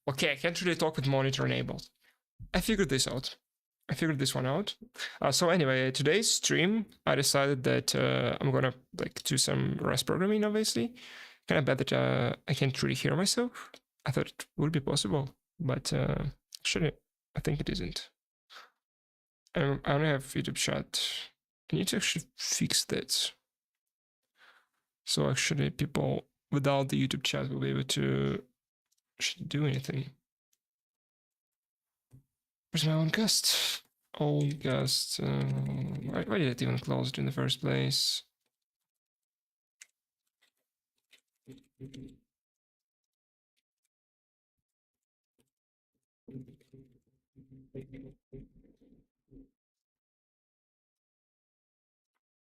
Okay, I can't really talk with monitor enabled. I figured this out. I figured this one out. So anyway, today's stream, I decided that I'm gonna like do some Rust programming, obviously. Kind of bad that I can't really hear myself. I thought it would be possible, but actually, I think it isn't. I only have YouTube chat. I need to actually fix that. So actually, people without the YouTube chat will be able to actually do anything. Where's my own guest? Own guest. Why did it even close it in the first place?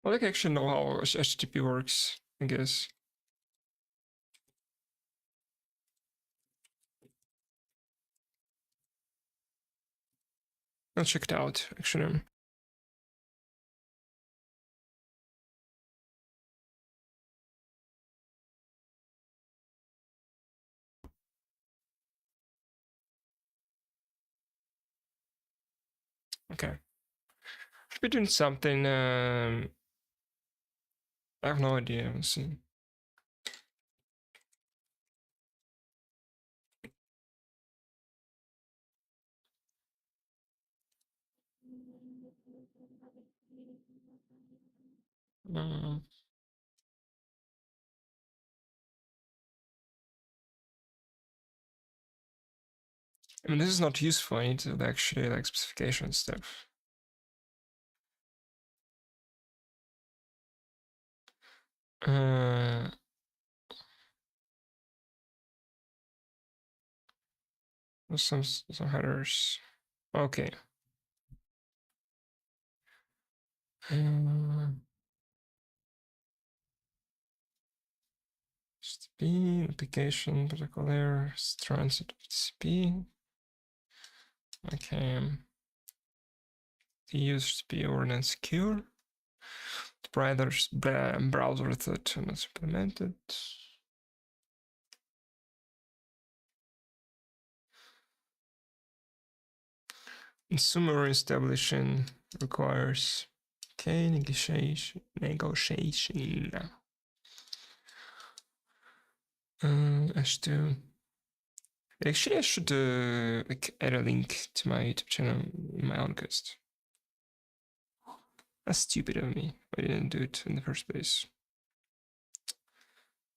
Well, I actually know how HTTP works, I guess. I'll check it out, actually. Okay. Should be doing something. I have no idea. Let's see. I mean, this is not useful. I need to actually like specification stuff. Some headers. Okay. HTTP application protocol layer transit HTTP. Okay. The use to be or secure. The browser that was implemented. Consumer establishing requires negotiation. H2. Actually, I should like add a link to my YouTube channel in my own cast. That's stupid of me. I didn't do it in the first place.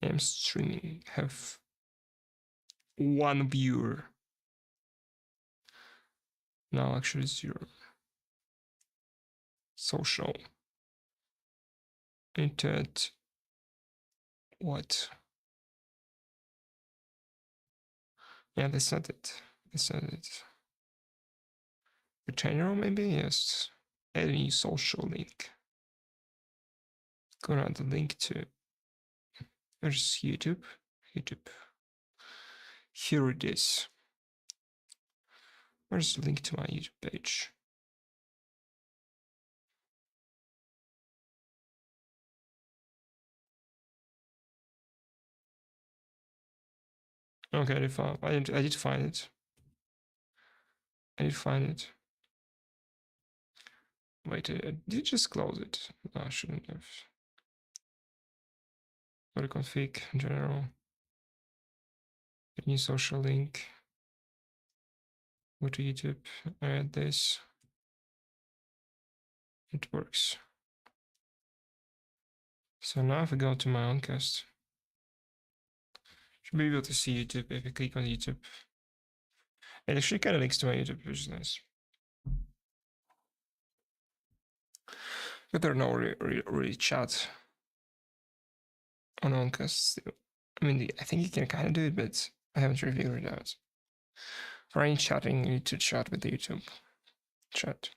I'm streaming. Have one viewer. No, actually 0. Social. Internet. What? Yeah, they said it. They said it. General, maybe? Yes. Any social link. Go around the link to. There's YouTube. YouTube. Here it is. Where's the link to my YouTube page? Okay, I did find it. I did find it. Wait, did you just close it? No, I shouldn't have. Go to config, general. New social link. Go to YouTube, add this. It works. So now if I go to my own cast, should be able to see YouTube if I click on YouTube. It actually kind of links to my YouTube, which is nice. But there are no really chat on Oncast still. I mean, I think you can kind of do it, but I haven't really figured it out. For any chatting, you need to chat with the YouTube chat,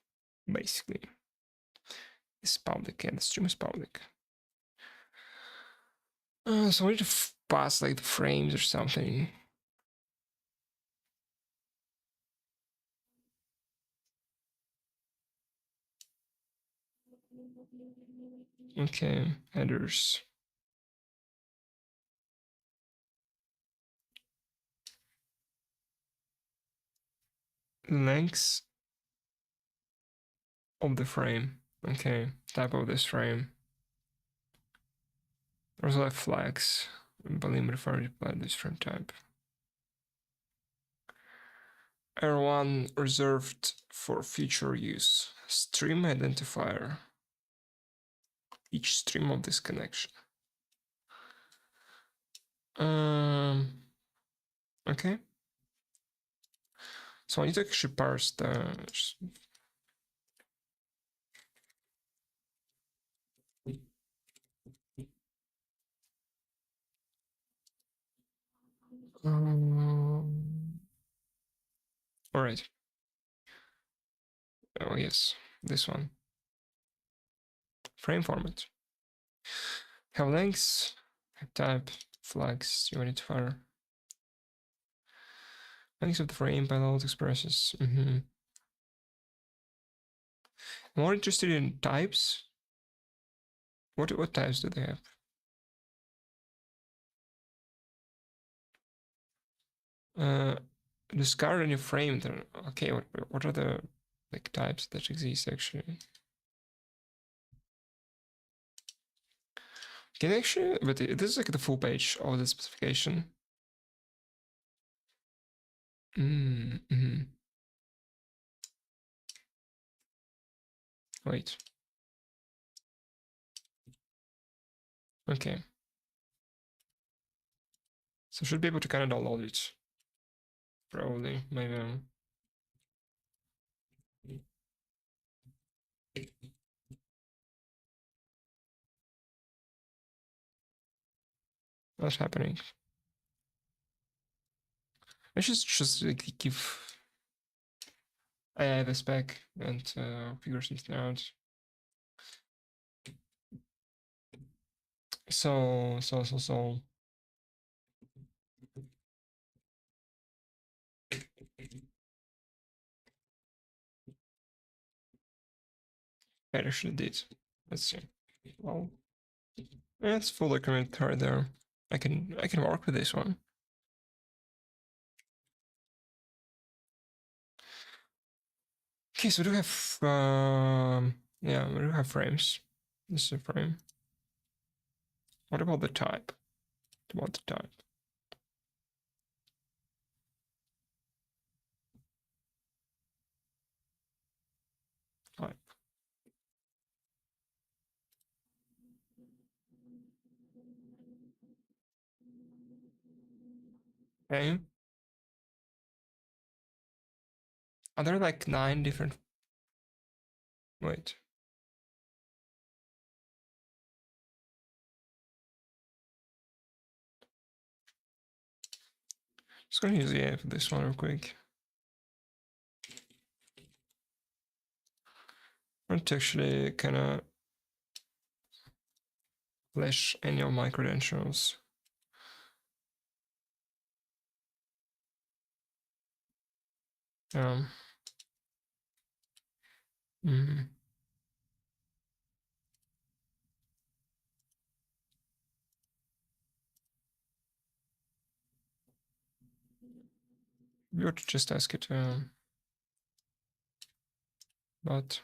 basically. It's public, and the stream is public. So I need to pass like the frames or something. Okay, headers. length of the frame. Okay, type of this frame. There's like flags. Volume referring to this frame type. R1 reserved for future use. Stream identifier. Each stream of this connection. Okay. So I need to actually parse the. All right. Oh yes, this one. Frame format. Have lengths, type, flags, identifier. Length of the frame by load expresses. I'm more interested in types. What types do they have? Discard any frame. Then okay. What are the like types that exist actually? Can actually, but this is like the full page of the specification. Wait. Okay. So should be able to kind of download it. Probably, maybe. What's happening? I should just like, give. I have a spec and figure something out. So. I actually did. Let's see. Well, yeah, it's full document right there. I can work with this one. Okay, so we do have yeah, we do have frames. This is a frame. What about the type? What about the type? Type. Okay. Are there like 9 different? Wait. Just gonna use the A for this one real quick. I want to actually kind of flash any of my credentials. Um. We ought to just ask it. But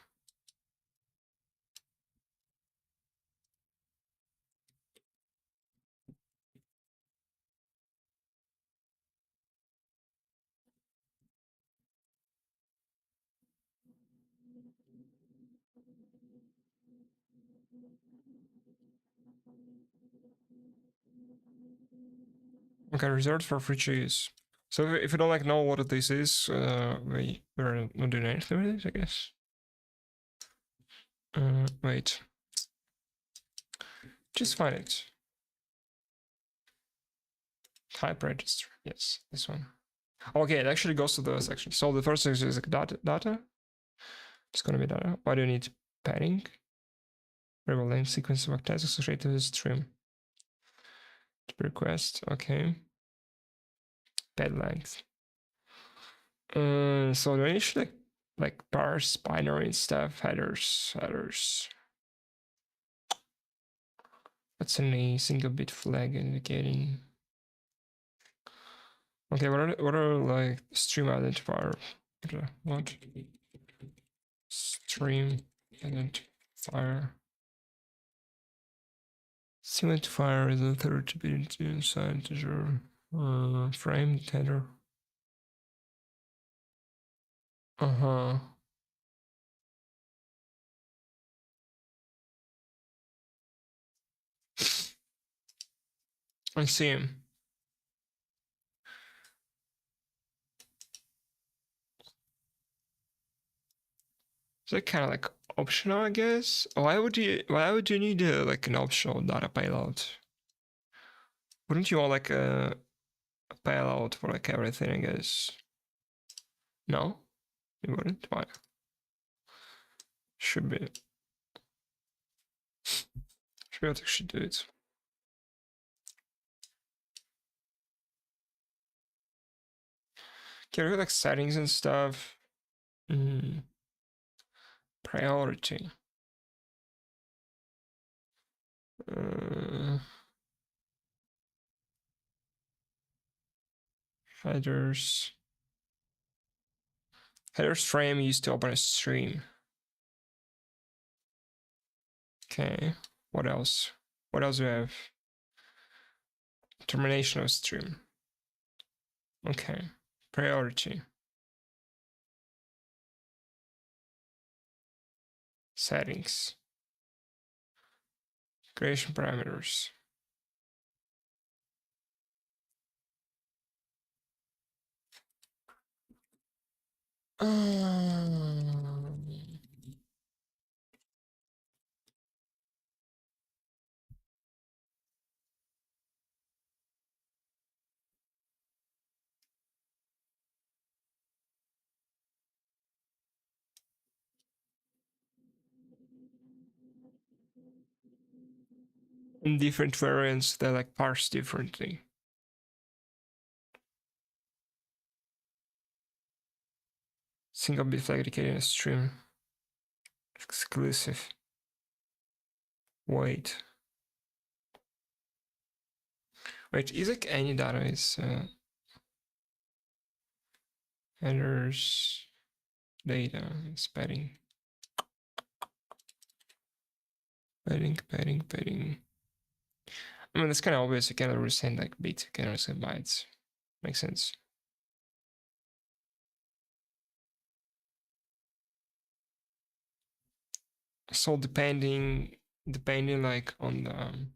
okay, reserved for free use. So if you don't like know what this is, we're not doing anything with it, I guess. Wait. Just find it. Type register. Yes, this one. Okay, it actually goes to the section. So the first section is like data. It's gonna be data. Why do you need padding? Variable name sequence of octets associated with stream. Request. Okay. Pad length. So do I usually like parse binary stuff, headers. That's any single bit flag indicating. Okay, what are like stream identifier? What? Stream identifier. Stream identifier is a third to be inside integer frame header. Uh-huh. I see him. Is that kind of like optional, I guess? Why would you need like an optional data payload? Wouldn't you want like a payload for like everything, I guess? No? You wouldn't? Why? Should be. Should be able to actually do it. Can you like settings and stuff? Priority. Headers. Headers frame used to open a stream. Okay. What else? What else do we have? Termination of stream. Okay. Priority. Settings. Creation parameters. In different variants, they like parse differently. Single bit flag indicating a stream. Exclusive. Wait. Wait, is like any data is headers, data, padding. Padding. I mean, it's kind of obvious. You cannot resend like bits, you cannot resend bytes. Makes sense. So depending like on the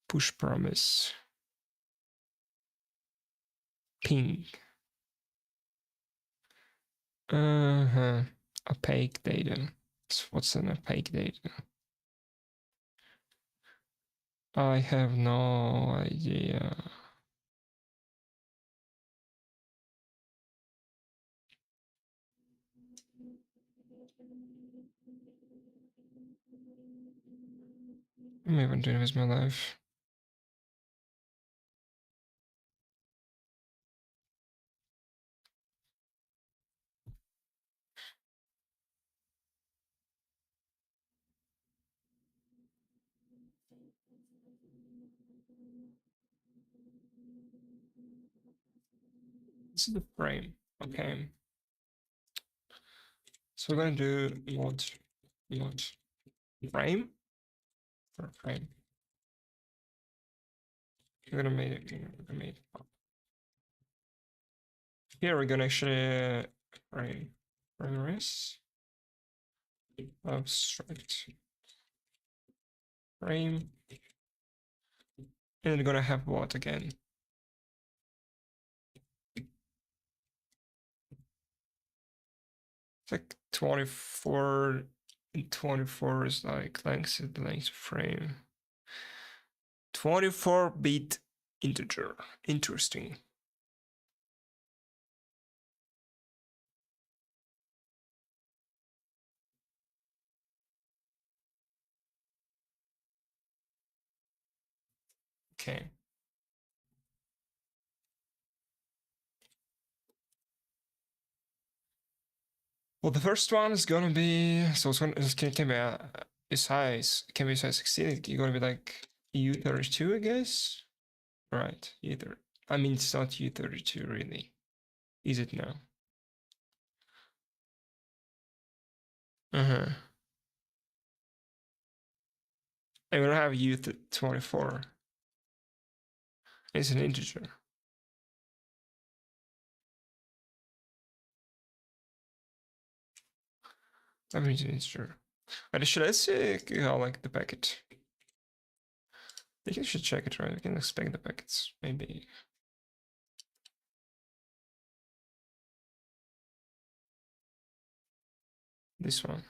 push promise ping. Opaque data. So what's an opaque data? I have no idea. I'm even doing with my life. This is the frame. Okay. So we're gonna do mod frame for frame. We're gonna make it. Here we're gonna actually frame res abstract frame, and we're gonna have what again? It's like 24 and 24 is like the length of frame. 24-bit integer. Interesting. Okay. Well, the first one is gonna be can be a size 16. It's gonna be like U32, I guess. Right, either. I mean, it's not U32 really, is it now? Uh-huh. I will have youth at 24. It's an integer. That means an integer. But should I say how like the packet? I think I should check it, right? We can expect the packets, maybe. This one.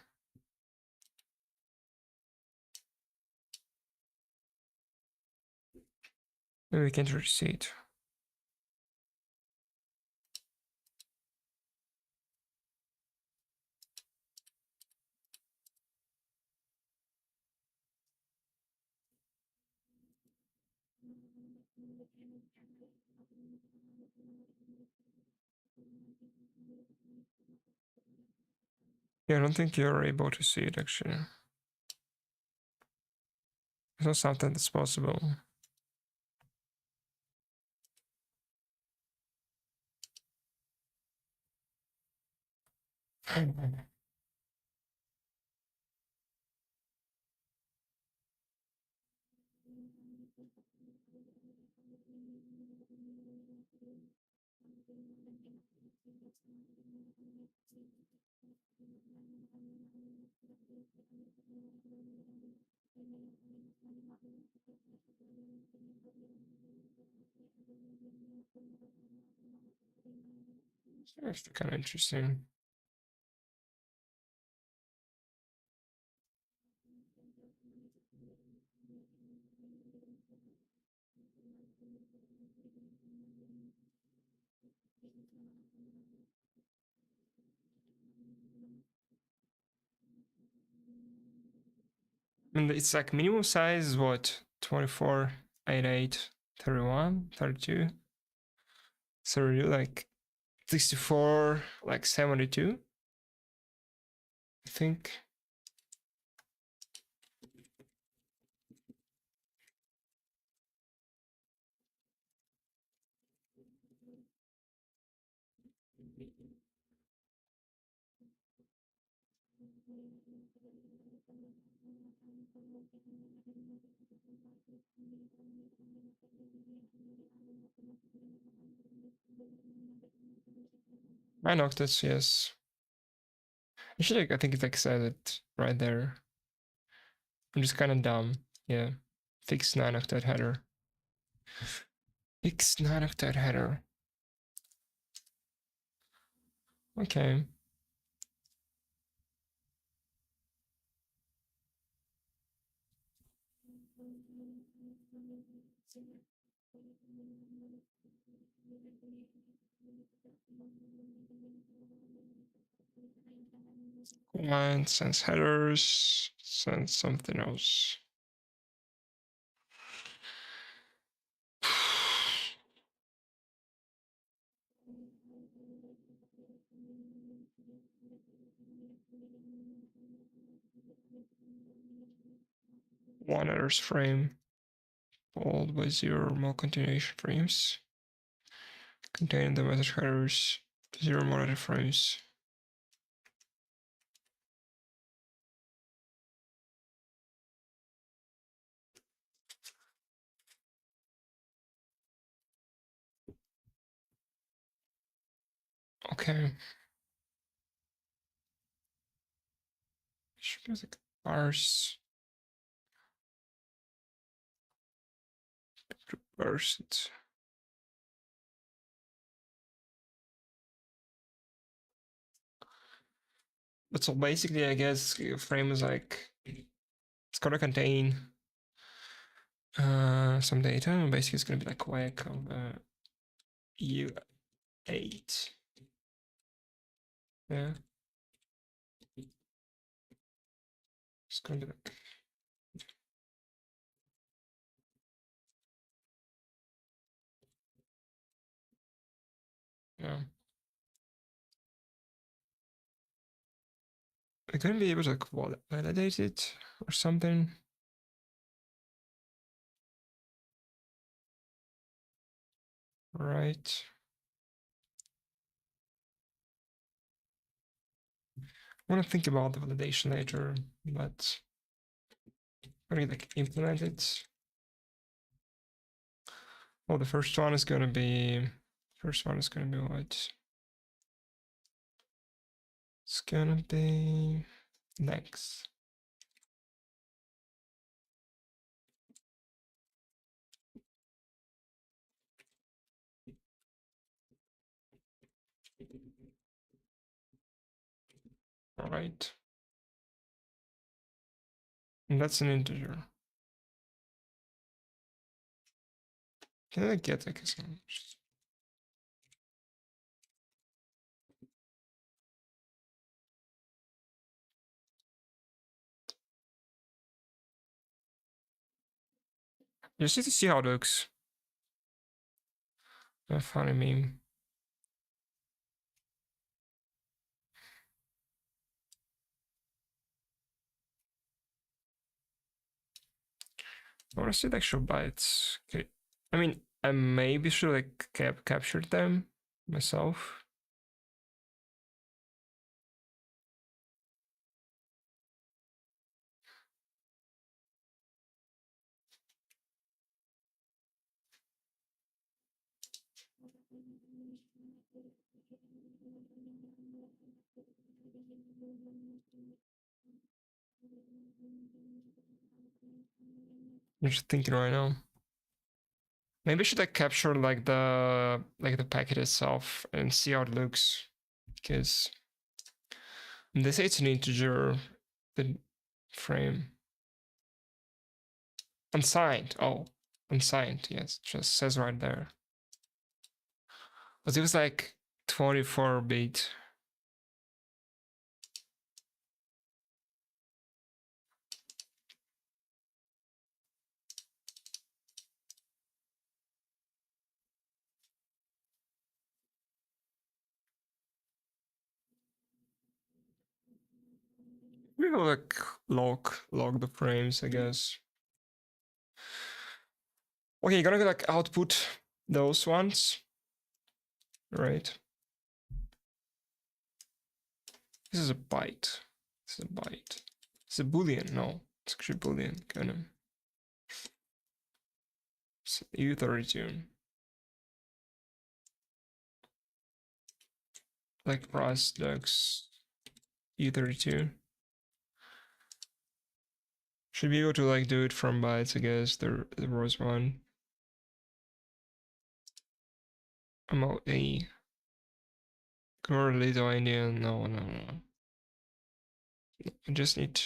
Maybe we can't really see it. Yeah, I don't think you're able to see it actually. It's not something that's possible. It's actually kind of interesting. I mean, it's like minimum size is what? 24, 88, 31, 32. So you like 64, like 72, I think. Nine octets, yes. Actually, I think it like said it right there. I'm just kind of dumb. Yeah. Fixed 9 octet header. Fixed 9 octet header. Okay. Command sends headers, sends something else. One headers frame, followed by 0 more continuation frames, containing the message headers, 0 more data frames. Okay. Should be like parse. Parse it. But so basically, I guess frame is like it's gonna contain some data, and basically it's gonna be like whack of U8. Yeah. It's gonna be like yeah. I couldn't be able to like validate it or something. Right. I want to think about the validation later, but I'm gonna like implement it. Well, the first one is gonna be what? It's gonna be next. All right. And that's an integer. Can I get like some? Just need to see how it looks. A funny meme. I want to see the actual bytes. Okay. I mean, I maybe should like capture them myself. I'm just thinking right now. Maybe I should like capture like the packet itself and see how it looks, because they say it's an integer, the frame. Unsigned. Oh, unsigned. Yes, just says right there. But it was like 24-bit. We will like log the frames, I guess. Okay, you're gonna like output those ones, right? This is a byte. This is a byte. It's a boolean. No, it's actually boolean. Kind of. It's U32. Like price ducks U32. Should be able to like do it from bytes, I guess. There was one. I'm out A. Or Lithuanian. No. I just need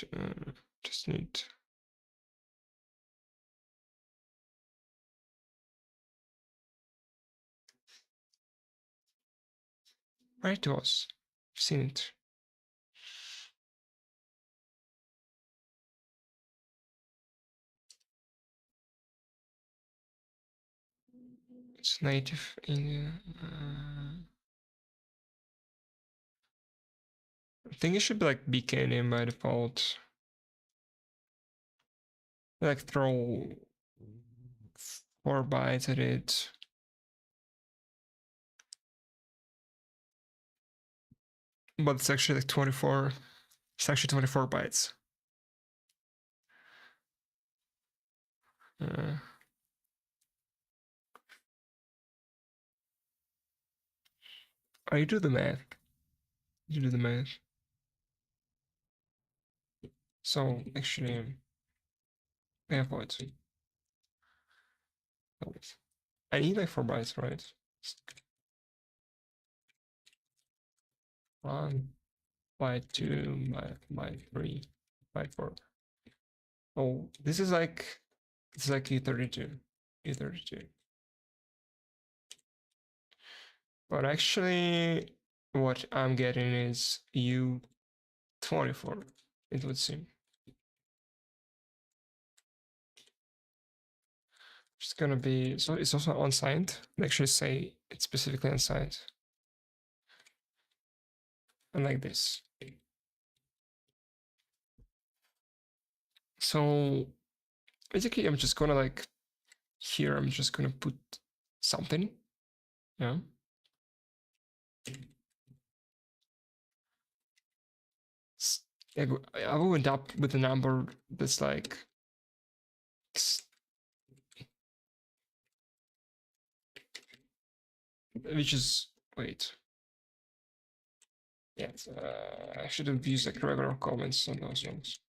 where it was. I've seen it. It's native India. I think it should be like BK name by default. Like throw 4 bytes at it. But it's actually like 24. It's actually 24 bytes. Oh, you do the math. You do the math. So actually, yeah, what? I need like 4 bytes, right? 1 by 2 by 3 by 4. Oh, this is like E32. E32. But actually, what I'm getting is U24, it would seem. It's gonna be, so it's also unsigned. Actually say it's specifically unsigned. And like this. So basically I'm just gonna like, here I'm just gonna put something, yeah. I will end up with a number that's like which is wait. Yeah, I should have used like regular comments on those ones.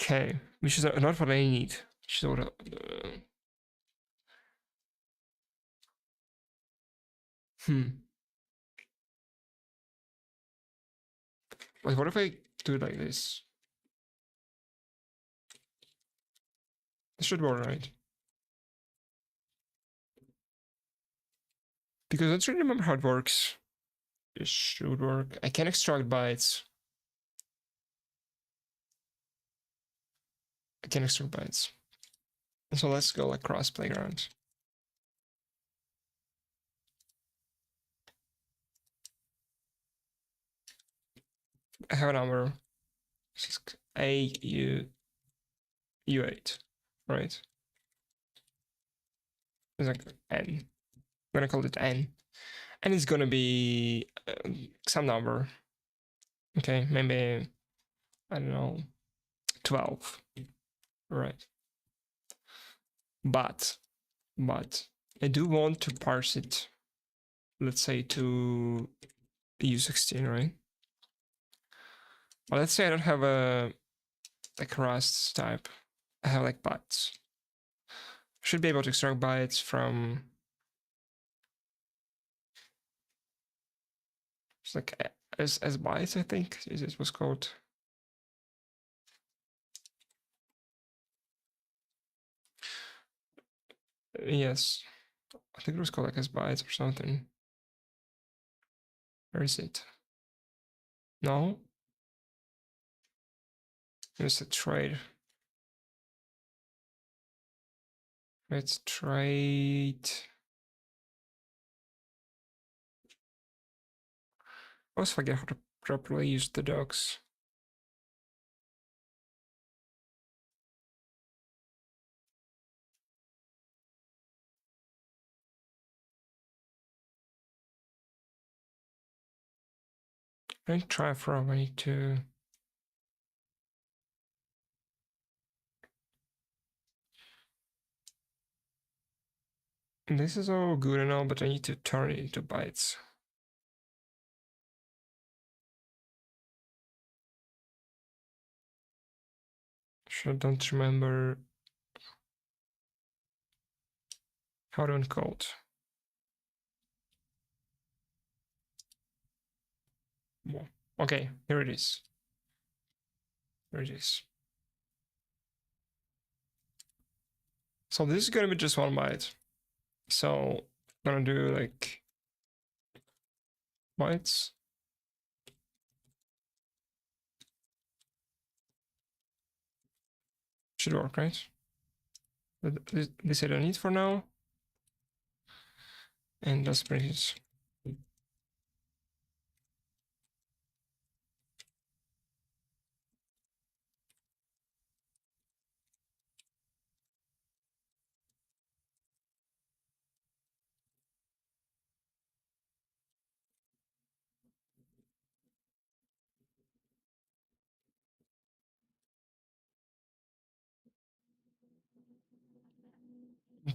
Okay, which is not what I need. So Wait, what if I do it like this? This should work, right? Because I don't really remember how it works. It should work. I can extract bytes. I can extract bytes. So let's go like cross playground. I have a number. U8, right? It's like N. I'm gonna call it N. And it's gonna be some number. Okay, maybe, I don't know, 12. Right. But I do want to parse it, let's say to U16, right? But let's say I don't have a like Rust type. I have like bytes. Should be able to extract bytes from it's like as bytes, I think is it was called. Yes, I think it was called like as bytes or something. Where is it? No, it's a trade. Let's trade. I always forget how to properly use the docs. I need try from. I need to. This is all good and all, but I need to turn it into bytes. Sure, don't remember how to encode. Okay, here it is. Here it is. So this is gonna be just 1 byte. So I'm gonna do like bytes. Should work, right? This I don't need for now. And let's print it.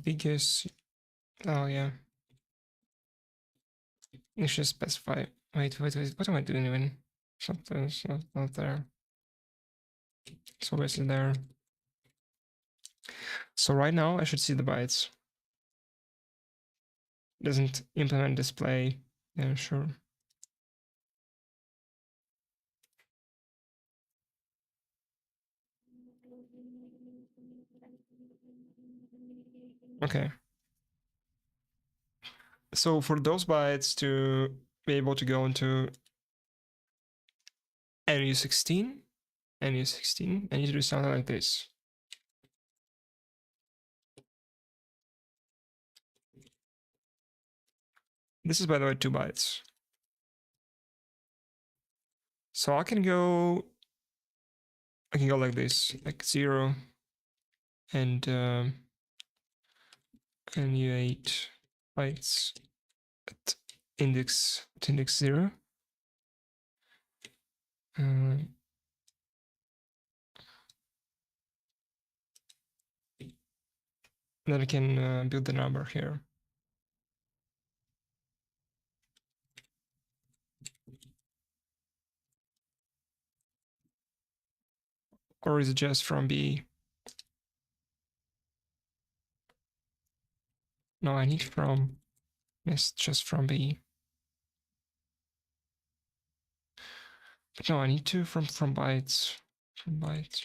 Because oh yeah. You should specify. Wait. What am I doing even? Something's not there. It's obviously there. So right now I should see the bytes. Doesn't implement display. Yeah, sure. Okay. So for those bytes to be able to go into NU16, I need to do something like this. This is, by the way, 2 bytes. So I can go like this, like 0 and NU8 bytes at index 0. then I can build the number here. Or is it just from B? No, I need from, yes, just from B. But no, I need to from bytes. From bytes.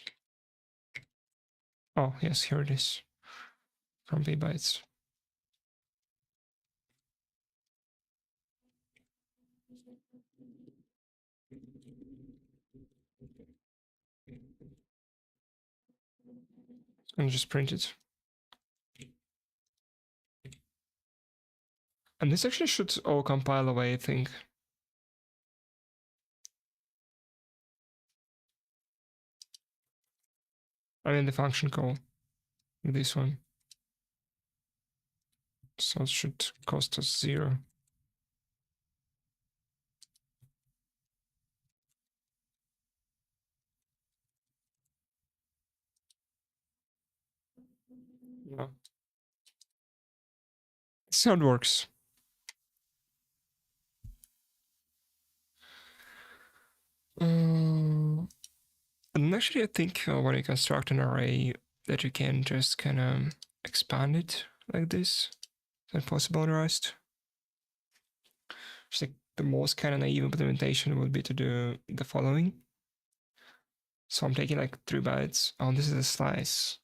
Oh, yes, here it is. From B bytes. And just print it. And this actually should all compile away, I think. I mean the function call. This one. So it should cost us 0. Yeah. This is how it works. And actually, I think when you construct an array, that you can just kind of expand it like this. Is that possible in Rust? Just like the most kind of naive implementation would be to do the following. So I'm taking like 3 bytes. Oh, this is a slice.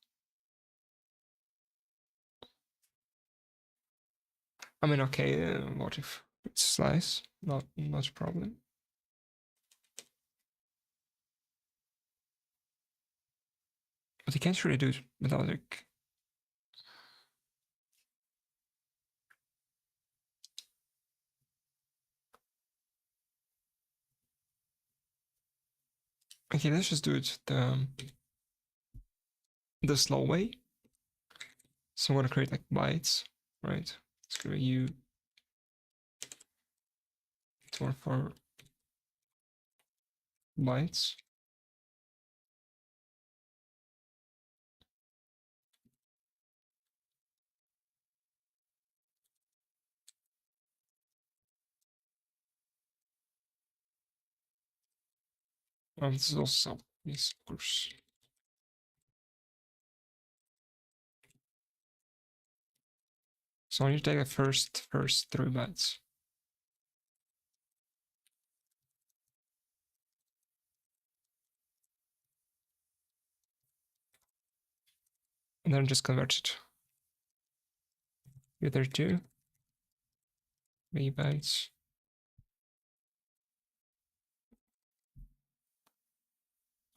I mean, okay, what if it's a slice? Not a problem. But you can't really do it without like. Okay, let's just do it the slow way. So I'm gonna create like bytes, right? It's gonna be U 24 bytes. This is also, yes, of course. So I need to take the first 3 bytes. And then just convert it. The other 2 B bytes.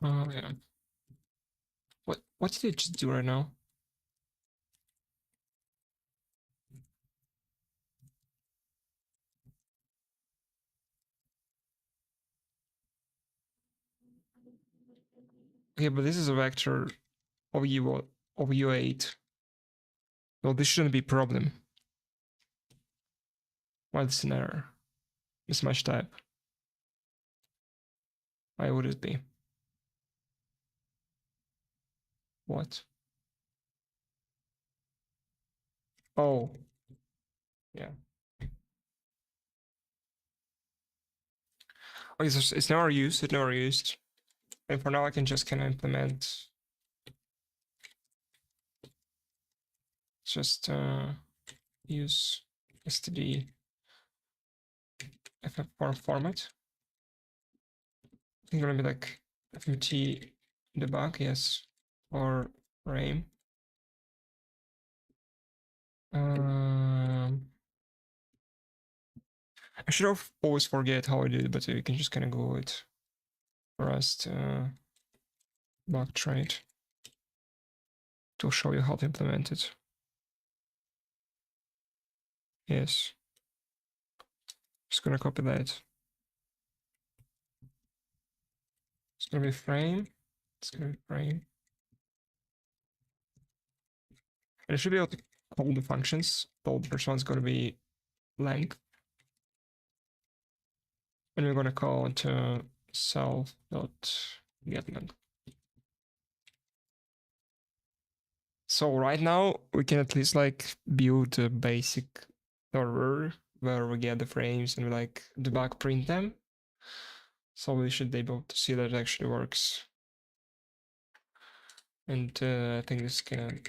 Oh yeah. What did it just do right now? Okay, but this is a vector of U8. Well, this shouldn't be a problem. Why it's an error? Mismatch type. Why would it be? What? Oh. Yeah. Okay, so it's never used. It's never used. And for now, I can just kind of implement just use STD FF format. I think gonna be like FMT debug, yes, or RAIM. I should have always forget how I did it, but you can just kind of go with Rust bug trait to show you how to implement it. Yes. Just gonna copy that. It's gonna be frame. It's gonna be frame. And I should be able to call the functions. The first one's gonna be length. And we're gonna call it self.getLog. So right now we can at least like build a basic server where we get the frames and we like debug print them. So we should be able to see that it actually works. And I think this can,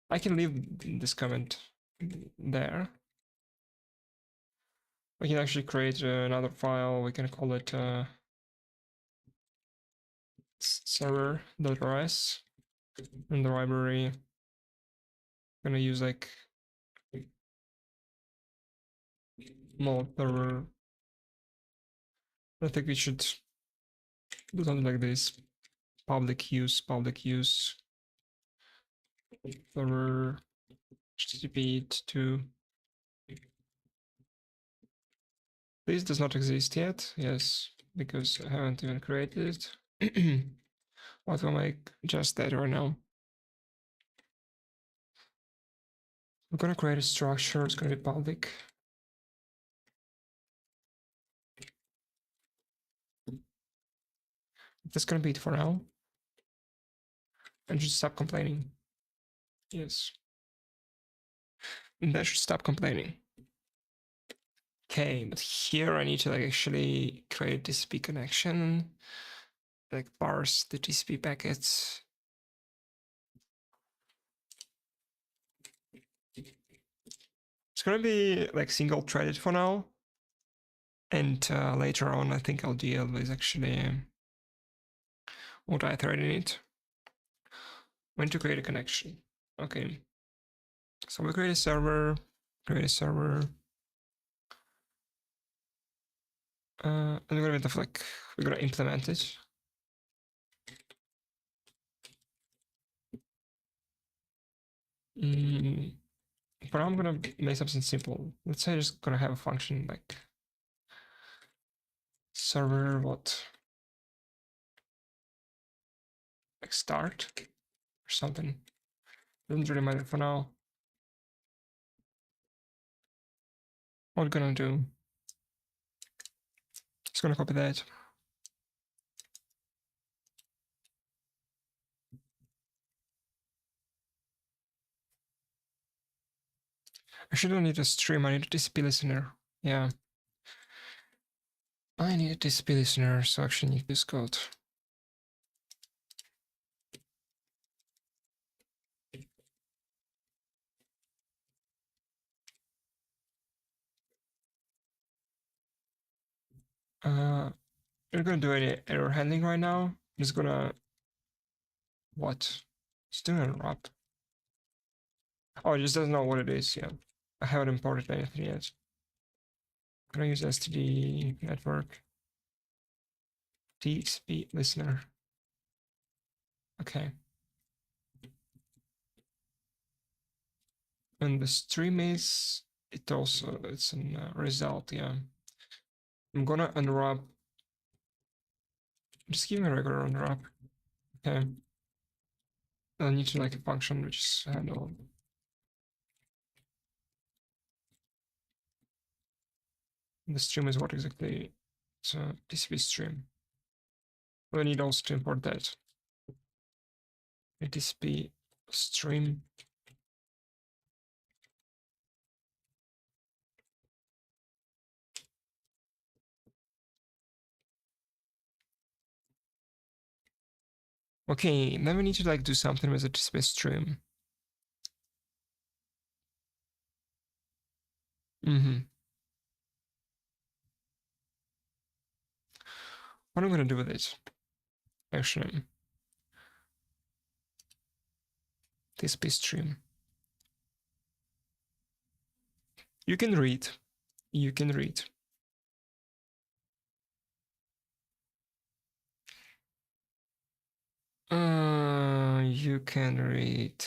I can leave this comment there. We can actually create another file. We can call it server.rs. In the library, I'm gonna use like mod server. I think we should do something like this: public use server HTTP to. This does not exist yet. Yes, because I haven't even created it. What will make just that right now? We're gonna create a structure. It's gonna be public. That's gonna be it for now. And just stop complaining. Yes. And that should stop complaining. Okay, but here I need to like actually create a TCP connection, like parse the TCP packets. It's gonna be like single threaded for now. And later on, I think I'll deal with actually multi-threading it. When to create a connection. Okay. So we create a server, and we're gonna have like, we're gonna implement it. But I'm gonna make something simple. Let's say I'm just gonna have a function like server what like start or something. Doesn't really matter for now. What we're gonna do? Just gonna copy that. Actually, I don't need a stream. I need a TCP listener. Yeah. I need a TCP listener, so I actually need this code. We're gonna do any error handling right now. I'm just gonna what? It's doing a wrap. Oh, it just doesn't know what it is. Yeah, I haven't imported anything yet. I'm gonna use STD network TXP listener. Okay. And the stream is it also it's a result. Yeah. I'm gonna unwrap. Just give me a regular unwrap. Okay. I need to like a function which is handle. The stream is what exactly? It's a TCP stream. We need also to import that. A TCP stream. Okay, then we need to like do something with the TCP stream. What I'm gonna do with it? Actually, TCP stream. You can read. You can read. You can read.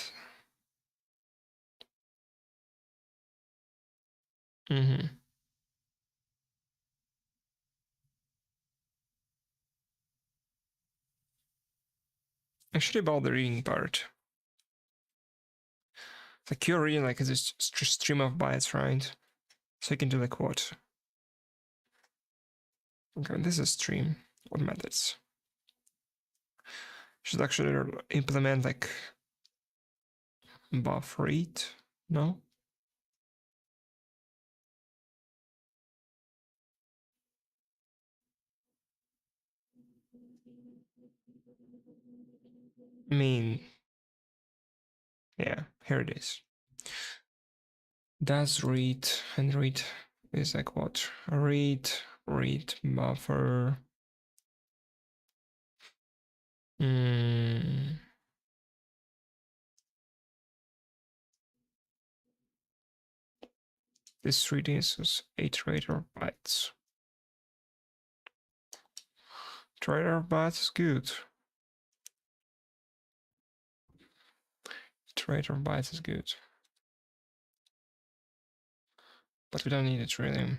Actually, about the reading part. Like you're reading like this stream of bytes, right? So you can do like what? Okay, this is stream. What methods? Should actually implement like buff read. No? I mean, yeah, here it is. Does read and read is like what? Read buffer. This reading is 8 iterator bytes. Iterator bytes is good. Iterator bytes is good. But we don't need it really.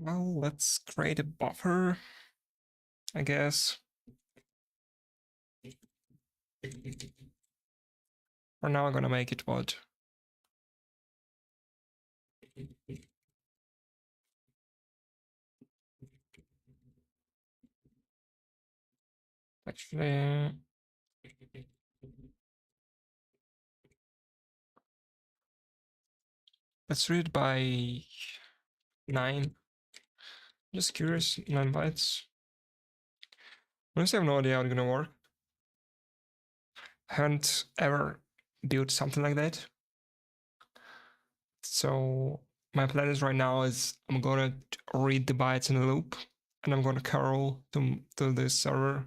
Well, let's create a buffer, I guess. For now, I'm gonna make it what? Actually, let's read by 9. Just curious, 9 bytes. Honestly, I have no idea how it's gonna work. I haven't ever built something like that. So my plan is right now is I'm gonna read the bytes in a loop, and I'm gonna curl to this server.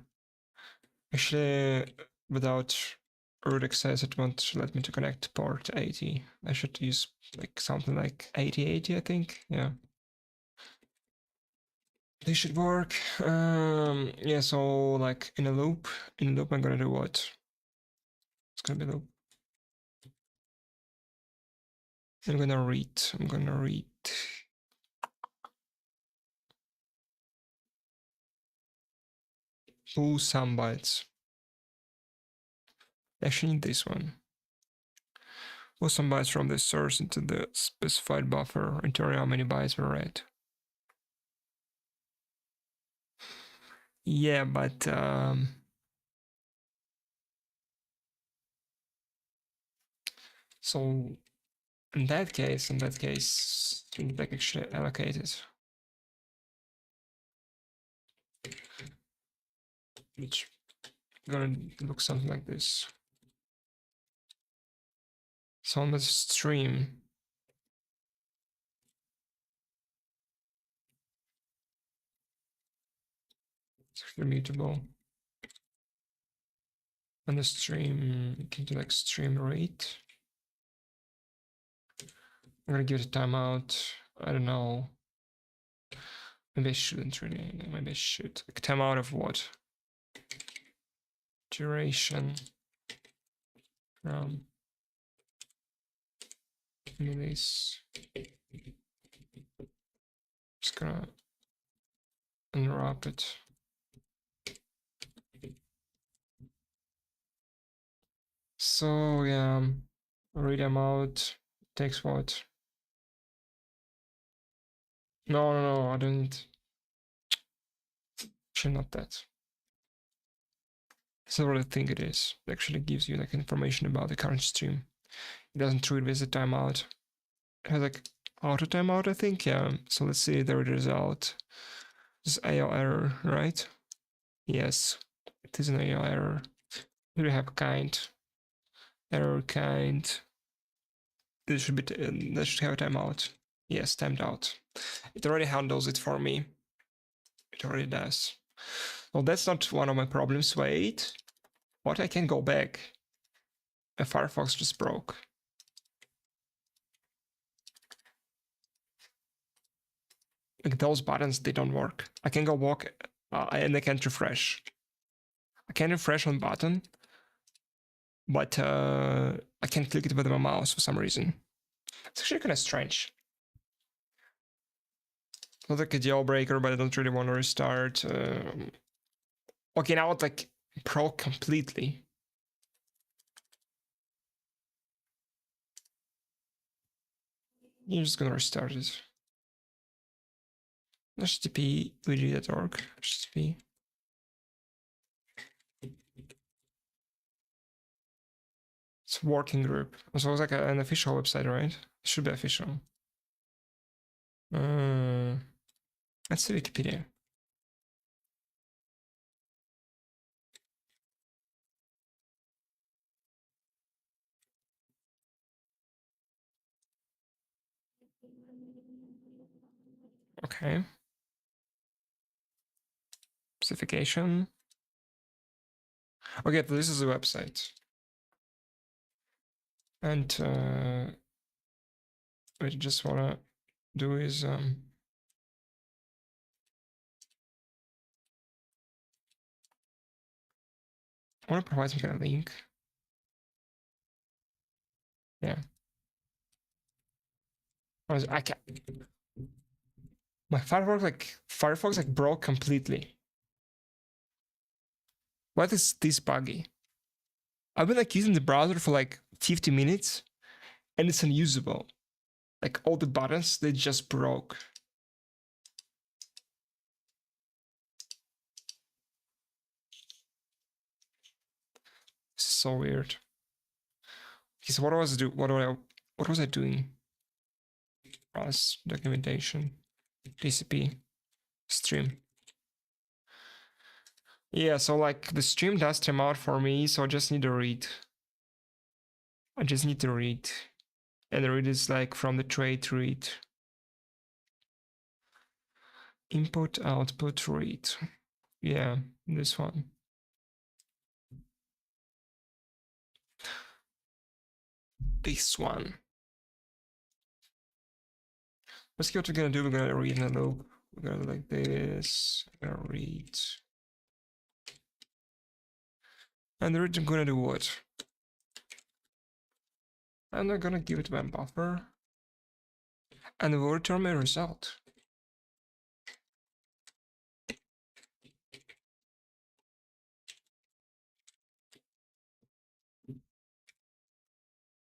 Actually, without root access, it won't let me to connect to port 80. I should use like something like 8080, I think. Yeah. This should work. Yeah, so like in a loop, I'm gonna do what? It's gonna be a loop. I'm gonna read pull some bytes. Actually need this one. Pull some bytes from this source into the specified buffer and tell how many bytes were read. Yeah, but so in that case, like actually allocated. Which is gonna look something like this. So on the stream, it's actually mutable. On the stream, you can do like stream rate. I'm gonna give it a timeout. I don't know. Maybe I shouldn't really. Maybe I should. Like timeout of what? Duration from millis. Just gonna unwrap it. So yeah, read them out. Takes what? No, I don't. Actually, not that. That's not what I think it is. It actually gives you like information about the current stream. It doesn't read with the timeout. It has like auto timeout, I think. Yeah. So let's see the result. This is AL error, right? Yes, it is an AL error. Here we have kind, error kind. This should be that should have a timeout. Yes, timed out. It already handles it for me. It already does. Well, that's not one of my problems. Wait, what? I can go back. Firefox just broke. like those buttons, they don't work. I can go walk and I can't refresh. I can refresh on button, but I can't click it with my mouse for some reason. It's actually kind of strange. Not like a deal breaker, but I don't really want to restart. Okay, now it like broke completely. You're just gonna restart it. HTTP wiki.org. HTTP. It's working group. So it's like an official website, right? It should be official. Let's see Wikipedia. Okay. Specification. Okay, this is a website. And what I just wanna do is I wanna provide some kind of link. Yeah. I can't. My Firefox like broke completely. What is this buggy? I've been like using the browser for like 50 minutes and it's unusable. Like all the buttons, they just broke. So weird. Okay, so what was I doing? Browse documentation, TCP, stream. Yeah, so like the stream does time out for me, so I just need to read. And the read is like from the tray to read. Input, output, read. Yeah, this one. This one. Let's see what we're gonna do. We're gonna read in a loop. We're gonna do like this. We're gonna read. And the read I'm gonna do what? And I'm gonna give it my buffer. And it will return my result.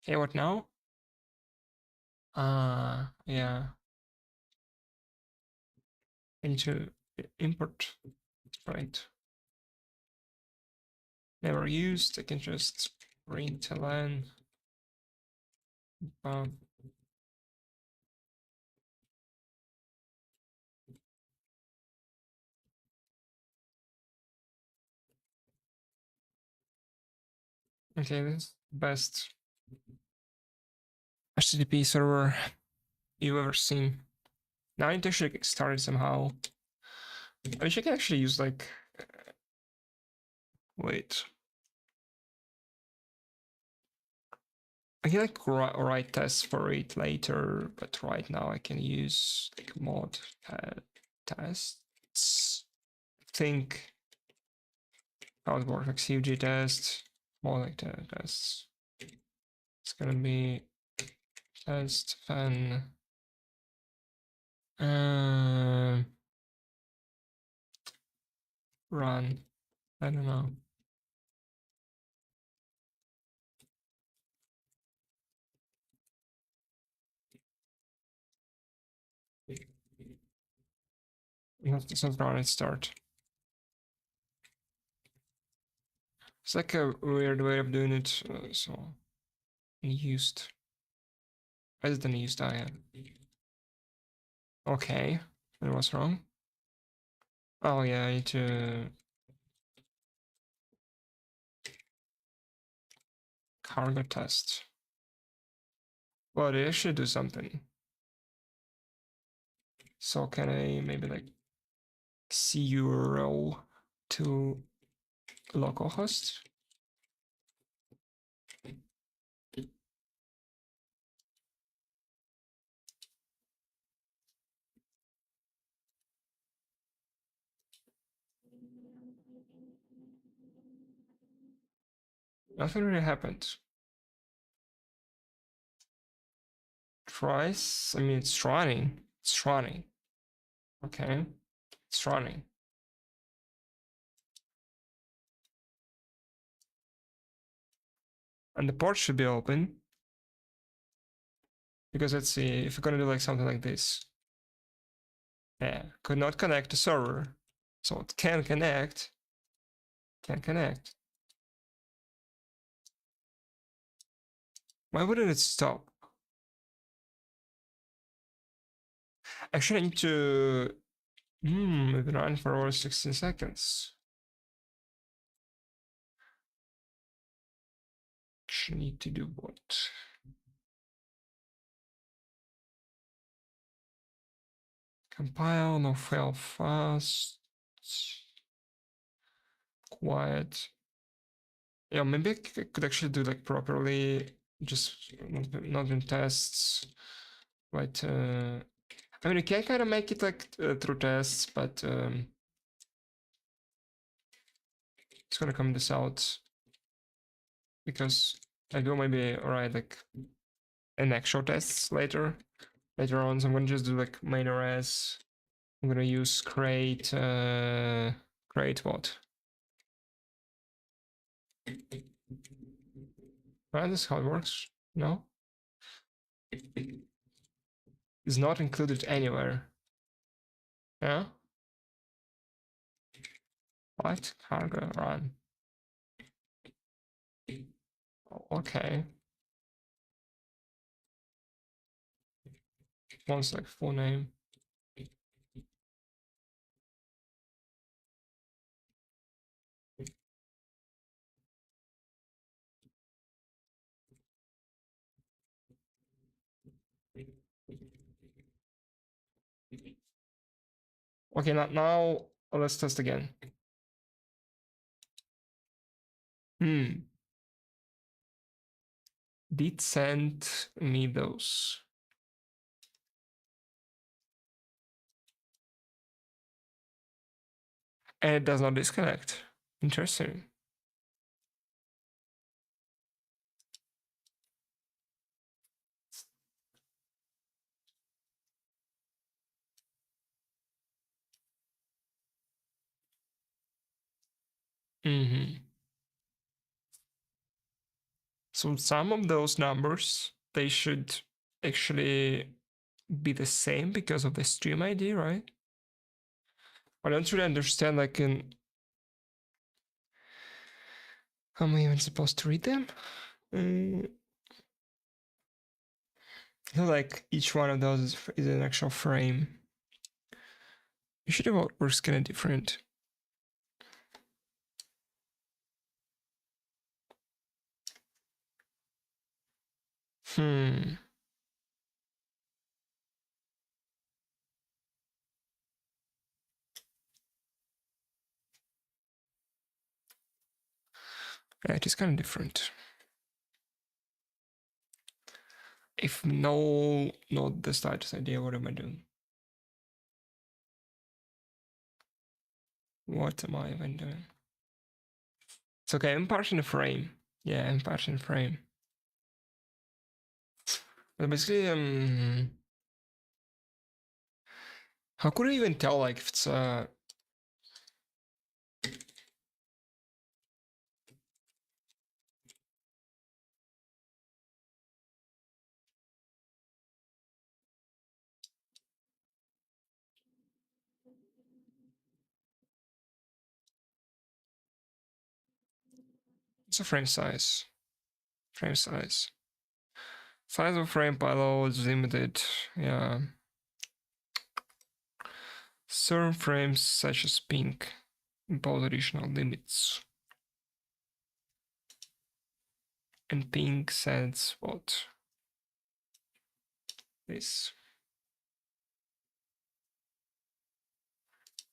Okay, what now? Yeah. I need to import, right? Never used. I can just print a line. Okay, this is the best HTTP server you've ever seen. Now I need to actually get started somehow. I wish I could actually use like. Wait. I can like write tests for it later, but right now I can use like mod tests. Think how it works, like CUG test, more like tests. It's gonna be test fan. Run. I don't know. It's not run, it start. It's like a weird way of doing it. So unused. Why is it unused? I am. Okay. And what's wrong? Oh yeah, I need to cargo test. Well, they actually do something. So can I maybe like see URL to localhost? Nothing really happened. Tries. I mean, it's running. It's running. Okay. It's running. And the port should be open. Because let's see, if we're gonna do like something like this. Yeah, could not connect to server. So it can connect. Can connect. Why wouldn't it stop? Actually, I need to maybe run for over 16 seconds. Actually need to do what? Compile, no fail fast. Quiet. Yeah, maybe I could actually do like properly, just not in tests. But I mean, you can kind of make it like through tests, but it's gonna come this out because I will maybe write like an actual tests later on. So I'm gonna just do like main res. I'm gonna use create create what? Right, this is how it works. No, it's not included anywhere. Yeah. What? Cargo run. Okay. One's like full name. Okay, now let's test again. Did send me those. And it does not disconnect. Interesting. So some of those numbers, they should actually be the same because of the stream ID, right? I don't really understand, like, how am I even supposed to read them? Like each one of those is an actual frame. You should have works kind of different. Yeah, it is kind of different. If no, not the status idea, what am I doing? What am I even doing? It's okay, I'm parsing the frame. Yeah, I'm parsing the frame. But basically, how could I even tell, like, if it's it's a frame size. Frame size. Size of frame payload is limited. Yeah. Certain frames such as pink impose additional limits. And pink sends what? This.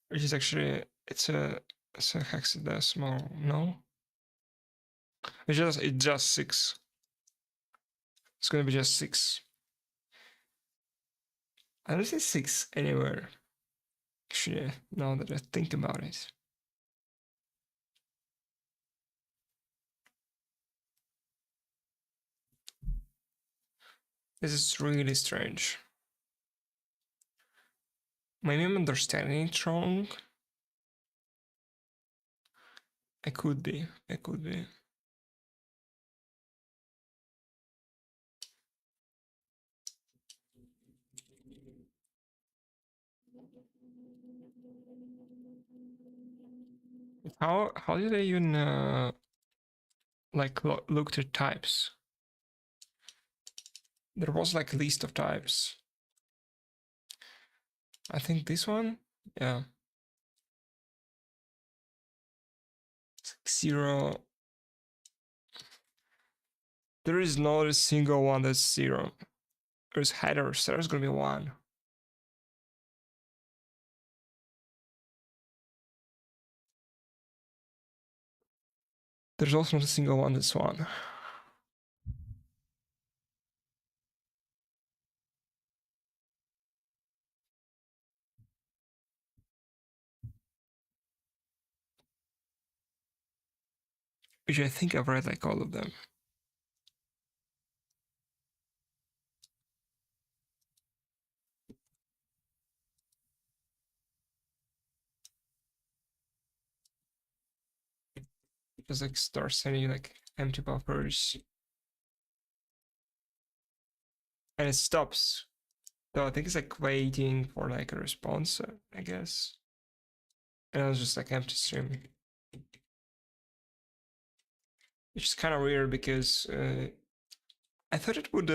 Which is actually it's a hexadecimal, no? It's just 6. It's gonna be just 6. I don't see 6 anywhere. Actually, now that I think about it. This is really strange. Maybe I'm understanding it wrong. I could be. I could be. How did I even like look at types? There was like a list of types. I think this one, yeah. It's like 0. There is not a single one that's 0. There's headers. There's gonna be 1. There's also not a single one that's 1. Which I think I've read like all of them. Just like start sending like empty buffers. And it stops. So I think it's like waiting for like a response, I guess. And it was just like empty stream. Which is kind of weird because I thought it would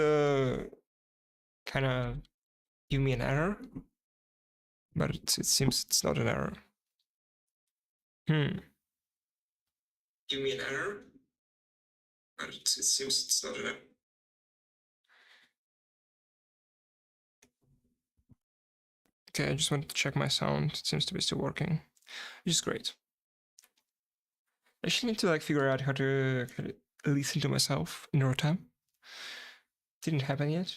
kind of give me an error. But it seems it's not an error. Give me an error? But it seems it's not an error. Okay, I just wanted to check my sound. It seems to be still working, which is great. I actually need to like figure out how to listen to myself in real time. Didn't happen yet.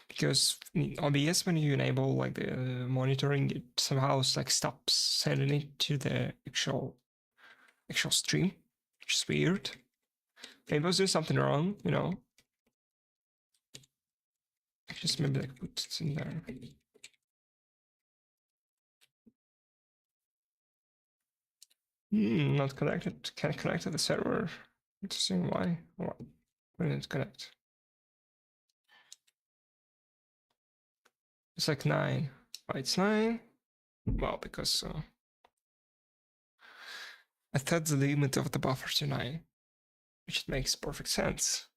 Because in OBS, when you enable like the monitoring, it somehow like stops sending it to the actual stream, which is weird. Maybe I was doing something wrong, you know. Just maybe like put it in there. Not connected. Can't connect to the server. Interesting. Why? Why didn't it connect? It's like 9. Why it's 9? Well, because I set the limit of the buffer to 9, which makes perfect sense.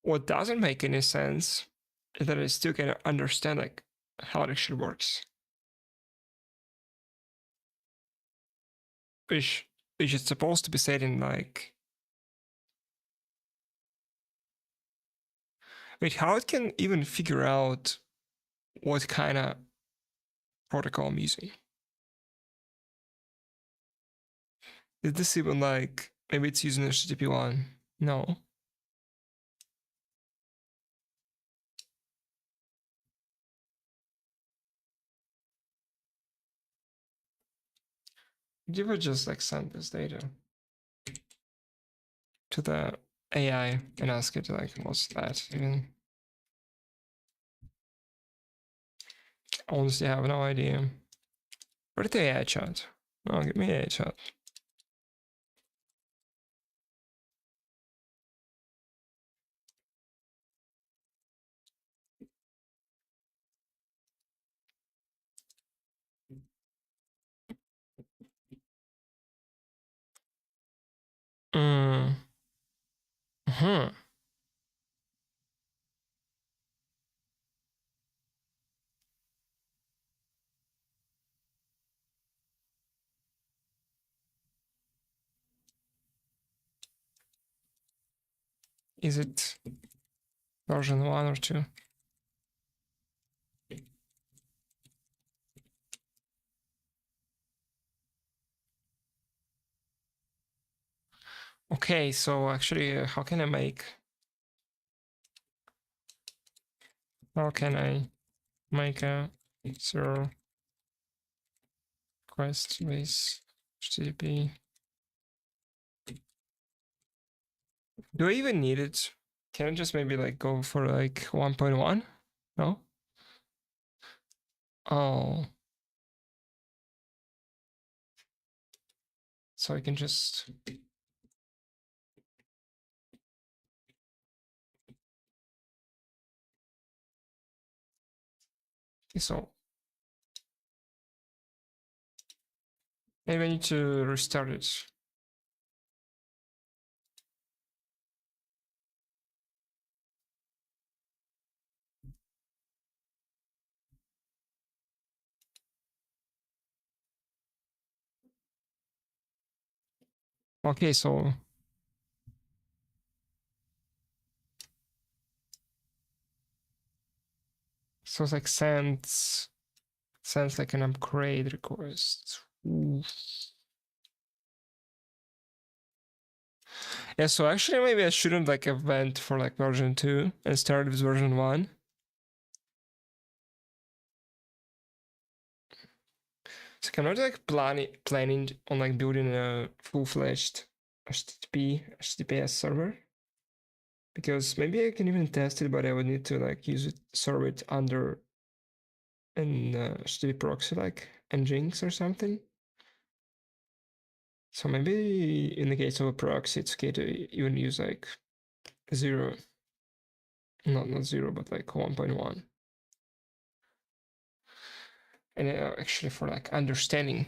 What doesn't make any sense is that I still can understand like how it actually works. Which is supposed to be said in like, wait, how it can even figure out what kind of protocol I'm using? Is this even like, maybe it's using HTTP 1? No. You would just like send this data to the AI and ask it like, what's that even? Honestly, I have no idea. Where did the AI chat? Oh, give me AI chat. Huh. Is it version 1 or 2? Okay, so actually, how can I make a 0 request with HTTP Do I even need it? Can I just maybe like go for like 1.1? No? Oh. So I can just... Okay, so maybe I need to restart it. Okay, so it's like sends like an upgrade request. Ooh. Yeah, so actually maybe I shouldn't like have went for like version 2 and started with version 1. So I'm not like planning on like building a full-fledged HTTPS server, because maybe I can even test it, but I would need to like serve it under an HTTP proxy like Nginx or something. So maybe in the case of a proxy, it's okay to even use like 0, not 0, but like 1.1. And actually for like understanding,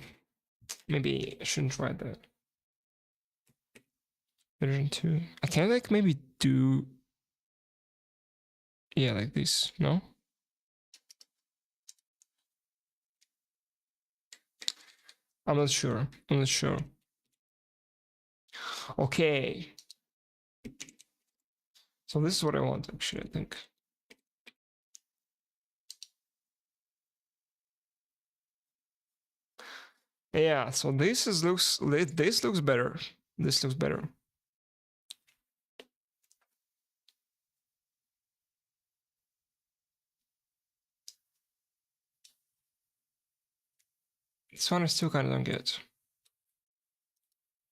maybe I shouldn't write that. Version 2. I can like maybe do, yeah, like this, no? I'm not sure. I'm not sure. Okay. So this is what I want, actually, I think. Yeah, so this looks better. This looks better. This one I still kind of don't get.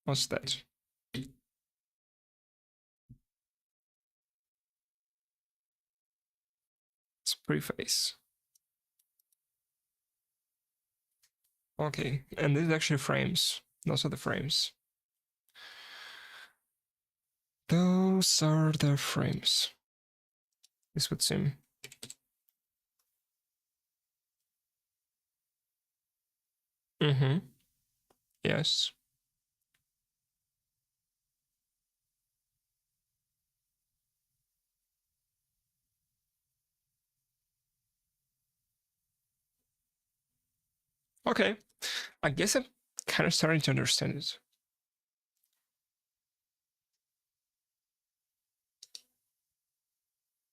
What's that? It's preface. Okay, and this is actually frames. Those are the frames. Those are the frames. This would seem. Mm-hmm. Yes. Okay. I guess I'm kind of starting to understand it.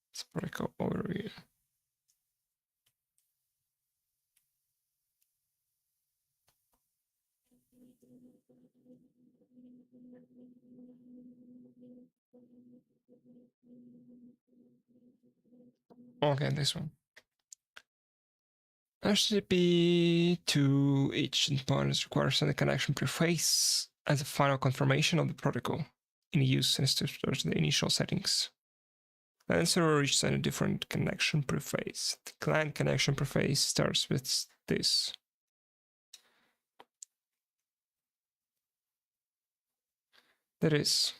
Let's protocol overview. Okay, this one. HTTP to each endpoint requires a connection preface as a final confirmation of the protocol in use and stores the initial settings. And server each send a different connection preface. The client connection preface starts with this. That is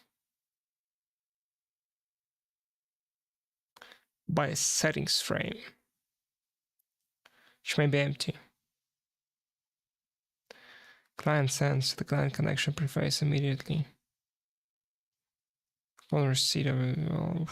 by a settings frame, which may be empty. Client sends the client connection preface immediately. On receipt of it. Oh.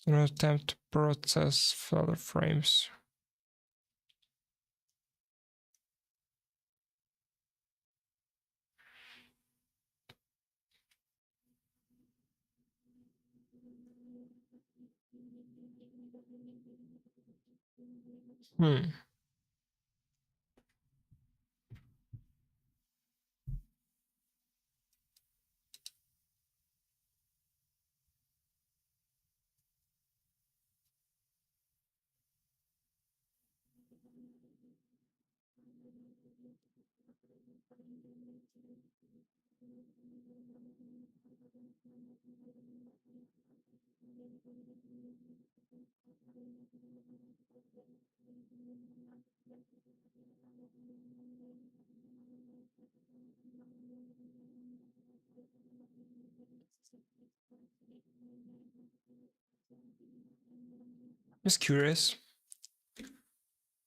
Do not attempt to process further frames. Hmm. Just curious.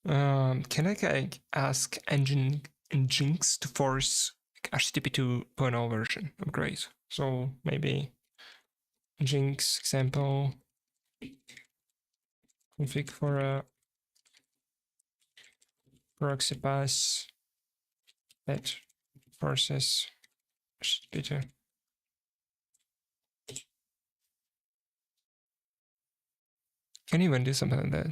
Can I ask Nginx to force HTTP 2.0 version upgrade? So maybe Nginx example config for a proxy pass that forces HTTP 2. Can you even do something like that?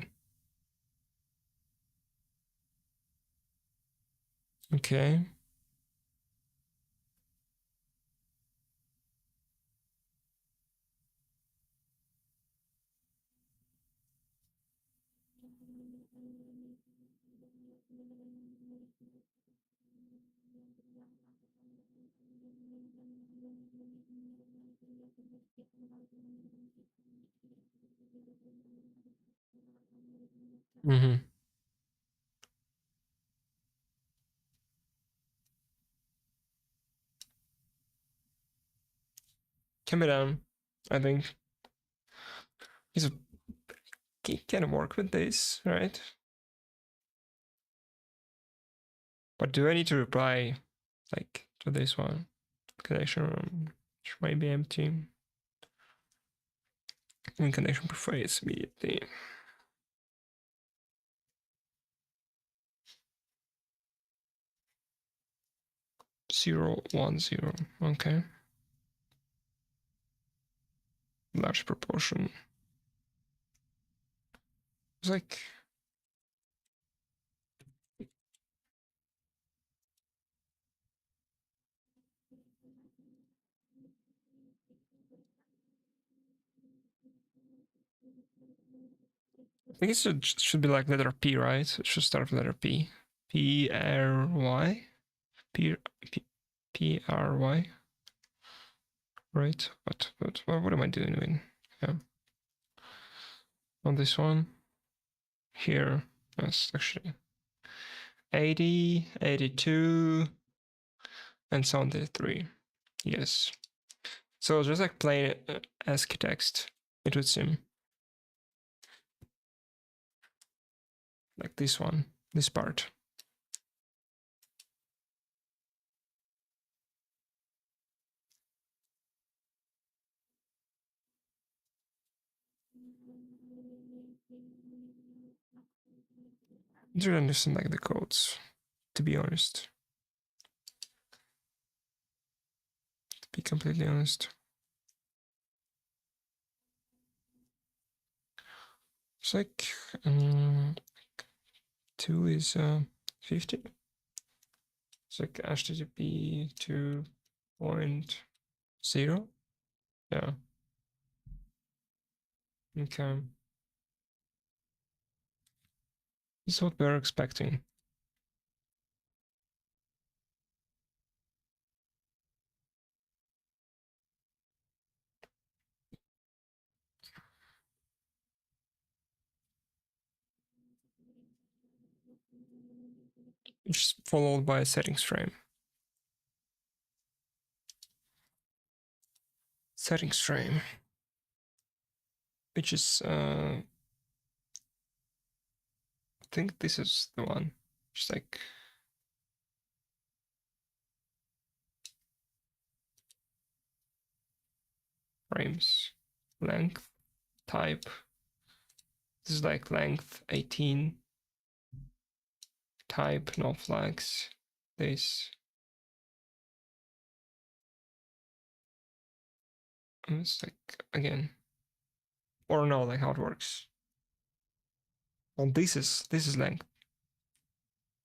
Okay. Mm-hmm. Can be done, I think. He can work with this, right? But do I need to reply like to this one? Connection room might be empty. And connection preface immediately. 010. Okay. Large proportion. It's like I think it should be like letter P, right? It should start with letter P. P-R-Y? P-R-Y? Right? What am I doing? Yeah. On this one. Here. That's actually 80, 82, and 73. Yes. So just like plain ASCII text, it would seem. Like this one, this part. I don't understand like the codes, to be honest. To be completely honest. It's like 2 is 50. It's like HTTP 2.0. Yeah. Okay. This is what we're expecting. Which is followed by a settings frame. Settings frame. Which is I think this is the one. Just like frames, length, type. This is like length 18, type, no flags. This. And it's like again. Or no, like how it works. Well, this is length.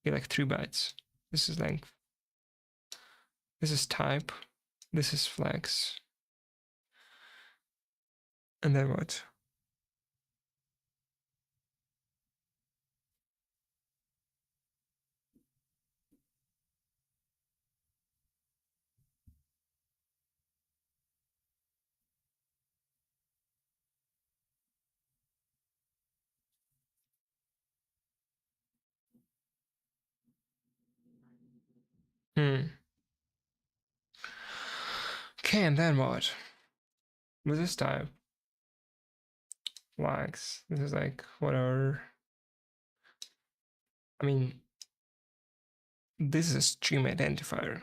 Okay, like 3 bytes. This is length. This is type. This is flags. And then what? Hmm. Okay, and then what? With this type, flags. This is like whatever. I mean, this is a stream identifier.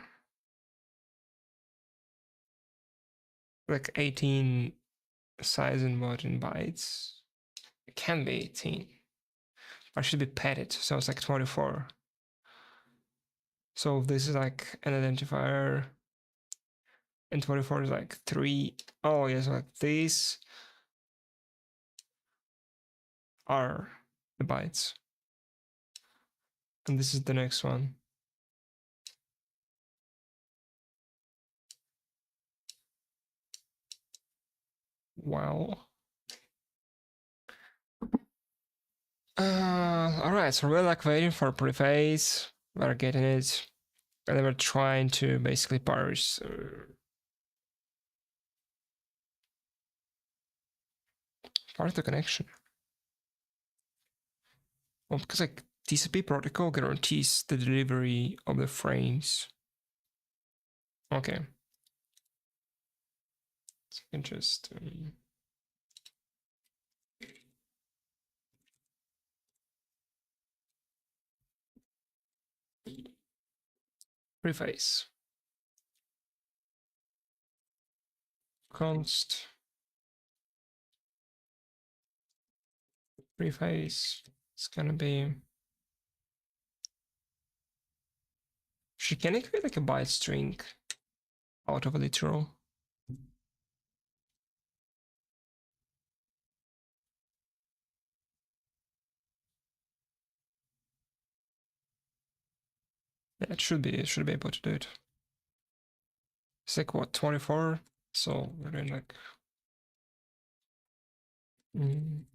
Like 18 size and what in bytes. It can be 18. I should be padded, so it's like 24. So this is like an identifier, and 24 is like 3. Oh, yes, like these are the bytes. And this is the next one. Wow. Alright, so we're like waiting for preface. We're getting it. And then we're trying to basically parse the connection. Well, because like TCP protocol guarantees the delivery of the frames. Okay. So you can just preface. Const preface. It's gonna be. Can I create like a byte string out of a literal? Yeah, it should be. It should be able to do it. It's like what 24. So we're doing like. Mm,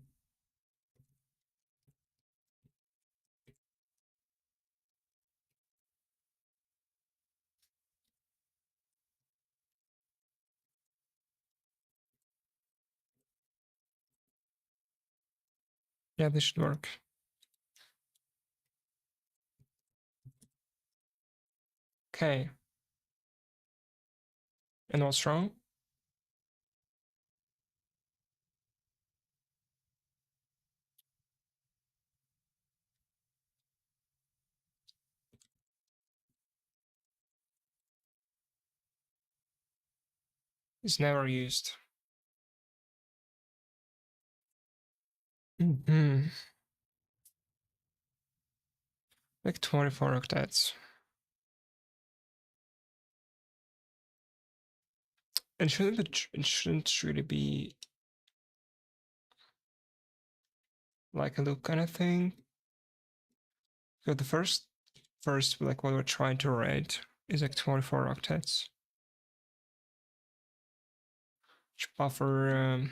yeah, this should work. Okay. And what's wrong? It's never used. Mm-hmm. Like 24 octets. And it shouldn't really be like a loop kind of thing. So the first like what we're trying to write is like 24 octets. Which buffer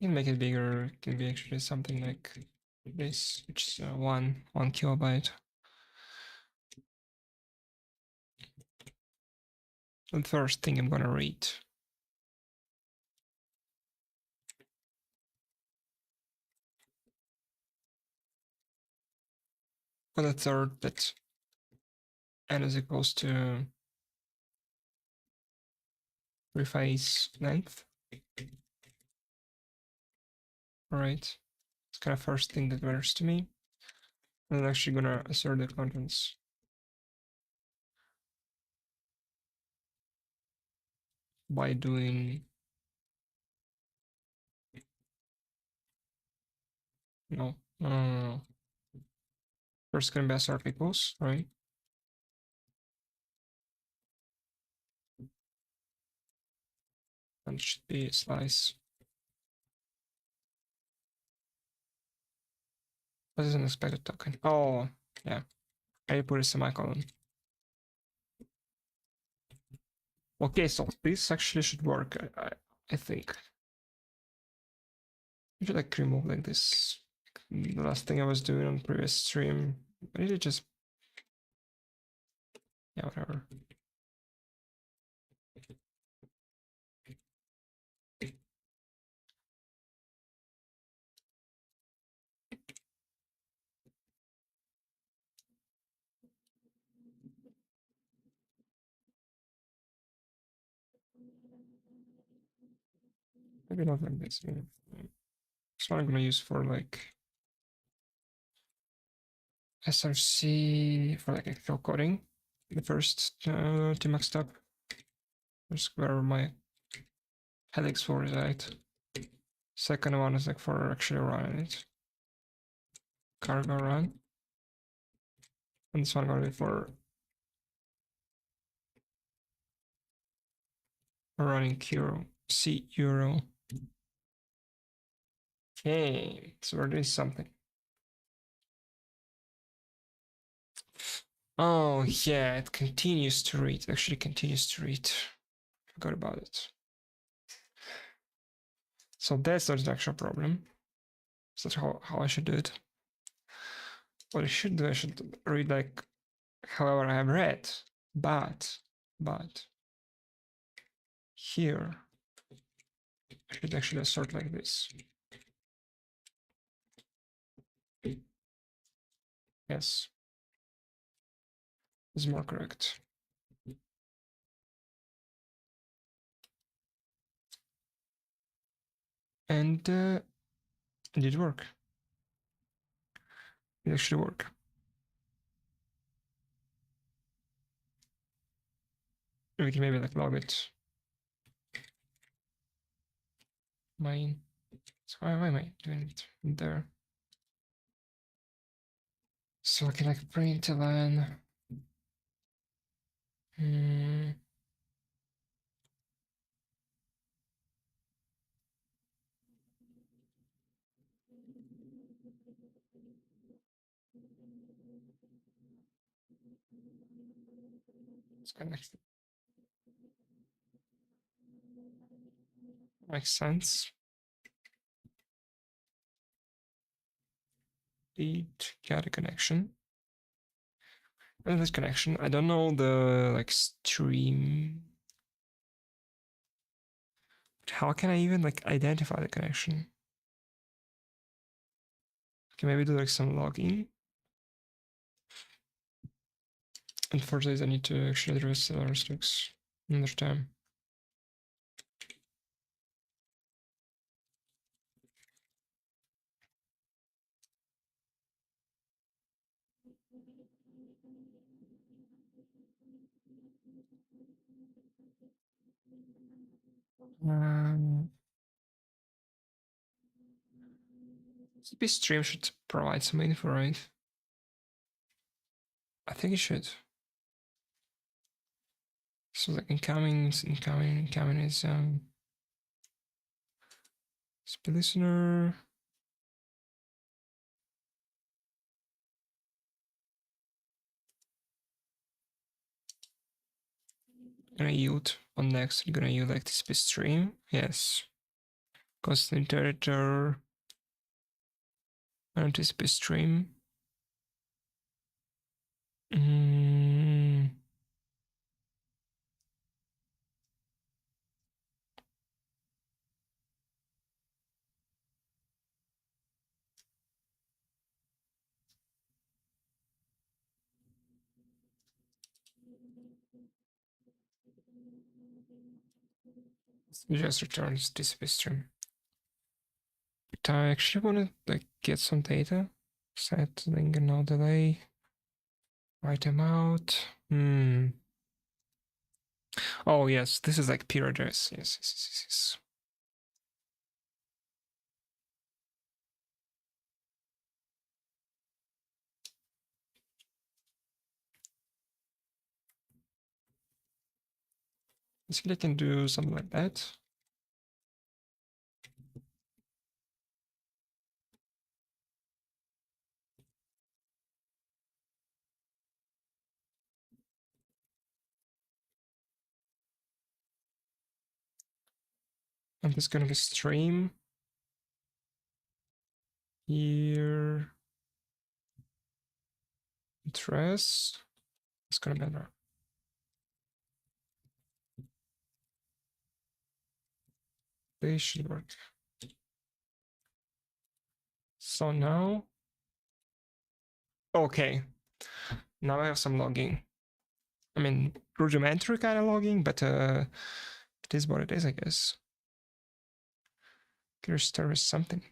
you can make it bigger. It can be actually something like this, which is one kilobyte. The first thing I'm gonna read. For the third bit, n is equals to preface length. All right, it's kind of first thing that matters to me. And I'm actually gonna assert the contents by doing no. First gonna be assert equals, right? And it should be slice. What is an expected token? Oh, yeah. I put a semicolon. Okay, so this actually should work, I think. I should like remove like this. The last thing I was doing on previous stream. I need to just, yeah, whatever. Maybe not like this. Maybe. This one I'm gonna use for like SRC for like Excel coding. The first Tmax step. That's where my headaches for reside. Second one is like for actually running it. Cargo run. And this one gonna be for running Euro. C Euro. Okay, so we're doing something. Oh yeah, it continues to read. Actually continues to read. Forgot about it. So that's not an actual problem. So that's how I should do it. What I should do, I should read like however I have read. But here I should actually assert like this. Yes. Is more correct. And it did work. It actually worked. We can maybe like log it. Mine. So why am I doing it there? So I can like print a line. It's kind of makes sense. Lead get a connection. And this connection, I don't know the like stream. How can I even like identify the connection? Okay, maybe do like some logging. And for this, I need to actually address the restricts another time. CP stream should provide some info, right? I think it should. So like incoming is CP listener. Gonna yield on next. Gonna yield like this CP stream. Yes. Constant iterator. Anticipate stream. It just returns this stream. But I actually want to like get some data. Set link and no delay. Write them out. Oh yes, this is like peer address. Yes. Basically, I can do something like that. And this is gonna be stream here. Address. It's gonna be better. They should work. So now, okay. Now I have some logging. I mean, rudimentary kind of logging, but it is what it is, I guess. Can start with something.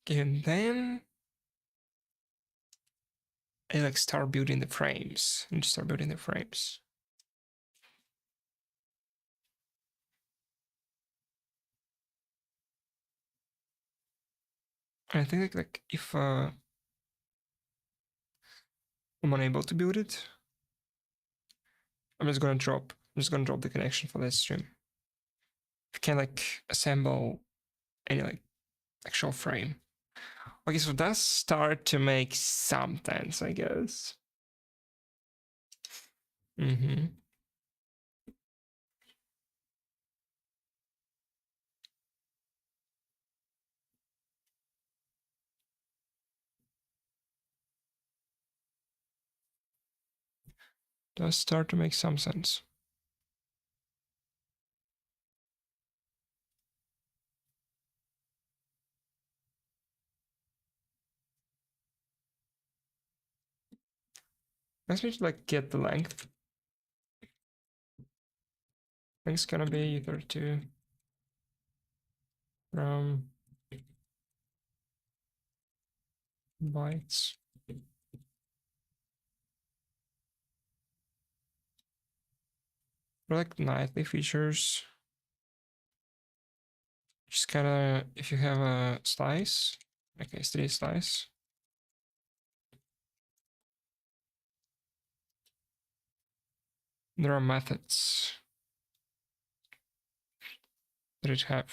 Okay, and then I like start building the frames. And start building the frames. And I think like if I'm unable to build it, I'm just gonna drop the connection for this stream. I can like assemble any like actual frame. Okay, so that's start to make some sense, I guess. Mm-hmm. Does start to make some sense. Let's just like get the length. Length's gonna be 32 from bytes. For like nightly features, just kinda if you have a slice, like STD slice, there are methods that it have.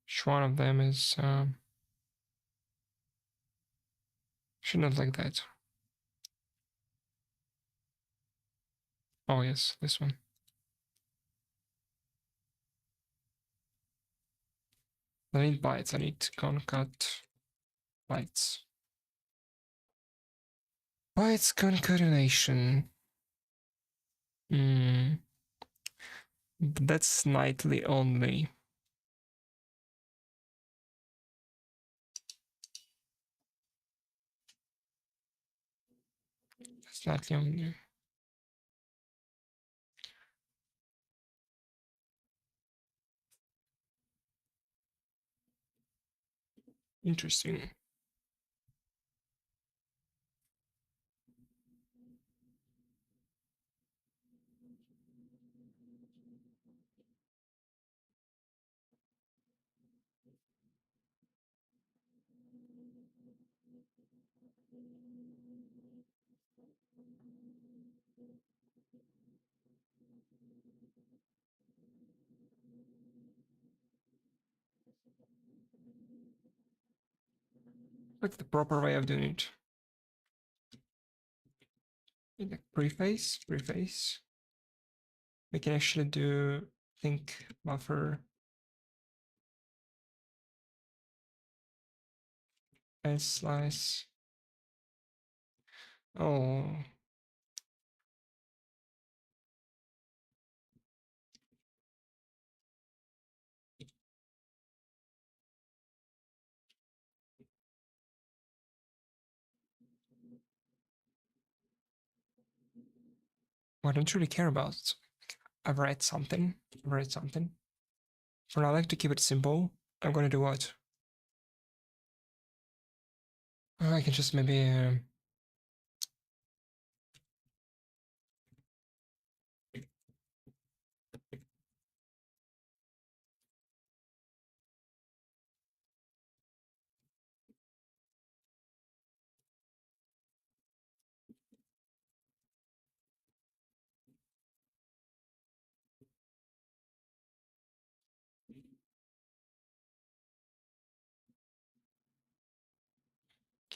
Each one of them is should not like that. Oh yes, this one. I need bytes. I need concat bytes. Bytes concatenation. But that's nightly only. That's nightly only. Interesting. Like the proper way of doing it. In the preface, we can actually do think buffer as slice. Oh, I don't really care about. I've read something. For now, I like to keep it simple. I'm gonna do what? I can just maybe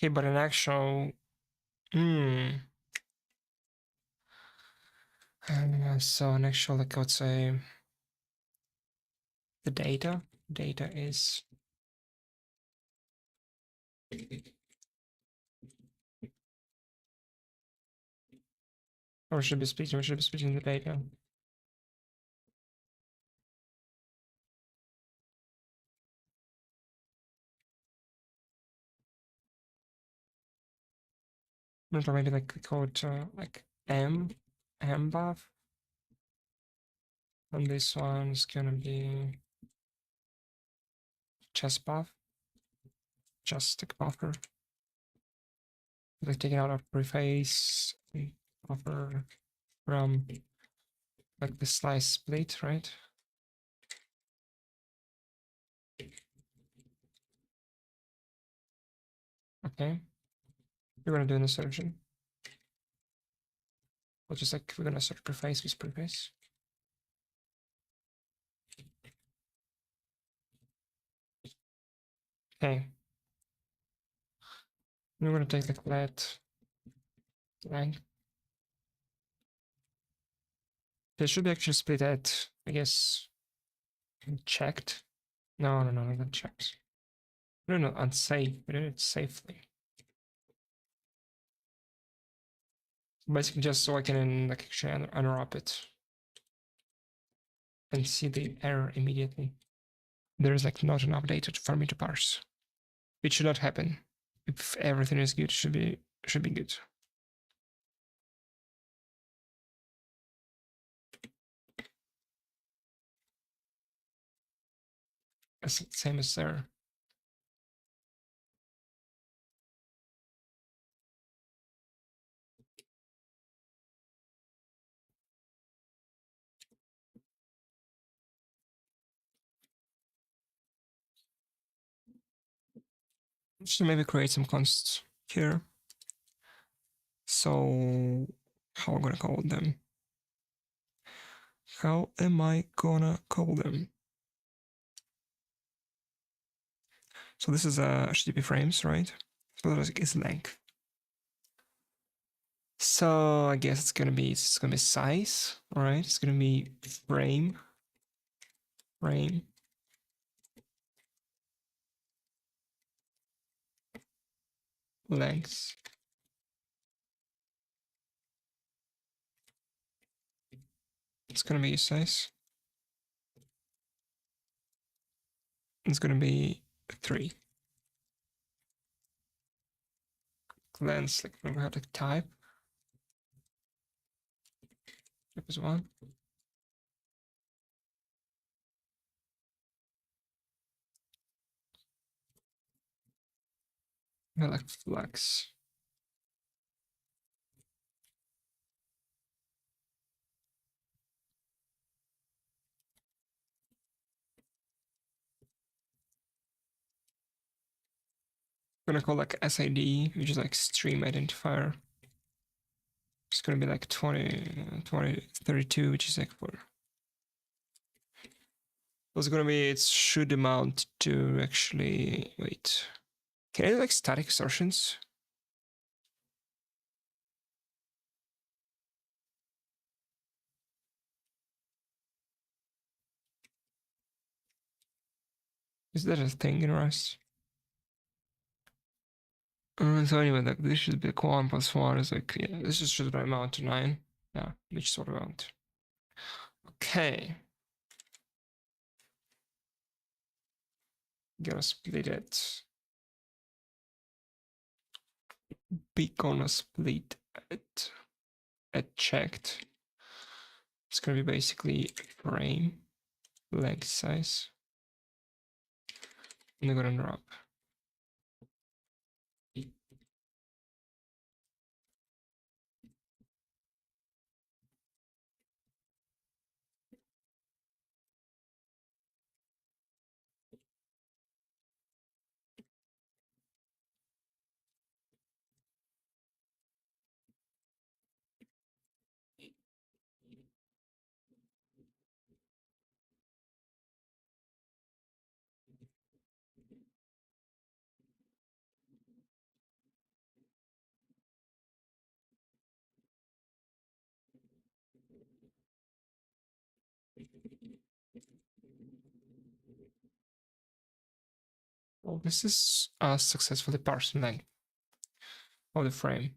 okay, but an actual. So an actual, like I would say, the data. Data is. Or should be splitting. We should be splitting the data. Or maybe like we call it like M buff. And this one's gonna be chest buff, just stick buffer. Like taking out a preface buffer from like the slice split, right? Okay. We're gonna do an insertion. We'll just like we're gonna assert preface with preface. Okay. We're gonna take like that length. This should be actually split at, I guess, checked. No, not checked. No, unsafe. We did it safely. Basically, just so I can like actually unwrap it and see the error immediately. There's like not enough data for me to parse. It should not happen. If everything is good, should be good. Same as there. So maybe create some consts here. So how am I gonna call them? How am I gonna call them? So this is HTTP frames, right? So that is length. So I guess it's gonna be size, right? It's gonna be frame length. It's gonna be size. It's gonna be 3. Length, like we have the type. Type is 1. I like flex. I'm gonna call like SID, which is like stream identifier. It's gonna be like 32, which is like for. It's gonna be, it should amount to actually, wait. Can I do like static assertions? Is that a thing in Rust? So anyway, like this should be like 1 plus 1 is like, yeah, this should amount to 9. Yeah, which sort of amount. Okay. Gonna split it. Be gonna split it at checked. It's gonna be basically frame length size. And I'm gonna drop. Well, this is successfully parsing length of the frame.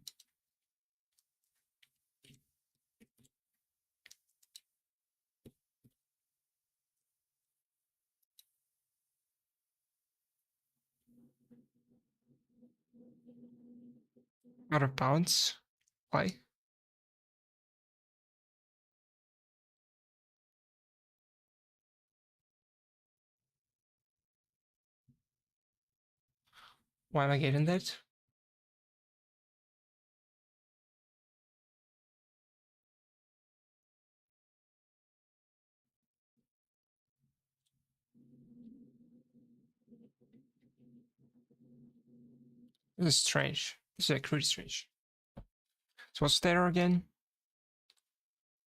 Out of bounds? Why? Why am I getting that? This is strange. This is like really strange. So what's there again?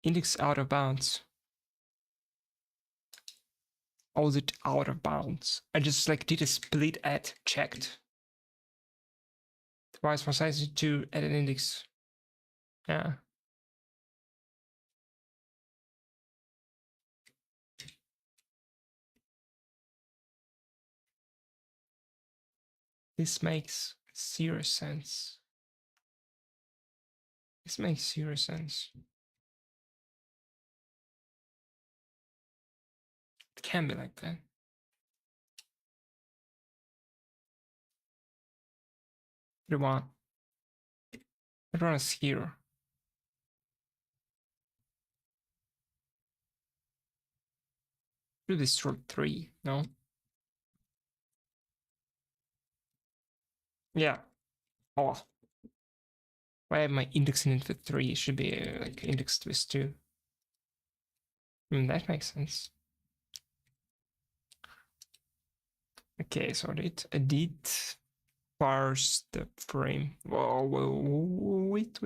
Index out of bounds. How is it out of bounds? I just like did a split add, checked. Why is for size to add an index? Yeah. This makes zero sense. This makes zero sense. It can be like that. The one. The one is here. Do this for 3, no? Yeah. Oh. Why have my index in it for 3? It should be like indexed with 2. That makes sense. Okay, so I did parse the frame. Whoa, wait.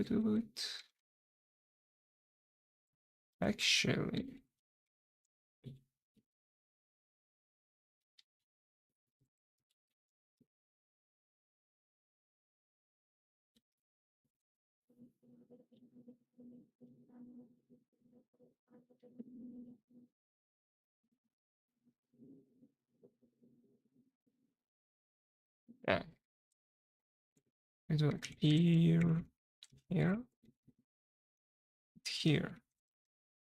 Actually, yeah. I do like here, here,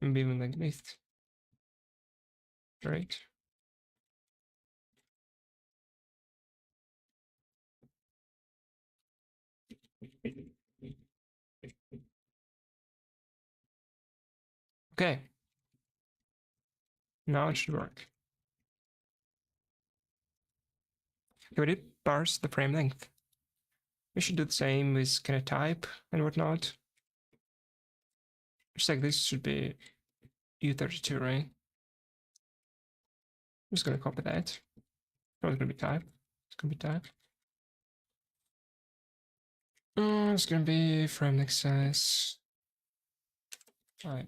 and even like this, right? Okay, now it should work. Okay, we did parse the frame length. We should do the same with kind of type and whatnot. Just like this should be U32, right? I'm just gonna copy that. Oh, it's gonna be type. It's gonna be type. It's gonna be frame next size. Right.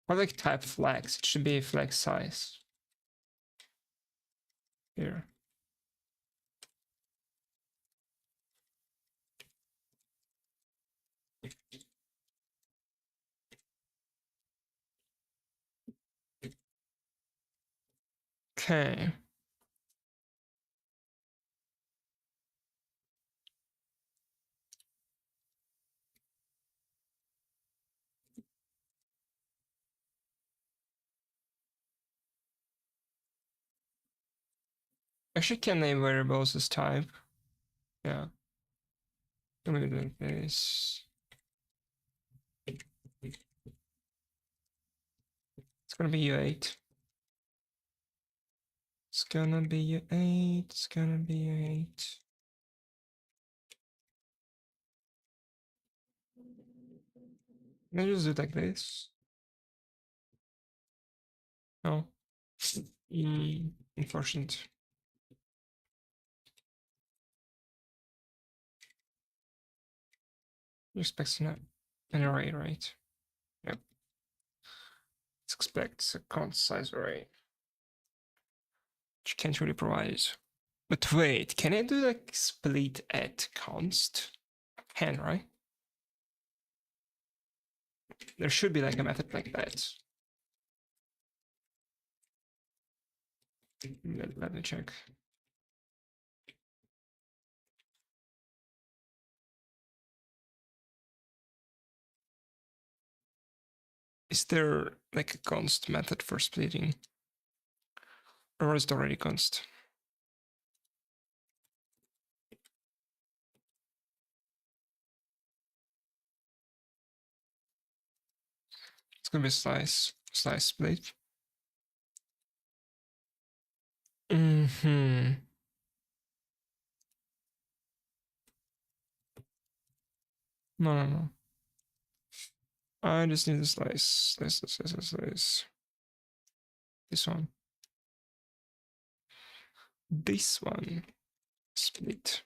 Or like type flex. It should be flex size. Here. Okay. Actually, can name variables as type. Yeah. I'm gonna do like this. It's gonna be U8. It's gonna be U8. It's gonna be U8. Can I just do it like this? No. Unfortunate. You expect an array, right? Yep. Let's expect a const size array. Which can't really provide. But wait, can I do like split at const? Can, right? There should be like a method like that. Let me check. Is there like a const method for splitting? Or is it already const? It's gonna be a slice split. Mm-hmm. No. I just need a slice. This one. This one. Split.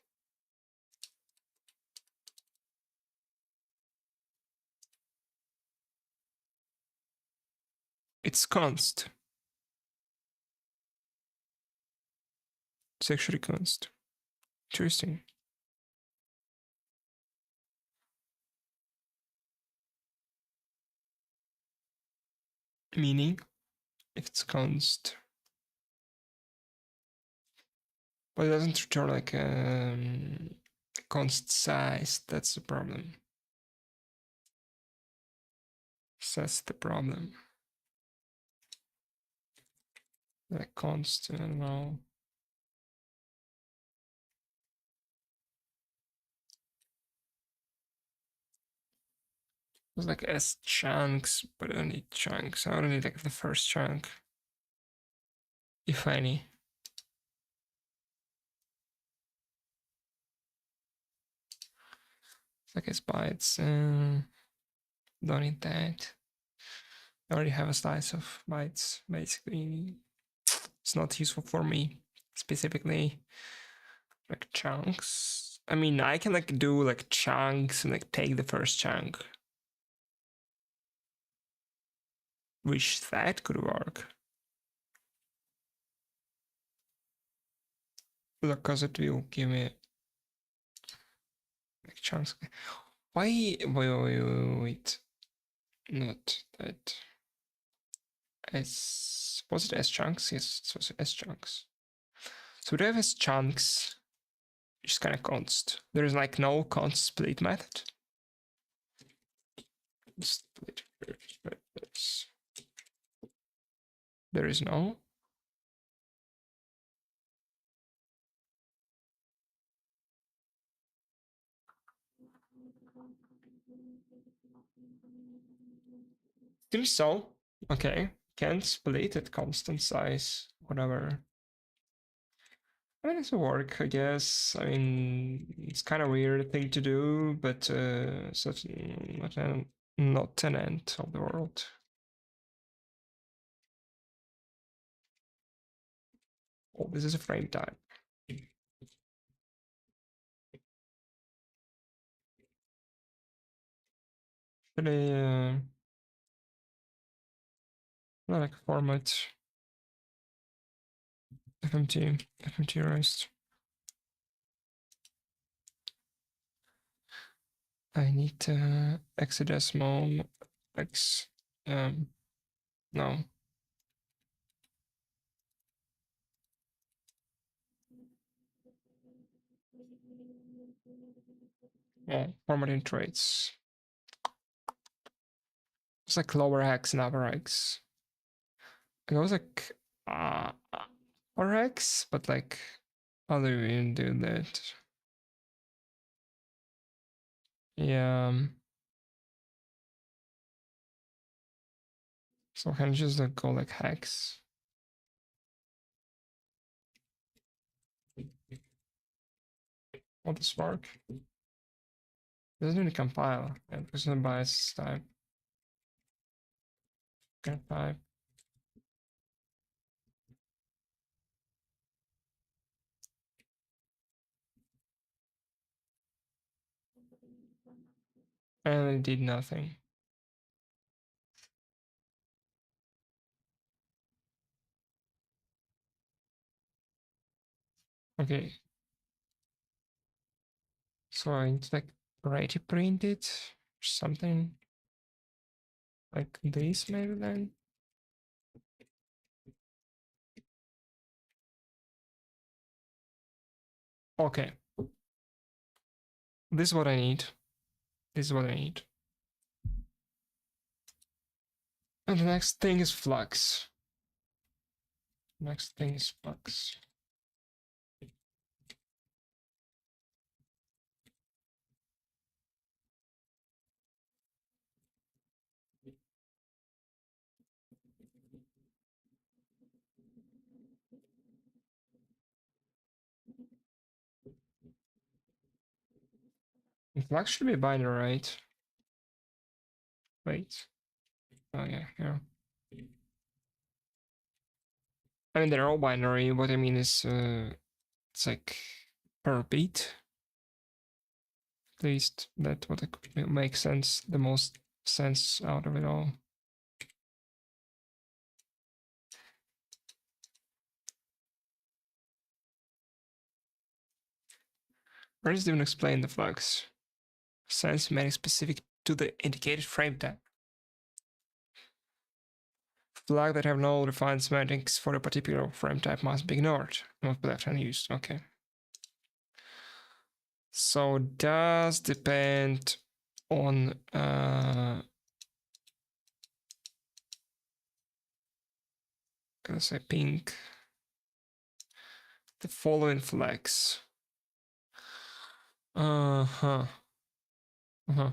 It's const. It's actually const. Interesting. Meaning, if it's const. But it doesn't return like const size. That's the problem. That's the problem. Like const, I don't know. It's like S chunks, but I don't need chunks. I only need like the first chunk, if any. It's like it's bytes. Don't need that. I already have a slice of bytes. Basically, it's not useful for me specifically. Like chunks. I mean, I can like do like chunks and like take the first chunk. Wish that could work. Because it will give me like chunks. Why? Wait. Not that. S. Was it S chunks? Yes, it was S chunks. So we have S chunks, which is kind of const. There is like no const split method. Split. There is no. Seems so. Okay. Can split at constant size, whatever. I mean, it's a work, I guess. I mean, it's kind of weird thing to do, but such not an end of the world. Oh, this is a frame type. Really, like format FMT rest. I need hexadecimal x. No. Oh, formatting traits. It's like lower hex and upper hex. It was like upper hex, but like how do you even do that? Yeah. So can I just like go like hex? Will this work? It doesn't really compile. Yeah, because the bias type. Type. And it did nothing. Okay. So I need to like ready print it or something like this maybe then. Okay. This is what I need. This is what I need. And the next thing is flux. Next thing is flux. Flag should be binary, right? Wait. Oh yeah, yeah. I mean, they're all binary. What I mean is, it's like per beat. At least that what makes sense, the most sense out of it all. Where does it even explain the flags? Sense meaning specific to the indicated frame type. Flags that have no defined semantics for a particular frame type must be ignored. Must be left unused. Okay. So it does depend on let's say pink. The following flags. Uh-huh. Uh-huh.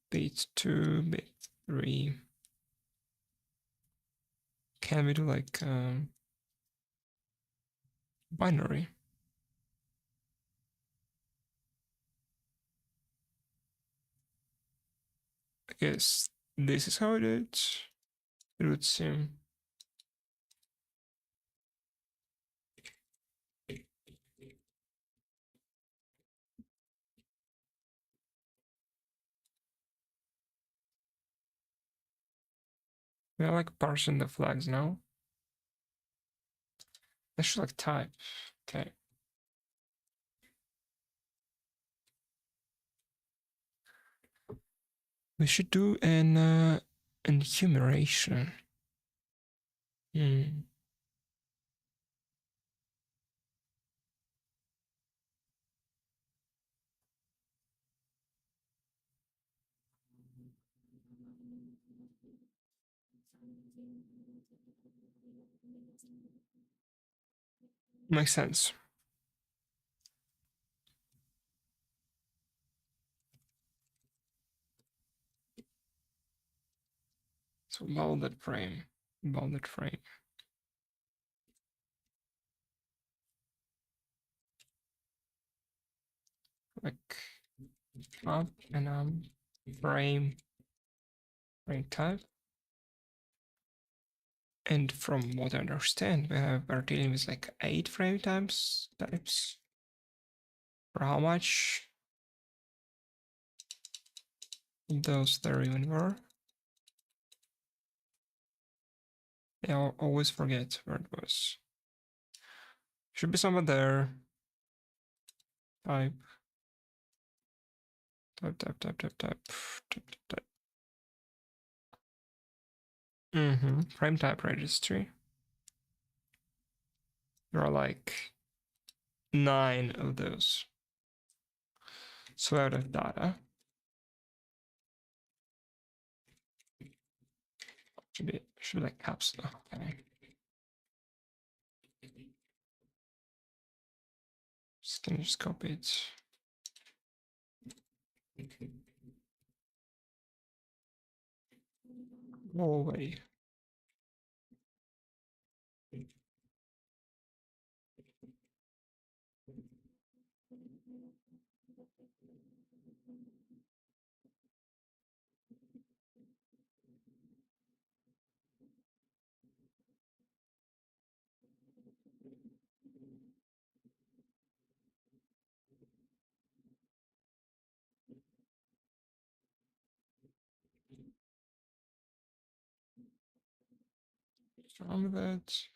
Bit 2, bit 3. Can we do like binary? I guess this is how it would seem. We are like parsing the flags now. I should like type. Okay. We should do an enumeration. Makes sense. So bounded frame. Bounded frame. Like up and frame type. And from what I understand, we're dealing with like 8 frame types. For how much those there even were? I always forget where it was. Should be somewhere there. Type. Frame type registry. There are like 9 of those. So out of data. Should be like caps. Okay. Can you just copy it? Go away. From that.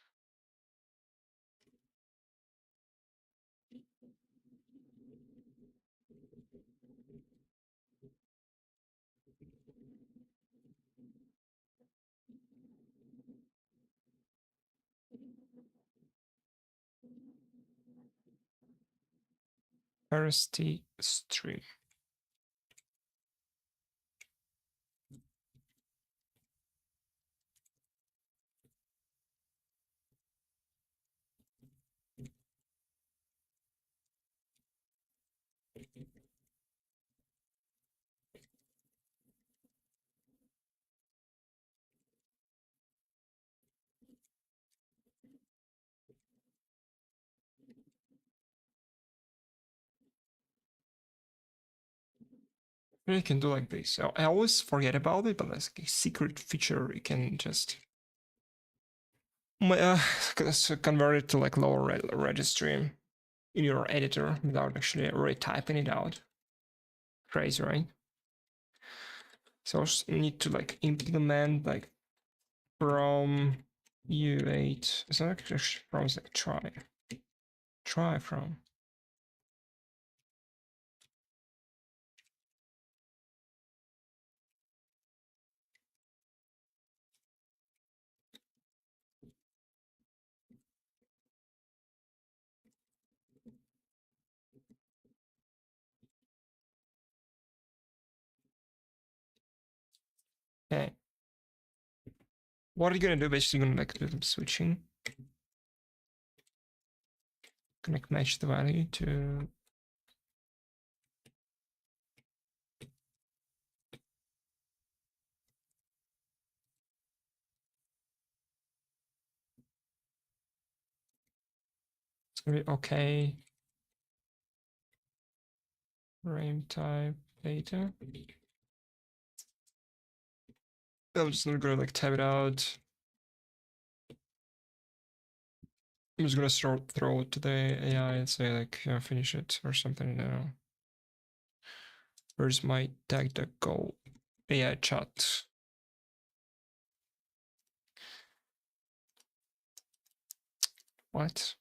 RST stream. You can do like this. I always forget about it, but that's like a secret feature. You can just convert it to like lower registry in your editor without actually retyping it out. Crazy, right? So you need to like implement like from U8. It's not actually from, it's like try from. Okay. What are you gonna do? Basically, you're gonna like do some switching. Gonna match the value to it's gonna be okay. Frame type data. I'm just gonna like type it out. I'm just gonna throw it to the AI and say like finish it or something. I don't know. Where's my DuckDuckGo AI chat? What?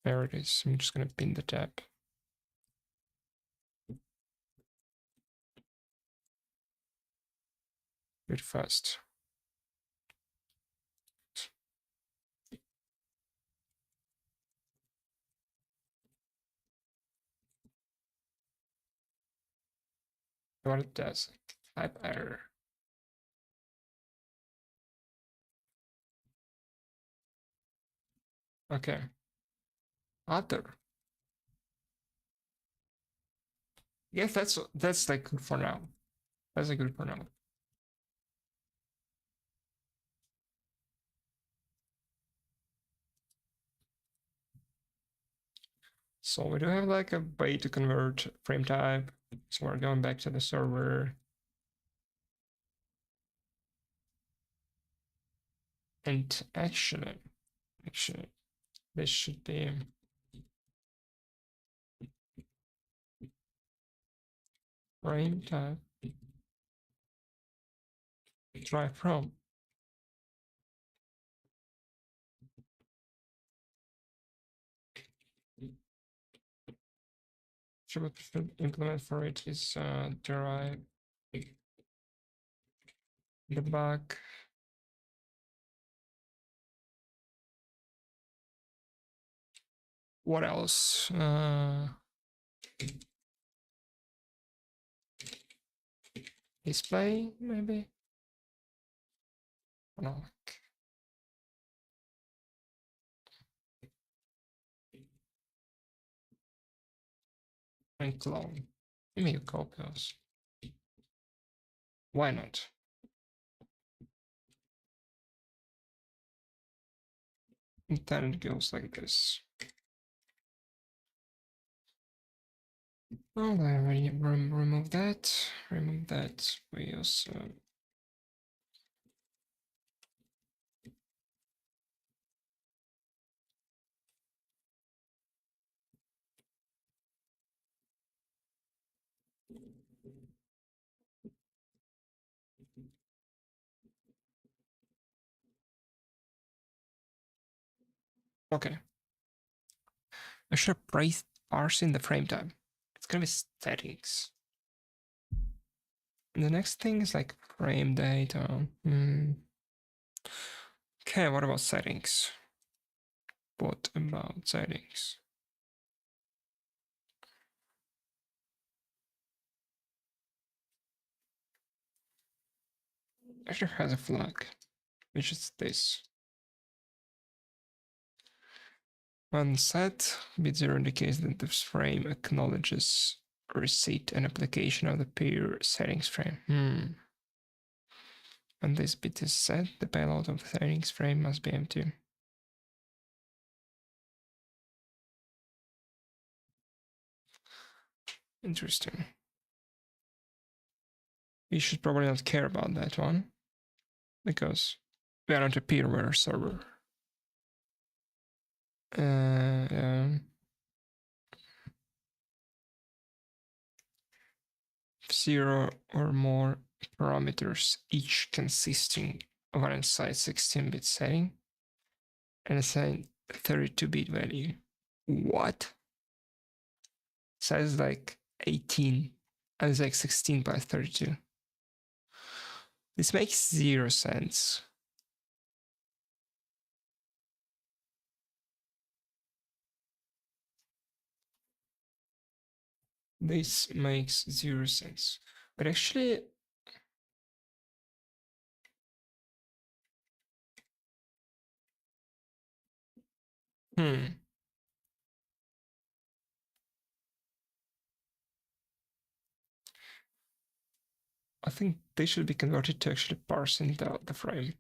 There it is. I'm just gonna pin the tab. Bit fast. What it does. Type error. Okay. Other. Yes, that's like good for now. That's a good for now. So we do have like a way to convert frame type. So we're going back to the server. And actually, this should be frame type try from. So what we should implement for it is derive debug. What else? Display maybe. No. And clone. Give me a copies. Why not? And then it goes like this. Oh, I already remove that. Remove that. We also. Okay. I should have parsing the frame type. It's gonna be settings. And the next thing is like frame data. Okay, what about settings? What about settings? Actually has a flag, which is this. When set bit 0 indicates that the frame acknowledges receipt and application of the peer settings frame. When this bit is set, the payload of the settings frame must be empty. Interesting. We should probably not care about that one because we are not a peerware server. Zero or more parameters, each consisting of an assigned 16-bit setting and assigned 32-bit value. What? Size like 18 and it's like 16 by 32. This makes 0 sense. This makes 0 sense. But actually, I think they should be converted to actually parsing the frame.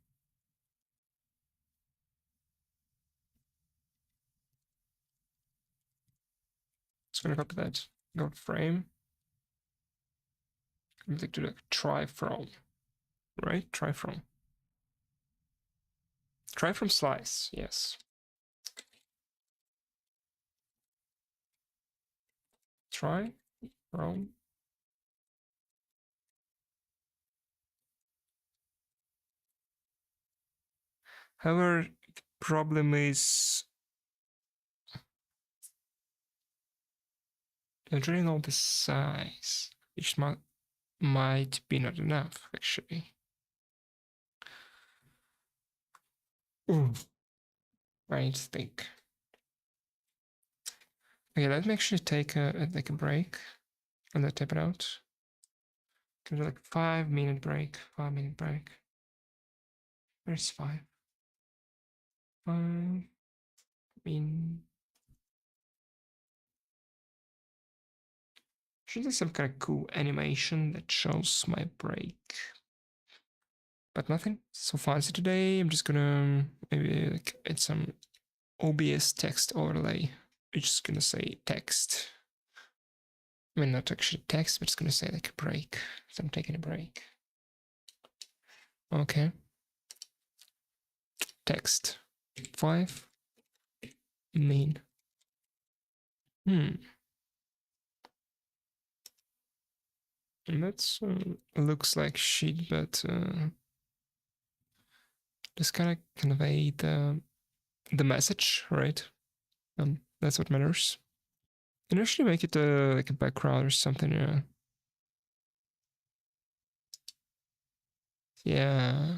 Just gonna copy that. Go frame. I'm going to do like try from, right? Try from. Try from slice, yes. Try from. However, the problem is considering all the size, which might be not enough, actually. Ooh. I need to think. Okay, let me actually take a break and then type it out. Give it like 5-minute break. 5-minute break. Where's 5? 5 min. Should be some kind of cool animation that shows my break. But nothing so fancy today. I'm just gonna maybe like add some OBS text overlay. We're just gonna say text. I mean, not actually text, but it's gonna say like a break. So I'm taking a break. Okay. Text 5 main. And that's looks like shit, but just kind of convey the message, right? And that's what matters. And actually make it like a background or something. Yeah.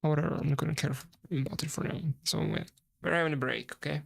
Whatever. I'm not gonna care about it for now. So we're having a break, okay?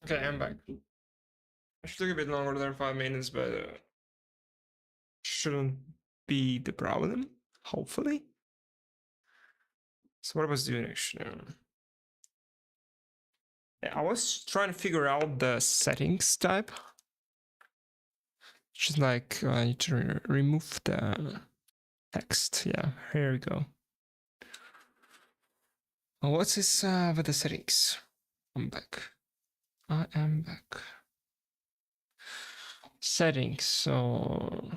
Okay, I'm back. It took a bit longer than 5 minutes, but shouldn't be the problem, hopefully. So what I was doing actually, I was trying to figure out the settings type. Just like I need to remove the text. Yeah, here we go. What's this with the settings? I'm back. I am back. Settings. So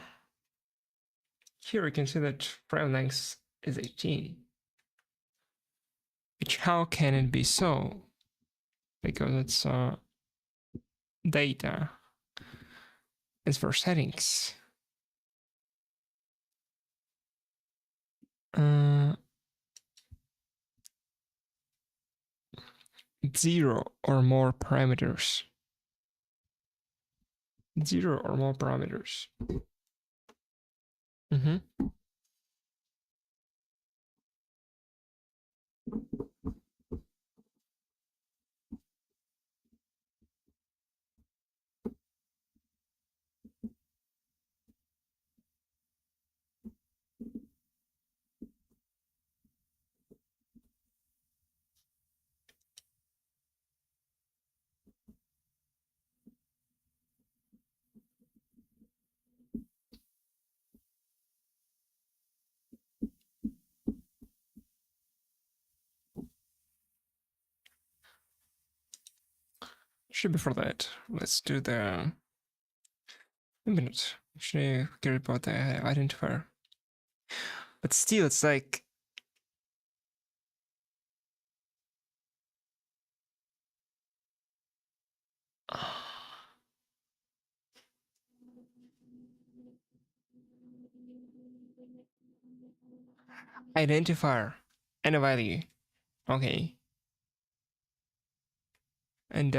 here we can see that frame length is 18. Which how can it be so? Because it's data. It's for settings. Zero or more parameters. Zero or more parameters. Actually, before that, let's do the. Maybe not. Actually, care about the identifier. But still, it's like. Identifier and a value. Okay. And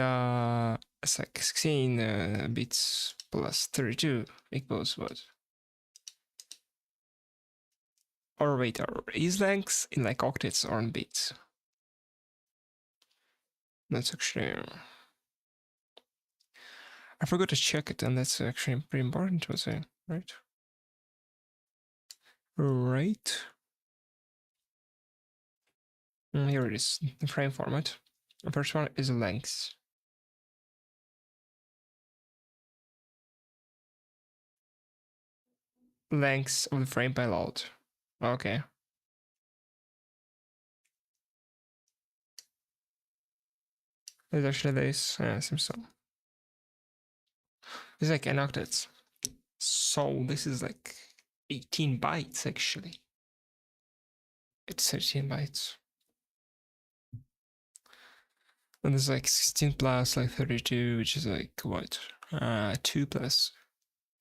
it's like 16 bits plus 32 equals what? Or wait, or is length in like octets or in bits? That's actually. I forgot to check it, and that's actually pretty important to say, right? Right. Here it is, the frame format. The first one is length. Length of the frame by load. Okay. It's actually this. Yeah, seems so. It's like an octets. So this is like 18 bytes actually. It's 13 bytes. And there's like 16 plus like 32, which is like what? 2 plus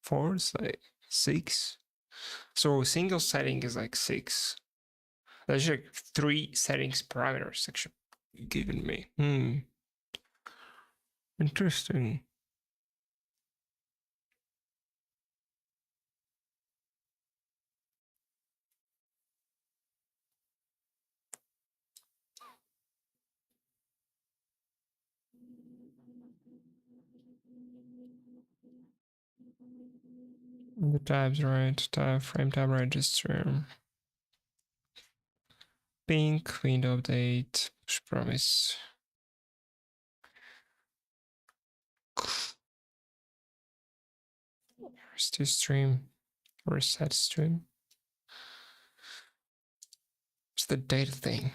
4 is like 6. So a single setting is like 6. There's like 3 settings parameters actually given me. Interesting. The tabs right, tab frame tab register. Pink window update, push promise. Restore stream, reset stream. What's the data thing?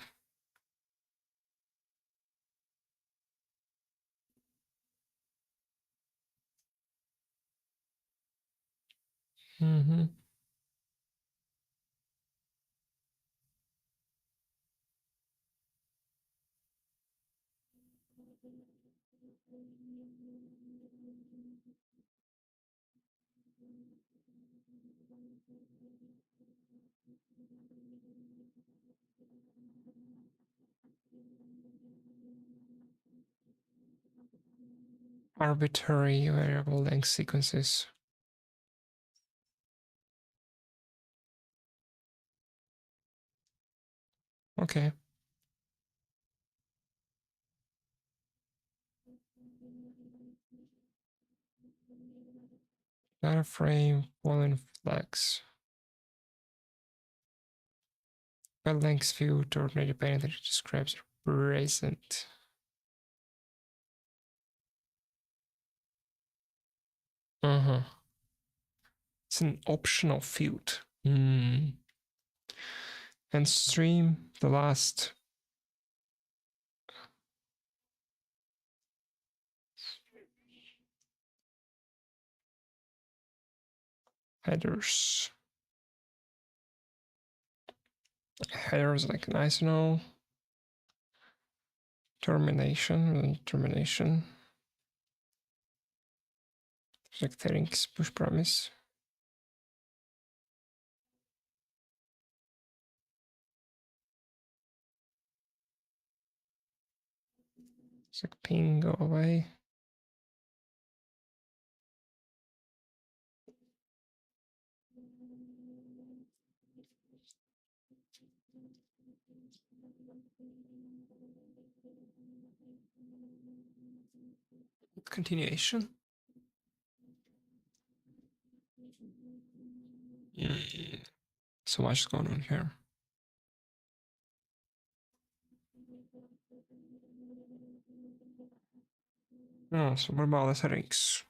Arbitrary variable length sequences. Okay. Data frame, volume flex. By length view, tornado paint that describes present. It's an optional field. And stream, the last. Headers. Headers like nice and all. Termination. Like settings, push promise. It's like ping, go away. Continuation. So much is going on here. Oh, so what about the settings?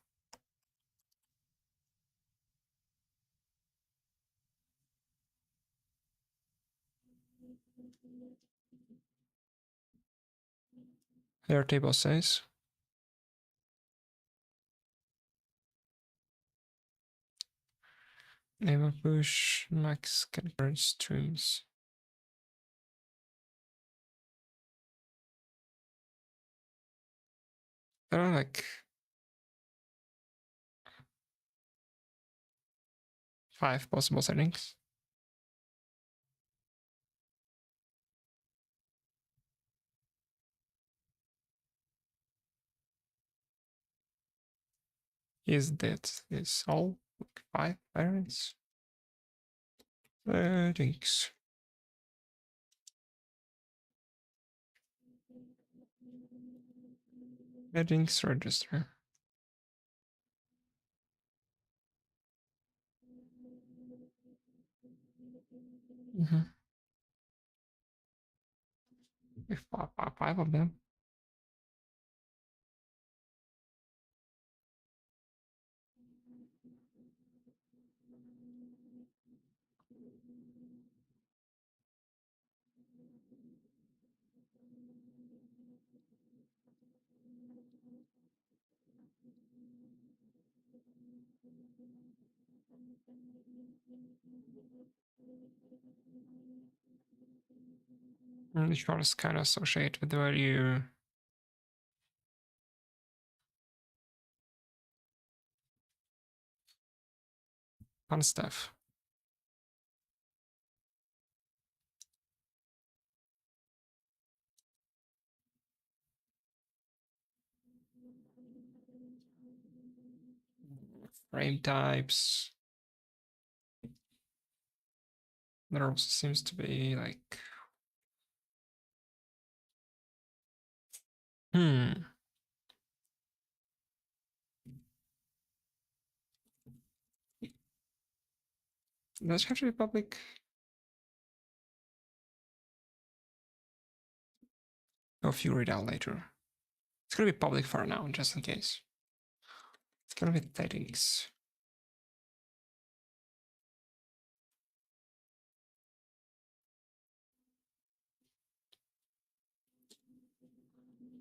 Here table says never push max concurrent streams. There are like 5 possible settings. Is that is all? 5 variants. Settings. Settings register. Five of them. Each one is kind of associated with the value. Fun stuff. Frame types. There also seems to be like does it have to be public? I'll figure it out later. It's gonna be public for now, just in case. It's gonna be settings.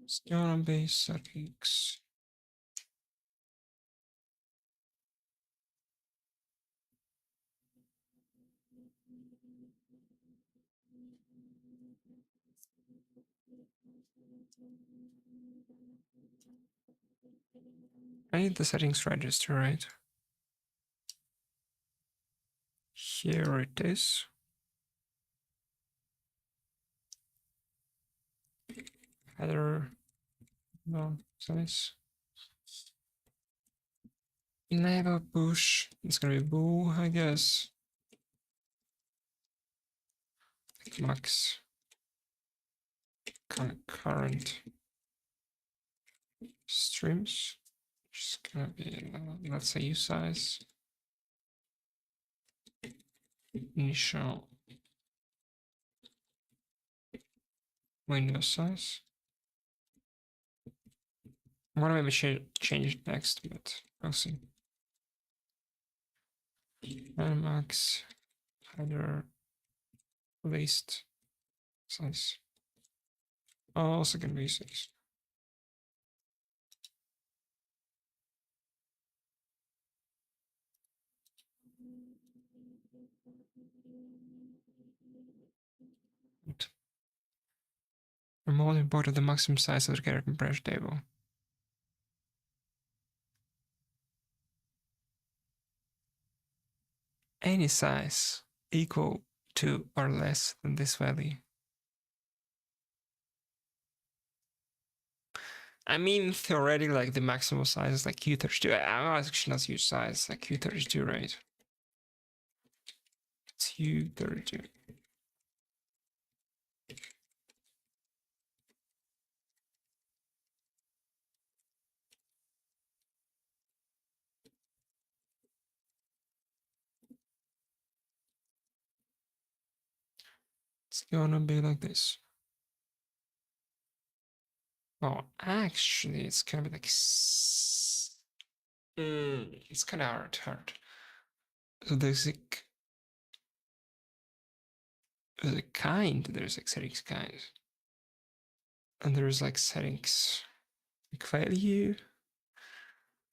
It's gonna be settings. I need the settings register, right? Here it is. Header. No, size. Enable push. It's gonna be boo, I guess. Max. Concurrent streams. which is gonna be, let's say, U size. Initial window size. I'm gonna maybe change it next, but we'll see. And max header list size. Also can be size. Remove imported the maximum size of the carrier compression table. Any size equal to or less than this value. I mean, theoretically, like the maximum size is like Q32. I'm actually not huge size, like Q32, right? It's Q32. It's gonna be like this. Oh, actually, it's gonna be like. It's kind of hard. So there's a kind, there's like settings kind. And there's like settings like value,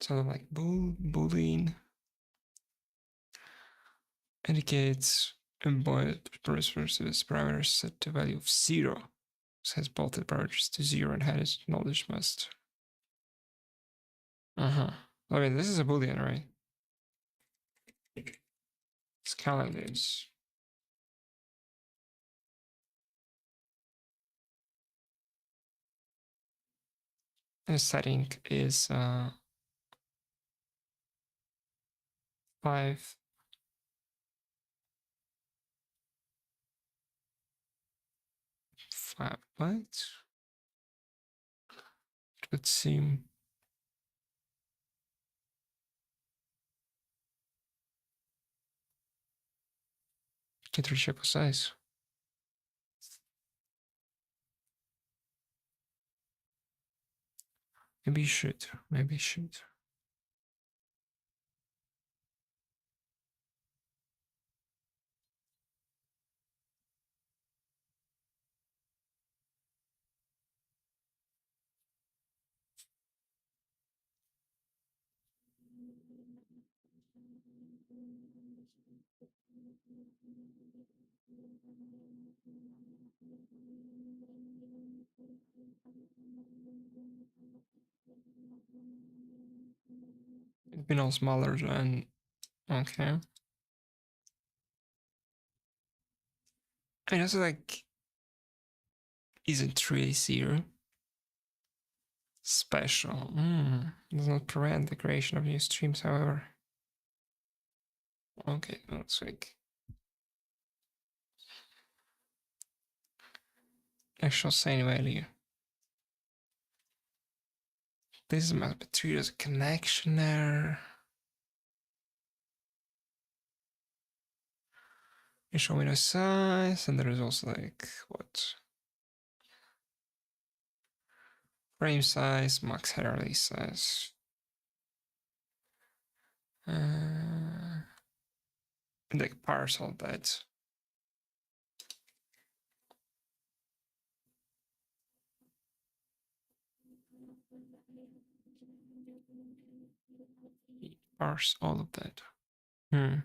sort of like boolean, indicates embodied resources parameters set to value of 0. Sets both the parameters to 0 and has knowledge must. I mean, this is a boolean, right? It's kind of like this. And setting is 5. What? It would seem. Can't reach equal size. Maybe you should. Maybe you should. It's been all smaller than. Okay. I mean, also like, isn't 3A0 special? Does not prevent the creation of new streams, however. Okay, looks like actual sane value. This must be treated as a connection error. Initial window size, and there is also like what? Frame size, max header release size. And like parse all that. Parse all of that. I'm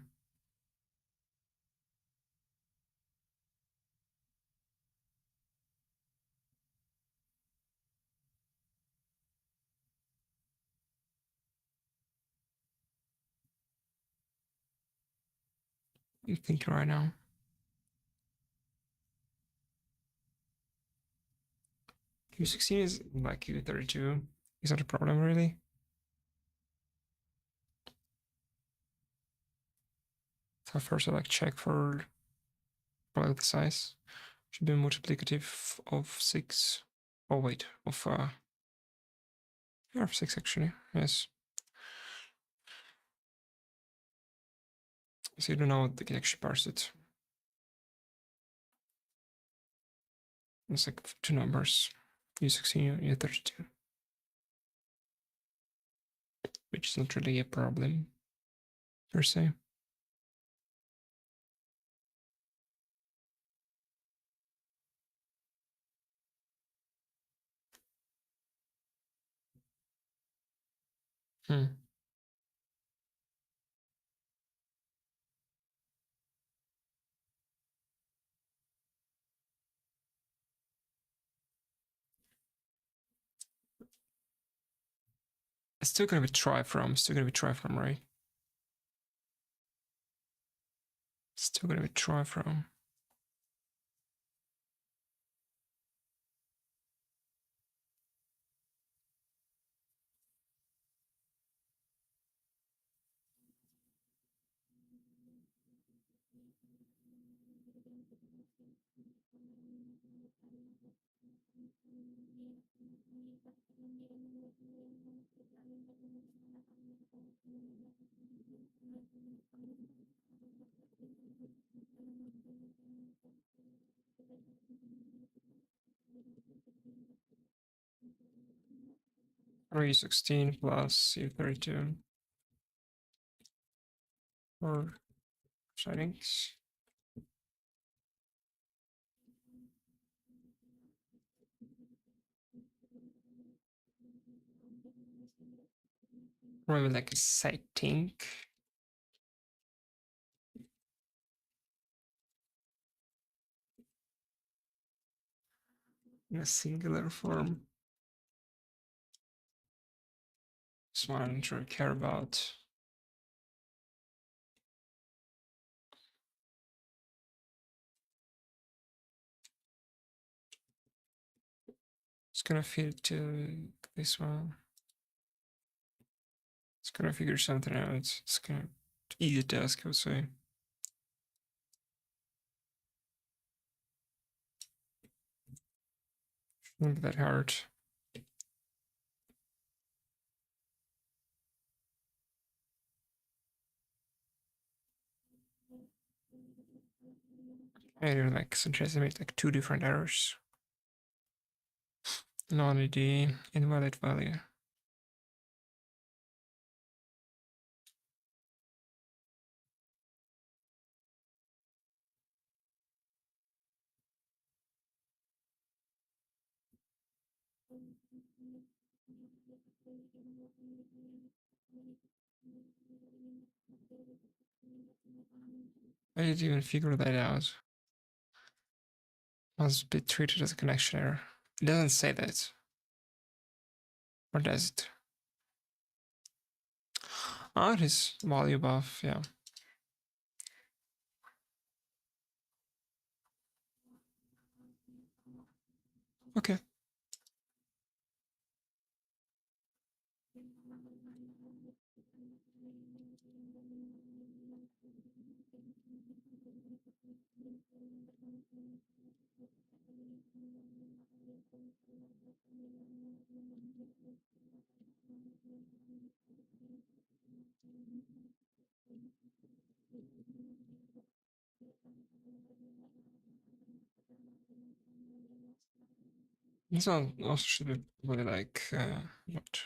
thinking right now. Q16 is like Q32. Is that a problem really? So first I like check for like the size. Should be multiplicative of 6. Oh wait, of yeah, of 6 actually. Yes. So you don't know what they can actually parse it. It's like two numbers. U16, U32. Which is not really a problem, per se. It's still gonna be try from, right? Still gonna be try from. U16 plus U32 for settings. Maybe like a setting. In a singular form. This one I don't really care about. It's gonna fit to this one. It's gonna figure something out. It's gonna easy task, I would say. Shouldn't be that hard. I do like suggest I make like two different errors. Non-ID, invalid value. I didn't even figure that out. Must be treated as a connection error. It doesn't say that. Or does it? Oh, it is value buff, yeah. Okay. This one also should be really like what?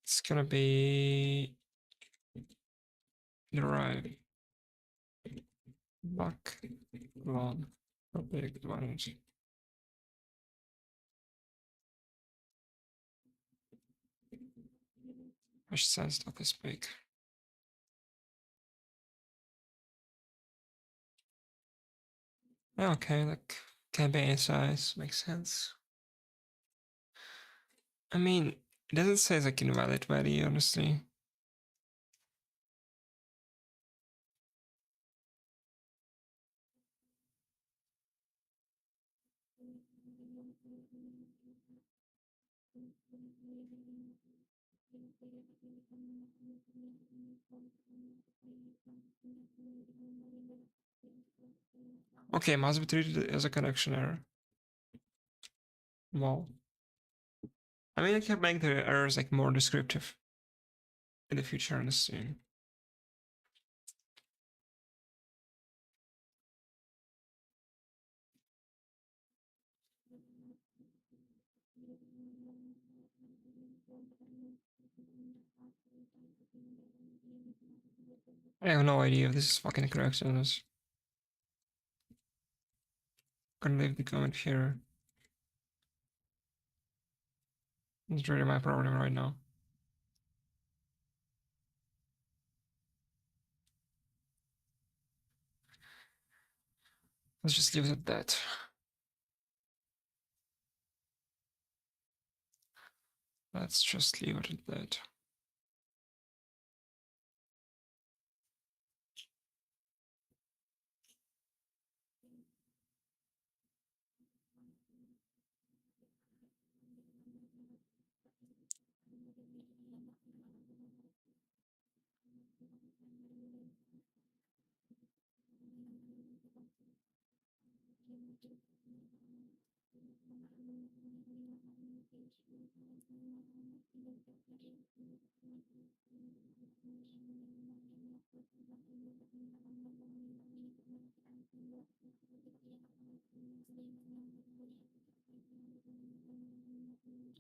It's gonna be derive back one big advantage. Which sense not this big. Okay, like campaign size makes sense. I mean, it doesn't say like invalid value, honestly. Okay, must be treated as a connection error. Wow. I mean, I can make the errors like more descriptive in the future, honestly. I have no idea if this is fucking correct. So I'm just gonna leave the comment here. It's really my problem right now. Let's just leave it at that. Let's just leave it at that.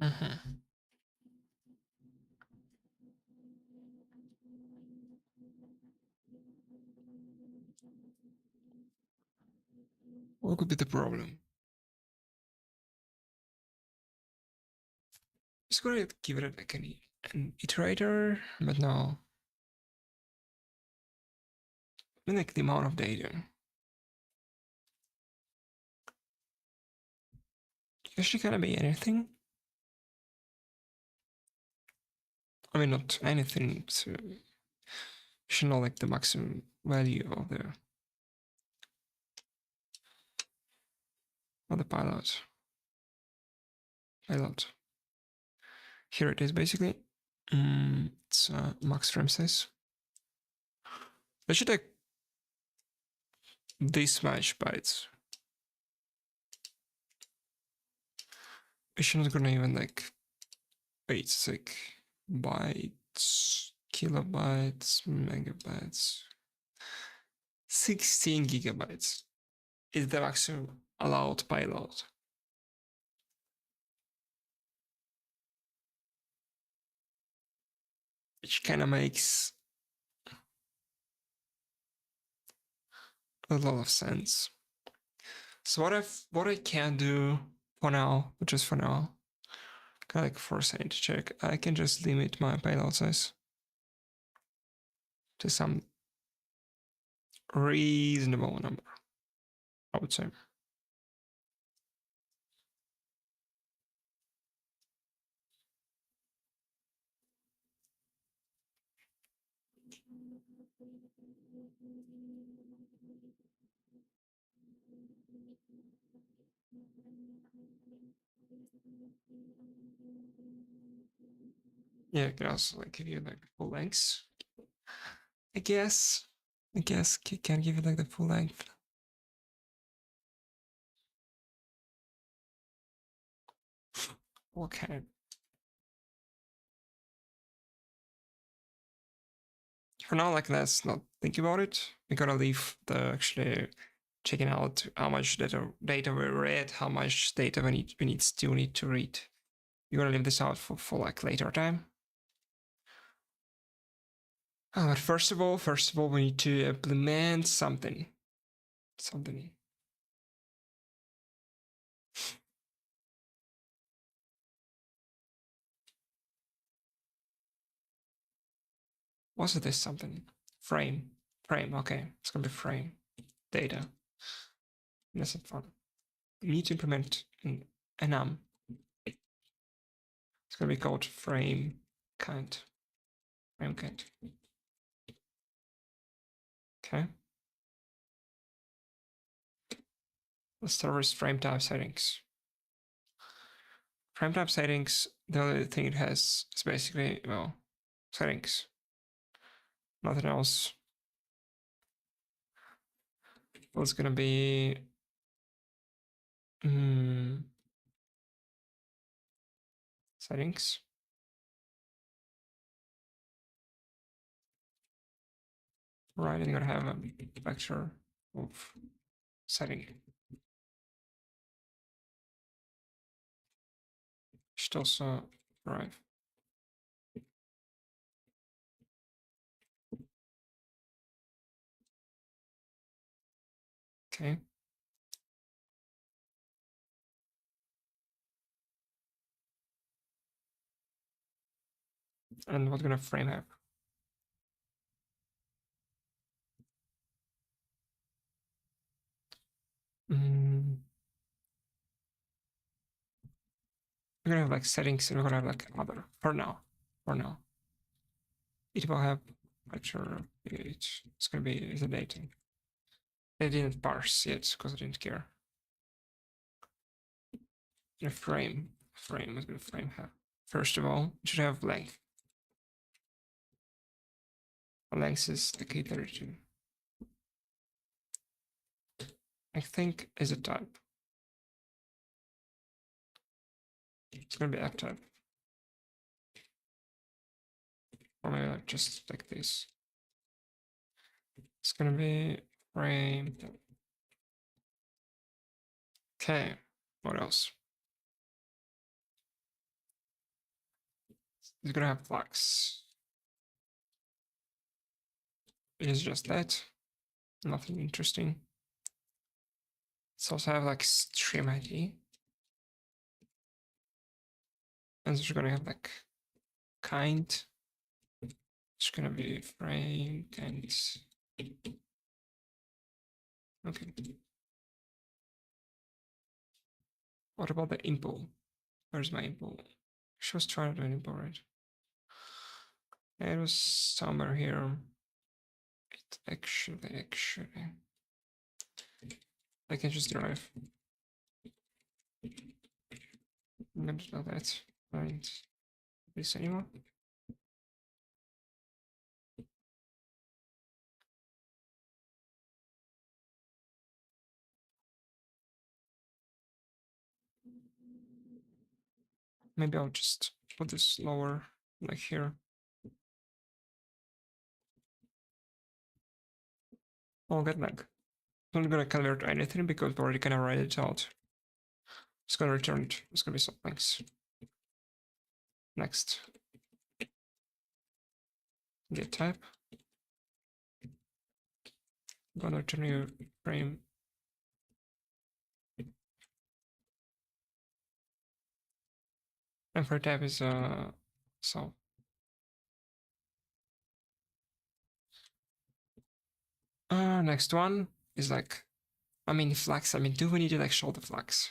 Mm-hmm. What could be the problem? Just gonna give it like an iterator, but no. I mean, like the amount of data. Actually, can it be anything? I mean, not anything. So you should know like the maximum value of the pilot. Here it is basically. It's max frame size. I should take this much bytes. I should not gonna even like wait. It's like bytes, kilobytes, megabytes. 16 gigabytes is the maximum allowed payload. Which kind of makes a lot of sense. So what I can do for now, just for now, kind of like force I need to check. I can just limit my payload size to some reasonable number, I would say. Yeah, I can also like give you like the full lengths. I guess. Can give you like the full length. Okay. For now, like let's not think about it. We gotta leave the actually checking out how much data we read, how much data we still need to read. We're gonna leave this out for like later time. But first of all, we need to implement something. What's this something? Frame. Okay. It's gonna be frame. Data. That's fun. We need to implement an enum. It's gonna be called frame count. Frame count. Okay. Let's start with frame type settings. Frame type settings, the only thing it has is basically, well, settings. Nothing else. Well, it's gonna be settings. Right, and you're gonna have a vector of setting. Should also arrive. Okay. And what kind of frame have? Mm, we're gonna have like settings and we're gonna have like other for now. For now. It will have actual it's gonna be the data. I didn't parse yet because I didn't care. The frame. Frame, what gonna frame have? First of all, it should have length. Length is the key 32. I think is a type. It's gonna be F type. Or maybe like just like this. It's gonna be frame. Okay, what else? It's gonna have flux. It is just that. Nothing interesting. It's also have like stream ID. And it's gonna have like kind. It's gonna be frame kind. Okay. What about the impl? Where's my impl? She was trying to do an impl, right? It was somewhere here. It actually, I can just drive. I'm gonna do that. Find this anymore. Maybe I'll just put this lower, like here. I'll get lag. I'm not gonna convert anything because we already kind of write it out. It's gonna return it. It's gonna be some links. Next. Get type. I'm gonna return your frame. And for type is so. Next one is like, I mean flags. I mean, do we need to like show the flags?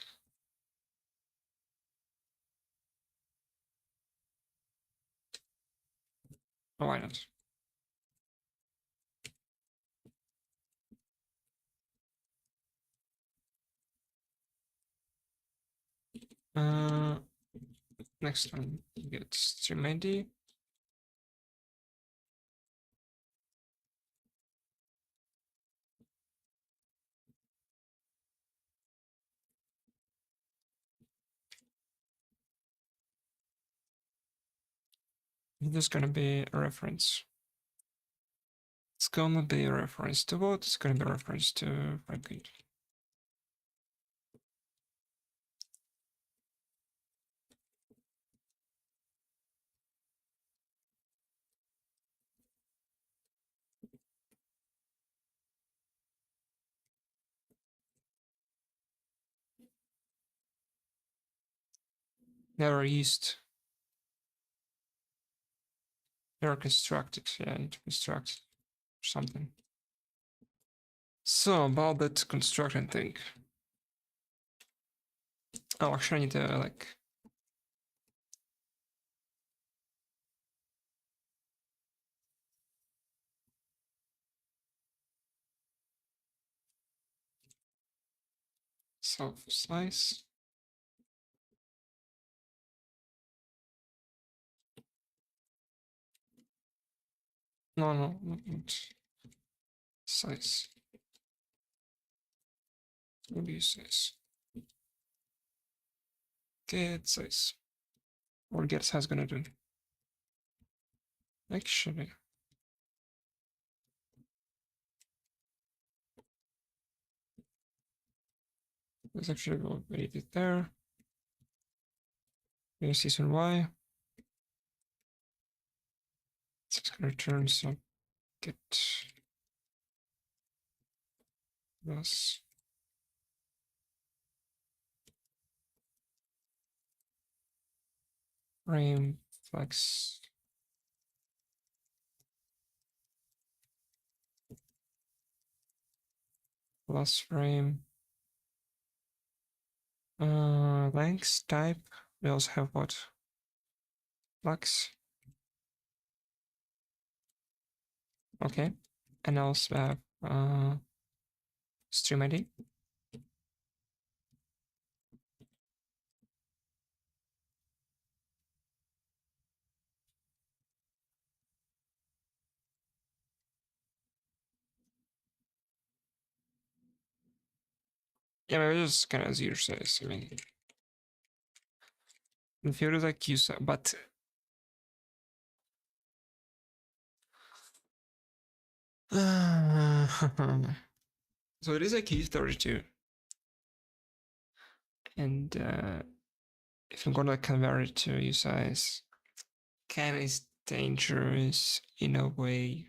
Oh, why not? Next one, get stream ID. There's gonna be a reference. It's gonna be a reference to what? It's gonna be a reference to Franklin. Never used. Never constructed. Yeah, I need to construct something. So about that construction thing. Oh, actually, I need to like. Self slice. No, not size. Maybe size. Get size. What get size gonna do? Actually, let's actually go edit it there. You see some Y. It's gonna return some get this. frame flex. Plus frame. Length type. We also have what? Flux. Okay. And also have stream ID. Yeah, maybe just kind of zero size. I mean, the field is like use, but so it is a key 32, and if I'm gonna convert it to use size, kind of is dangerous in a way.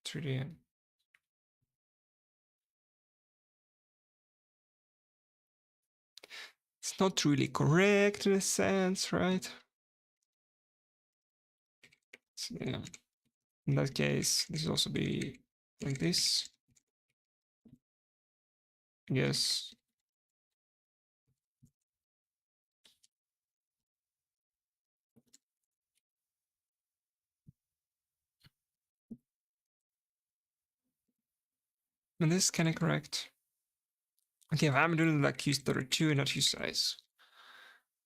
3D. It's not really correct in a sense, right? So, yeah. In that case, this will also be like this. Yes. And this is kind of correct. Okay, if I'm doing like U32 and not U size.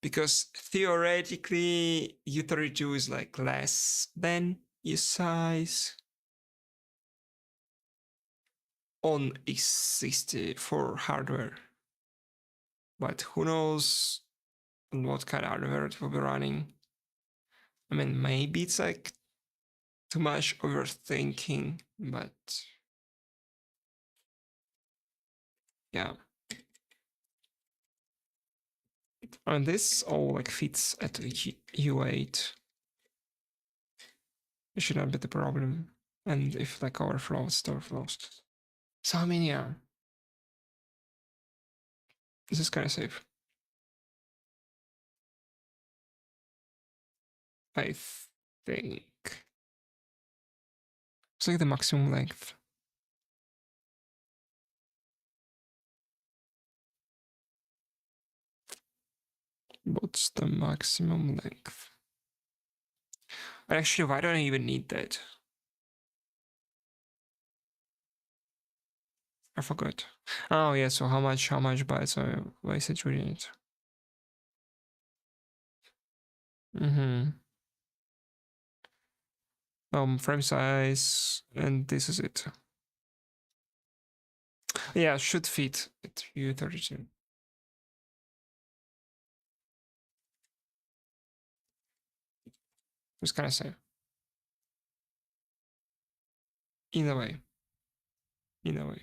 Because theoretically, U32 is like less than U size on x64 hardware. But who knows on what kind of hardware it will be running. I mean, maybe it's like too much overthinking, but yeah. And this all like fits at U8. It should not be the problem. And if like overflows, it overflows. So I mean, yeah, this is kind of safe. I think it's like the maximum length. What's the maximum length? Actually, why don't I even need that? I forgot. Oh yeah, so how much bytes are wasted reading it? Frame size, and this is it. Yeah, should fit at U32. It's kind of safe. In a way. In a way.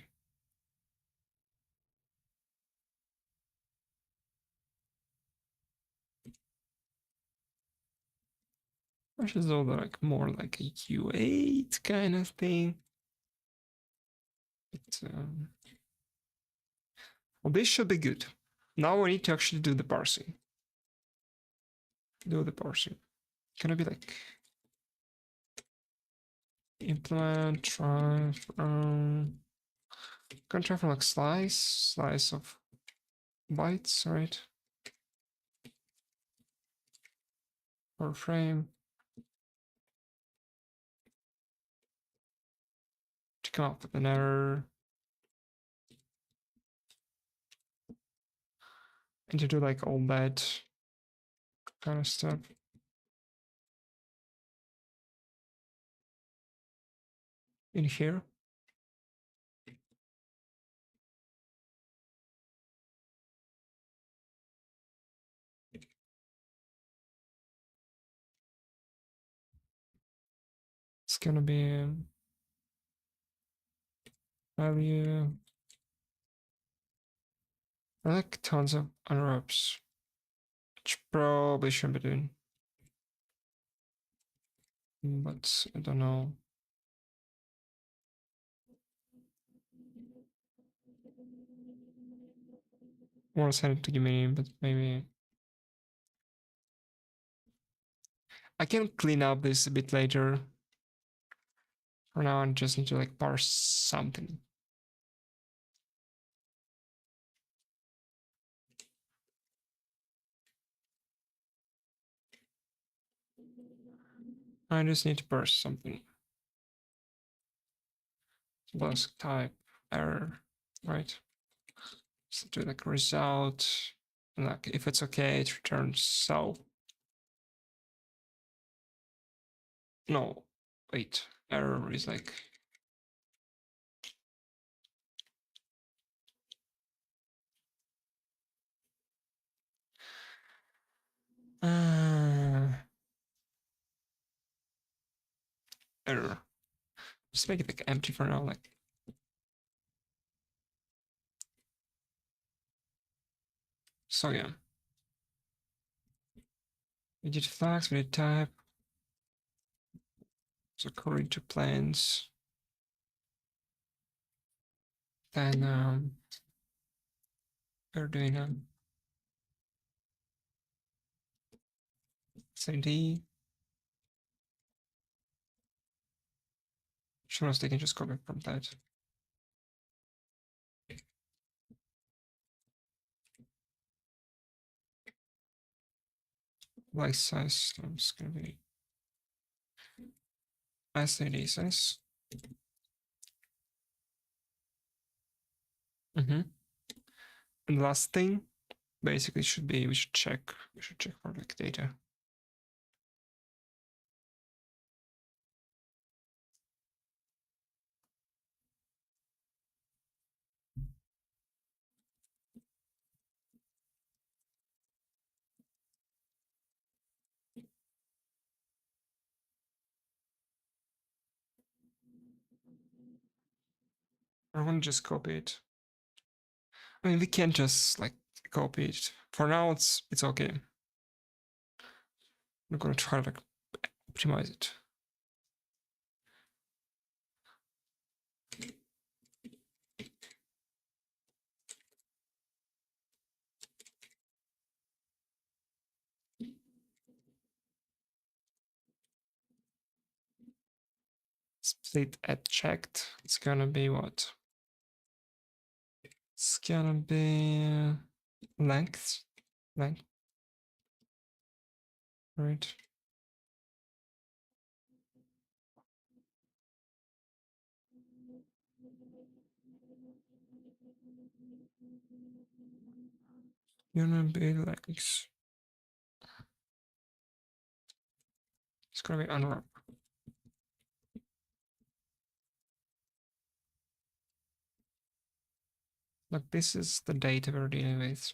Which is all like more like a U8 kind of thing. But, well, this should be good. Now we need to actually do the parsing. Do the parsing. Can it be like implement try from can try from like slice of bytes, right? Or frame to come up with an error. And to do like all that kind of stuff. In here. It's gonna be value. I like tons of unwraps, which probably shouldn't be doing. But I don't know. I want to send it to Gemini, but maybe I can clean up this a bit later. For now, I just need to like parse something. I just need to parse something. Plus type error, right? So do like result, and like if it's okay, it returns so. No, wait, error is like error. Just make it like empty for now, like. So yeah. We did flags, we did type. So according to plans. Then we're doing STD. Sure, they can just copy from that. Like size, so it's gonna be STD size. And the last thing basically should be we should check for like data. I want to just copy it. I mean, we can't just like copy it. For now, it's okay. We're gonna try to like optimize it. Split at checked. It's gonna be what? It's gonna be length, right? Gonna be like this. It's gonna be unwrap. Look, this is the data we're dealing with.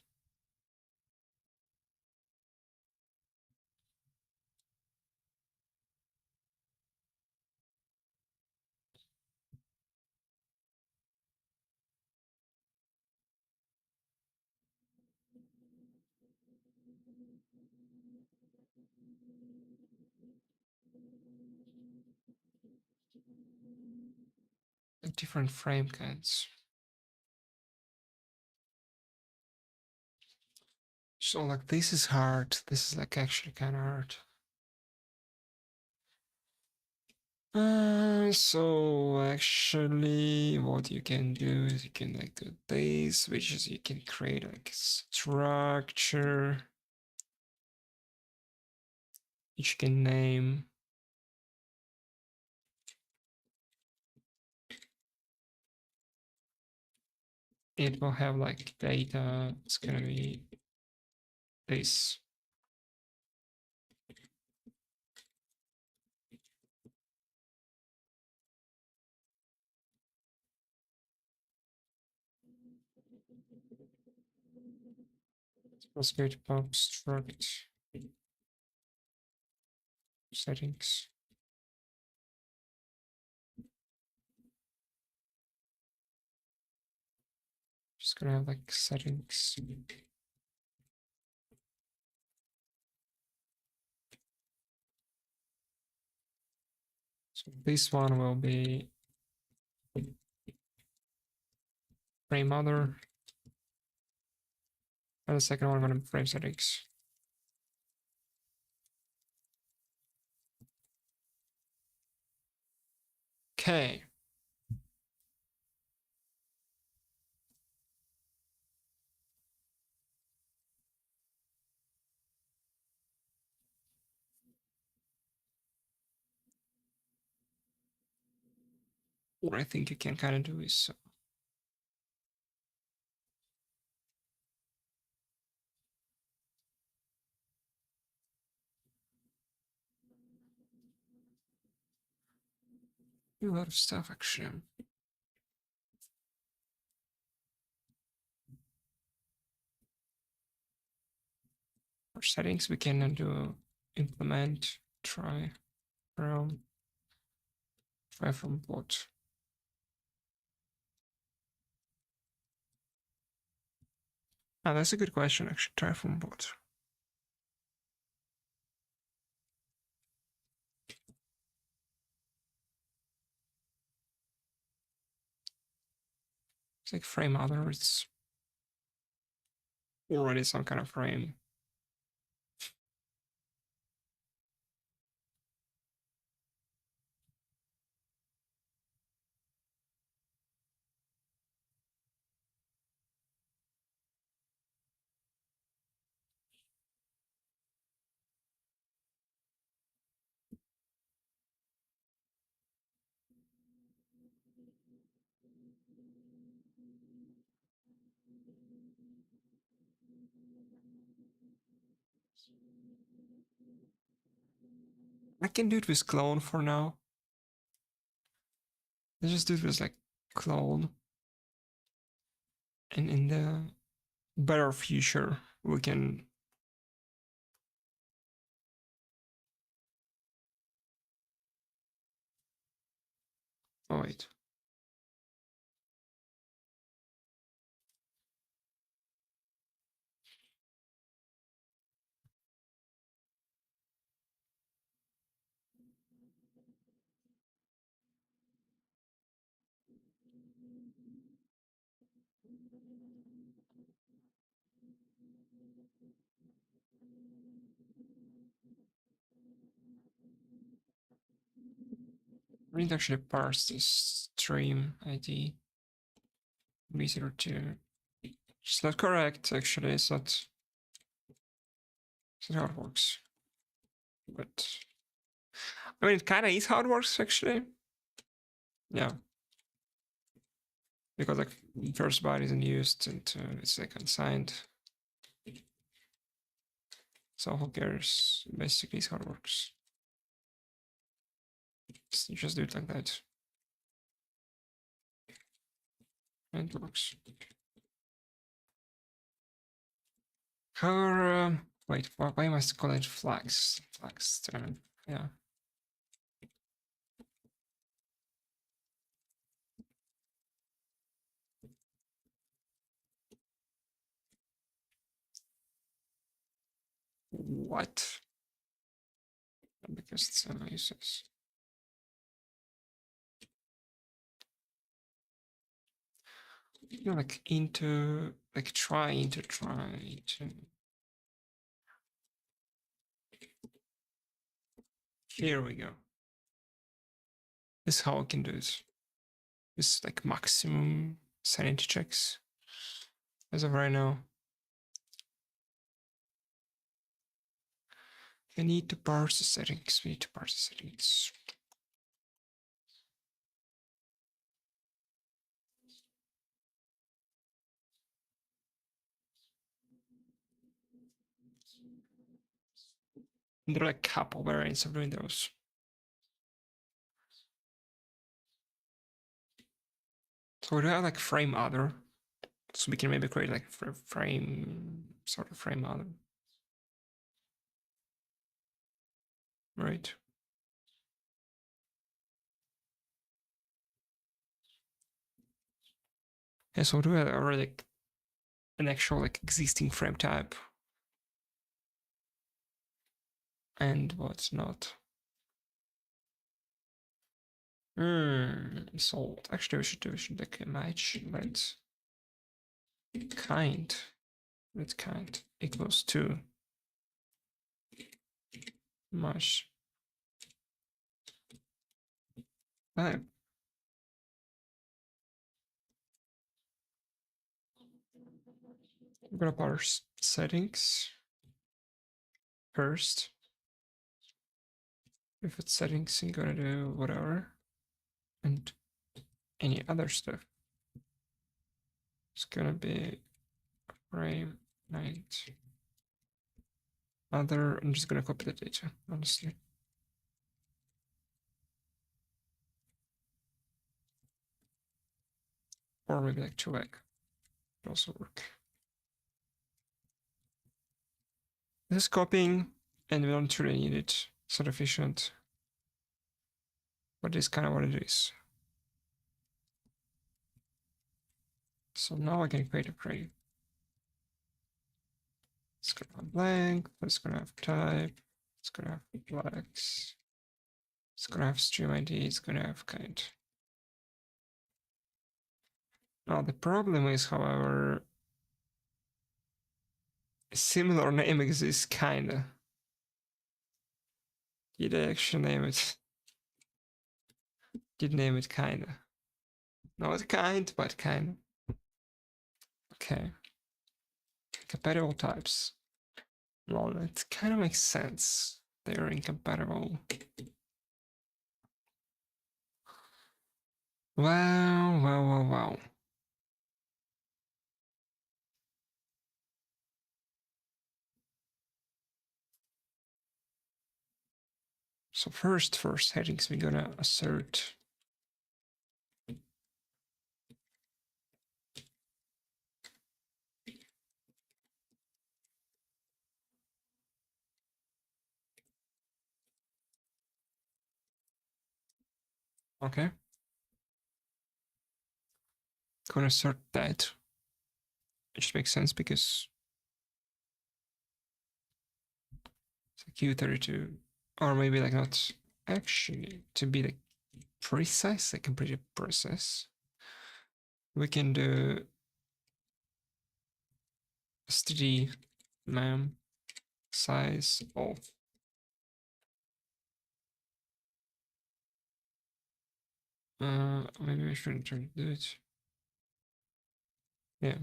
Like different frame counts. So like this is hard. This is like actually kind of hard. So actually what you can do is you can like do this, which is you can create like a structure which you can name. It will have like data. It's gonna be this. Let's go to pub struct settings. Just gonna have like settings. So this one will be frame other, and the second one gonna be frame settings. Okay. What I think you can kind of do is do a lot of stuff actually. For settings, we can do implement, try from bot. Ah, that's a good question actually. Try from bot. It's like frame other. It's already some kind of frame. I can do it with clone for now. Let's just do it with like clone. And in the better future, we can oh wait. We need to actually parse this stream ID. Easier to. It's not correct actually. It's not how it works. But I mean, it kind of is how it works actually. Yeah. Because like first byte isn't used and it's like unsigned. So who cares? Basically, is how it works. You just do it like that. And it works. Her, wait, why must I call it flags? Flags turn, yeah. What? Because it's useless. You know, like into, like try to. Here we go. This is how I can do it. This is like maximum sanity checks as of right now. I need to parse the settings. We need to parse the settings. And there are like a couple variants of doing those. So we do have like frame other. So we can maybe create like frame, sort of frame other. Right. Yeah, so we do have already like an actual like existing frame type. And what's not. So actually we should like match let kind equals to match type. I'm gonna parse settings first. If it's settings, I'm gonna do whatever, and any other stuff. It's gonna be frame night. Other, I'm just gonna copy the data, honestly. Or maybe like 2 leg. Would also work. This is copying, and we don't really need it. It's not efficient. But it's kind of what it is. So now I can create a frame. It's gonna have length, it's gonna have type, it's gonna have flex, it's gonna have stream ID, it's gonna have kind. Now the problem is, however, a similar name exists kinda. Did I actually name it? Did name it kinda. Not kind, but kinda. Okay. Compatible types. Well, that kind of makes sense. They're incompatible. Wow. So first headings, we're gonna assert okay. Gonna assert that. It just makes sense because it's a Q32, or maybe like not actually to be like precise, like pretty precise. We can do STD mem size of maybe I shouldn't try to do it. Yeah.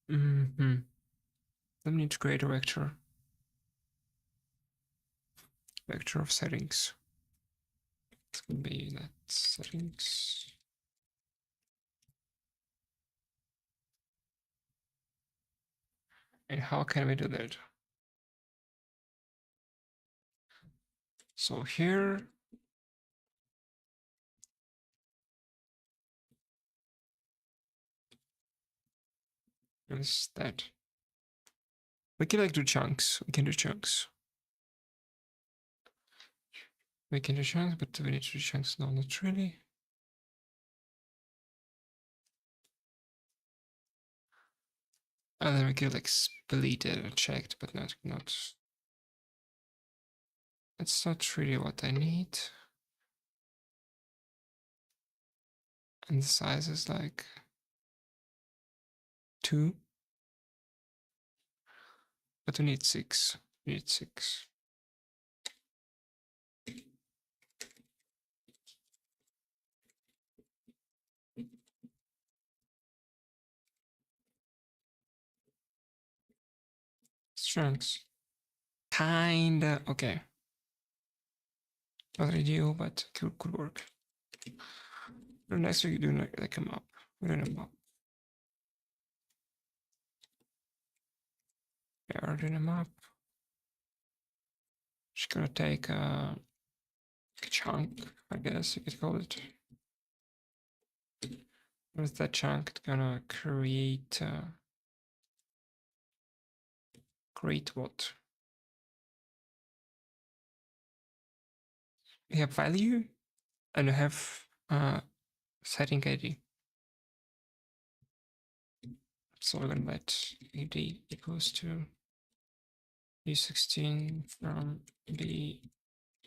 Let me need to create a vector of settings. It's gonna be that settings. And how can we do that? So here, is that. We can like do chunks. We can do chunks. We can do chunks, but we need to do chunks. No, not really. And then we can like split it or checked, but not. It's not really what I need. And the size is like 2. But we need 6. We need 6. Chunks. Kinda okay. Not ideal, but could work. And next we do like a map. We're doing a map. We are doing a map. Just gonna take a chunk, I guess you could call it. With that chunk, it's gonna create what? We have value and we have setting ID. So we're gonna let ID equals to B16 from B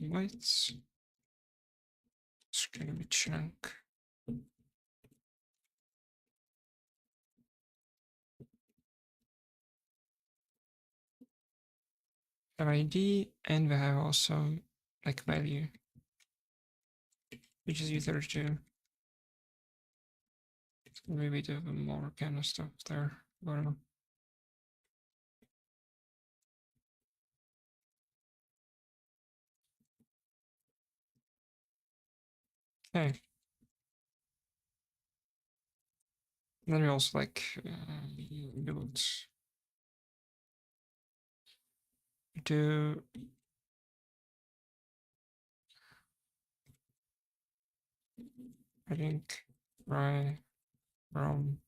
weights. It's gonna be chunk. Have ID and we have also like value, which is U32. Maybe do more kind of stuff there. I don't know. Okay. Then we also like build do I think right from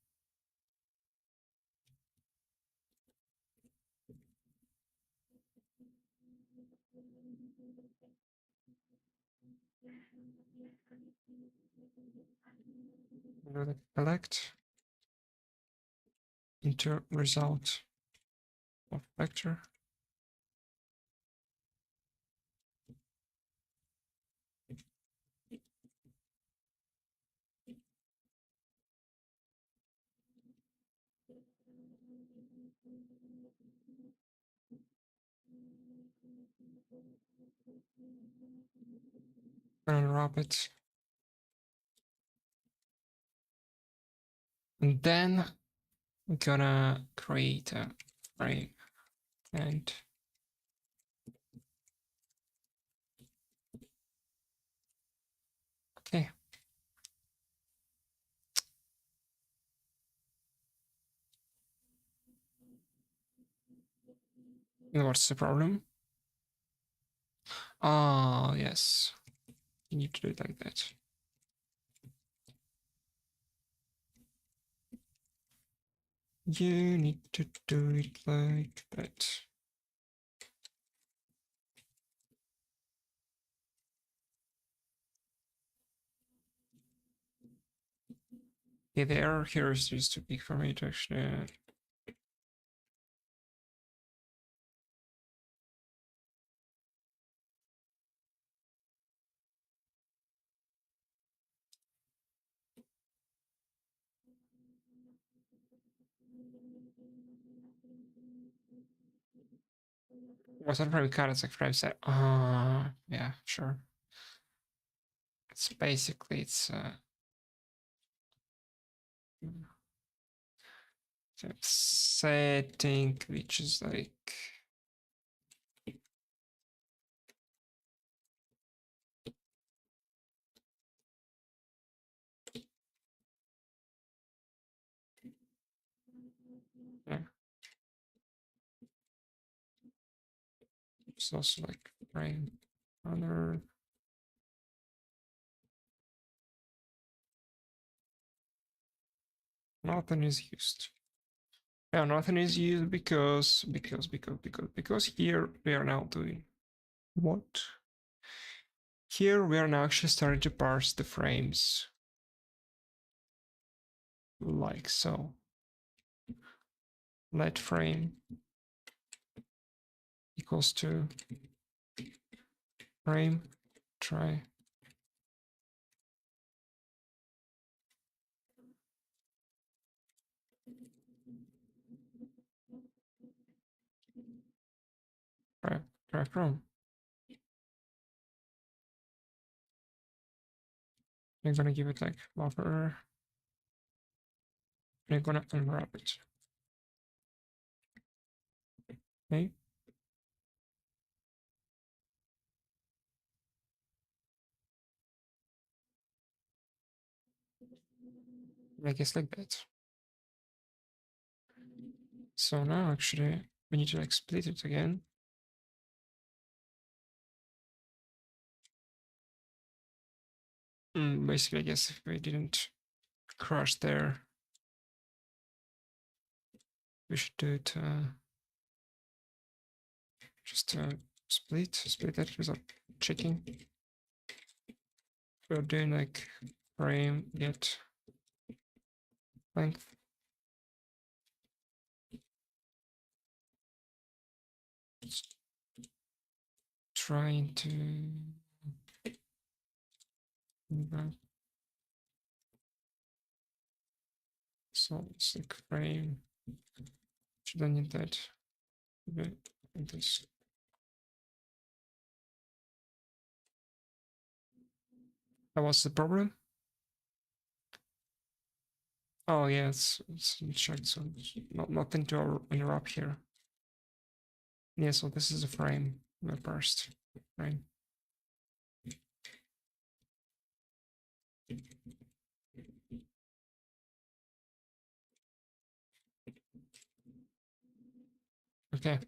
collect into result of vector. Unwrap it. And then I'm gonna create a frame and okay. And what's the problem? Oh, yes. You need to do it like that. You need to do it like that. Yeah, the error here is just too big for me to actually. Was that frame cut? It's like frame set. Yeah, sure. It's basically it's setting which is like yeah. It's also like frame other. Nothing is used. Yeah, nothing is used because here we are now doing what? Here we are now actually starting to parse the frames like so. Let frame equals to frame try try from. I'm gonna give it like buffer. I'm gonna unwrap it. Okay. I guess like that. So now actually we need to like split it again. Basically, I guess if we didn't crash there, we should do it just split that without checking. We're doing like frame get length. Trying to so it's like frame. Should I need that? This. That was the problem. Oh yeah, it's checked, so nothing to interrupt here. Yeah, so this is a frame, the burst frame. Okay.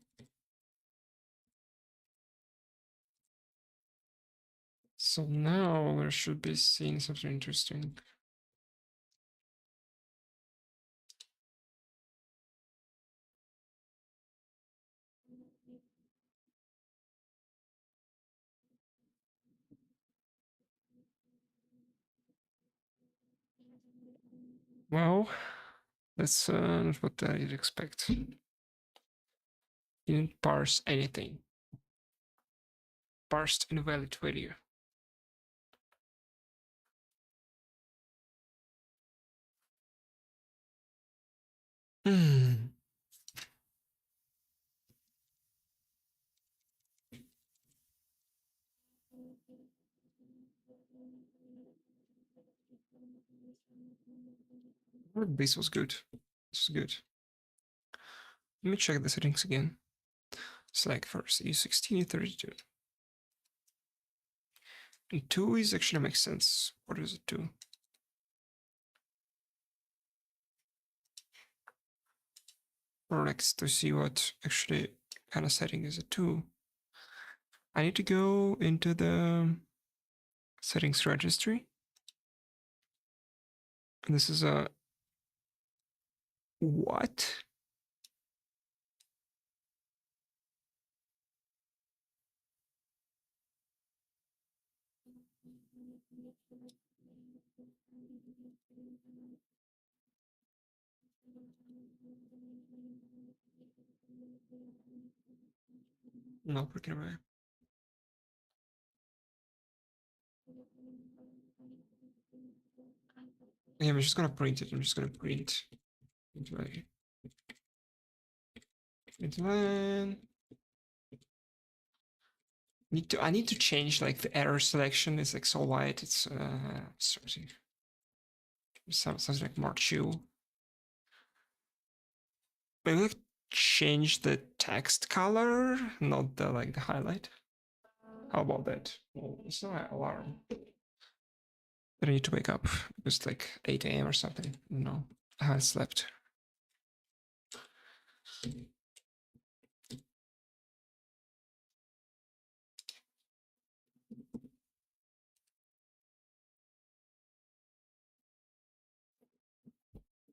So now we should be seeing something interesting. Well, that's not what I'd expect. You didn't parse anything. Parsed invalid value. Hmm. This was good. This is good. Let me check the settings again. Select first, U16, U32. And 2 is actually makes sense. What is it 2? Or next to see what actually kind of setting is it 2. I need to go into the settings registry. And this is a what? No, freaking away. Yeah, I'm just gonna print it. I'm just gonna print into line. I need to change like the error selection. It's like so white. It's something like Mark Chu. Maybe like change the text color, not the like the highlight. How about that? Well, it's not my alarm. But I need to wake up. It's like 8 a.m. or something. No, I haven't slept.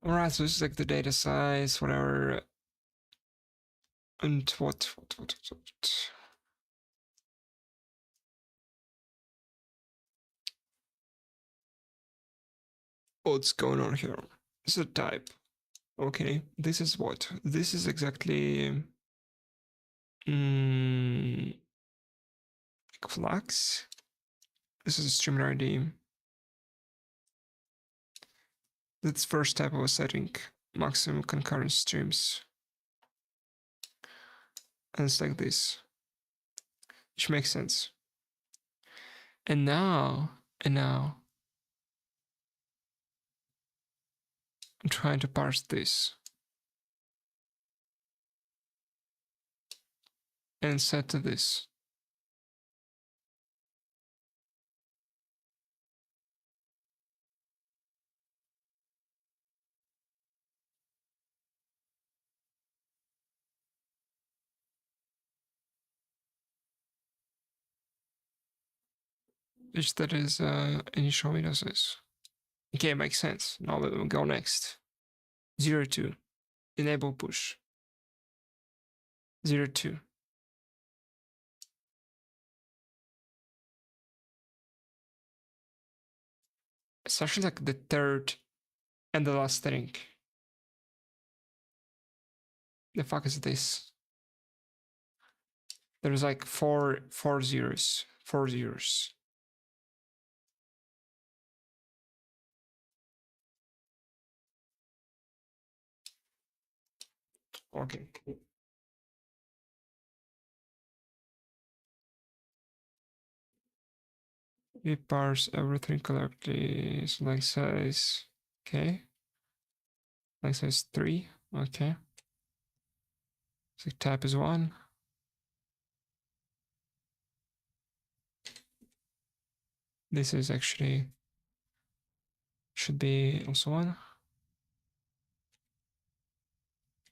All right, so this is like the data size, whatever. And what? What's going on here? This is a type. Okay, this is what? This is exactly like Flux. This is a streamer ID. That's first type of a setting. Maximum concurrent streams. And it's like this. Which makes sense. And now, I'm trying to parse this. And set to this. Which that is initial Windows is. Okay, makes sense. Now we'll go next. 02. Enable push. 02. It's actually like the third and the last setting. The fuck is this? There's like four zeros. 4 zeros. Okay. We parse everything correctly. Select size. Okay. Line size 3. Okay. So tab is 1. This is actually should be also 1.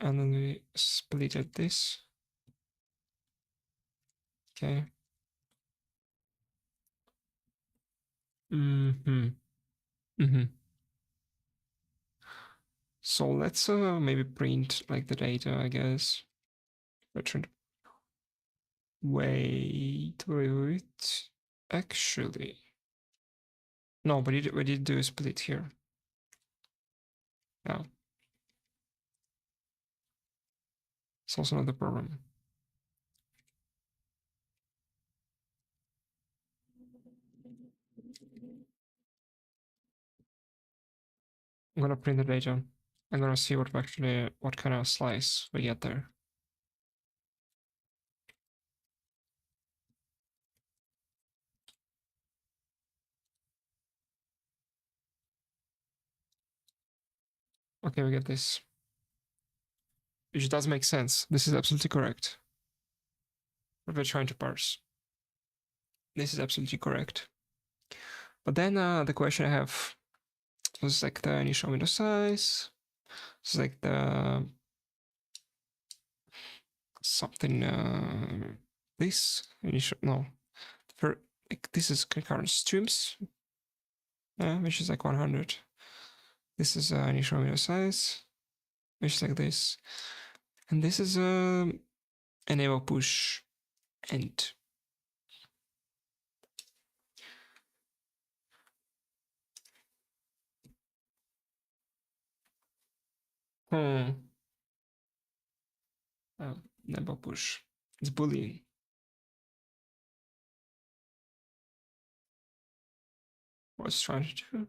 And then we split at this. Okay. So let's maybe print like the data, I guess. Return. Wait. Actually, no, but we did do a split here. Yeah. It's also not the problem. I'm gonna print the data. I'm gonna see what kind of slice we get there. Okay, we get this. Which does make sense. This is absolutely correct. What we're trying to parse. This is absolutely correct. But then the question I have was like the initial window size. It's like the something this initial no for like this is concurrent streams, which is like 100. This is initial window size, which is like this, and this is enable push end. Oh, enable push. It's boolean. What's trying to do?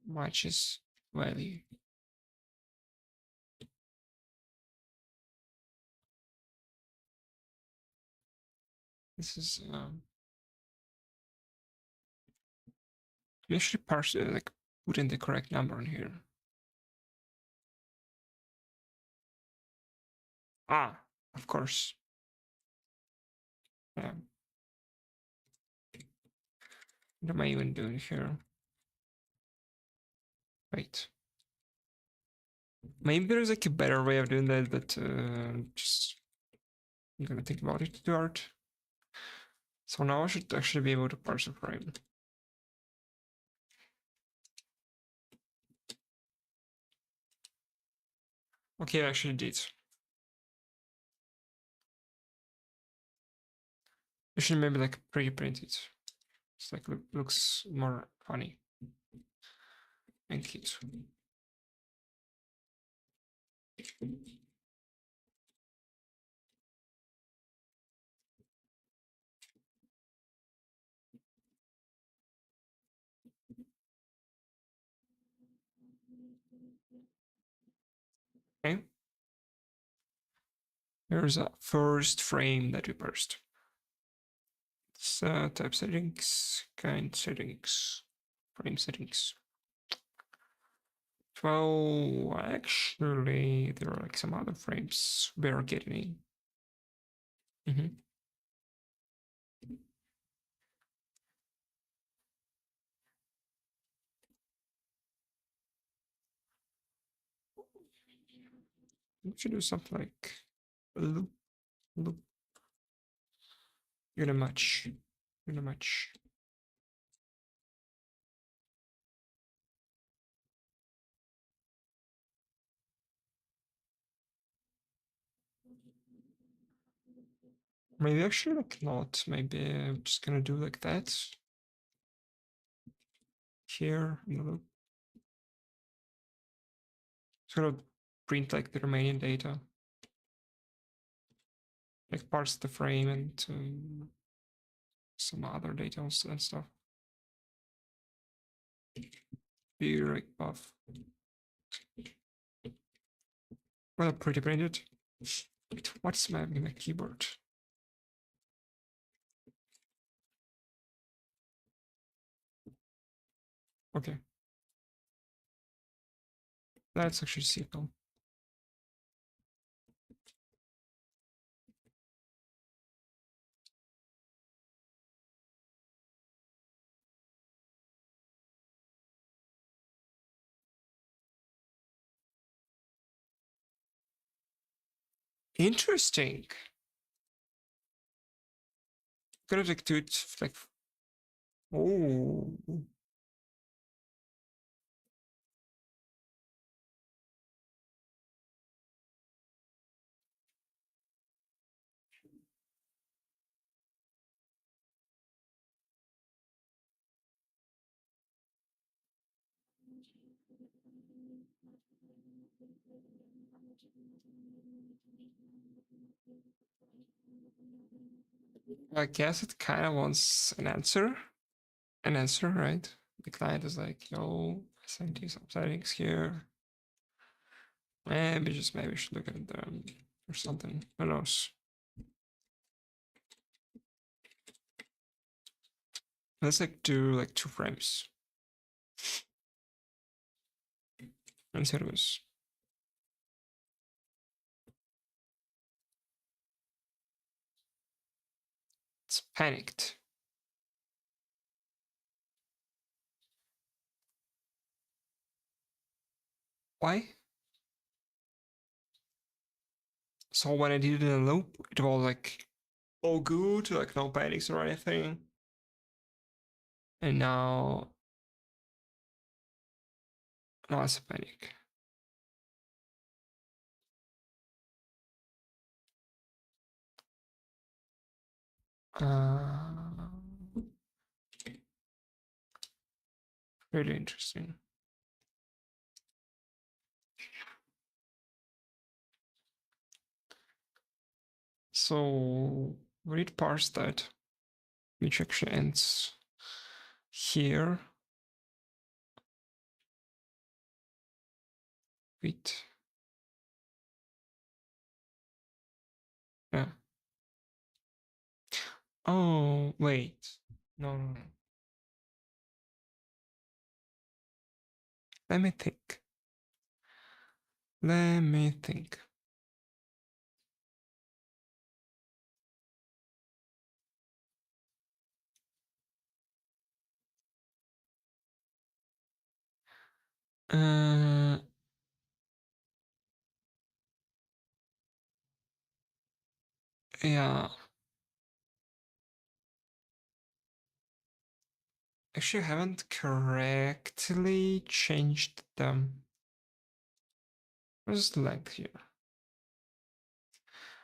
Matches value. This is we actually parse like put in the correct number in here. Ah, of course. Yeah. What am I even doing here? Wait. Maybe there's like a better way of doing that, but just I'm gonna think about it to art. So now I should actually be able to parse a frame. Okay, I actually did. I should maybe like pre-print it. It's like looks more funny and cute. Okay. Here's a first frame that we parsed. It's type settings, kind settings, frame settings. Well, actually, there are like some other frames we are getting in. We should do something like loop, loop, unimatch, unimatch. Maybe actually like not. Maybe I'm just gonna do like that here in the loop. It's gonna print like the Romanian data, like parts of the frame and some other data and stuff. Be like buff. Well, pretty printed. Wait, what's my keyboard? Okay. That's actually simple. Interesting. Could have like do it like oh I guess it kind of wants an answer. An answer, right? The client is like, yo, I sent you some settings here. Maybe we should look at them or something. Who knows? Let's like do like 2 frames. And see how it goes. It's panicked. Why? So when I did it in a loop, it was like all good, like no panics or anything. And now it's a panic. Uh, really interesting. So we need parse that, which actually ends here with yeah. Oh wait, no. Let me think. Let me think. Uh, yeah. Actually, I haven't correctly changed them. What's the length here?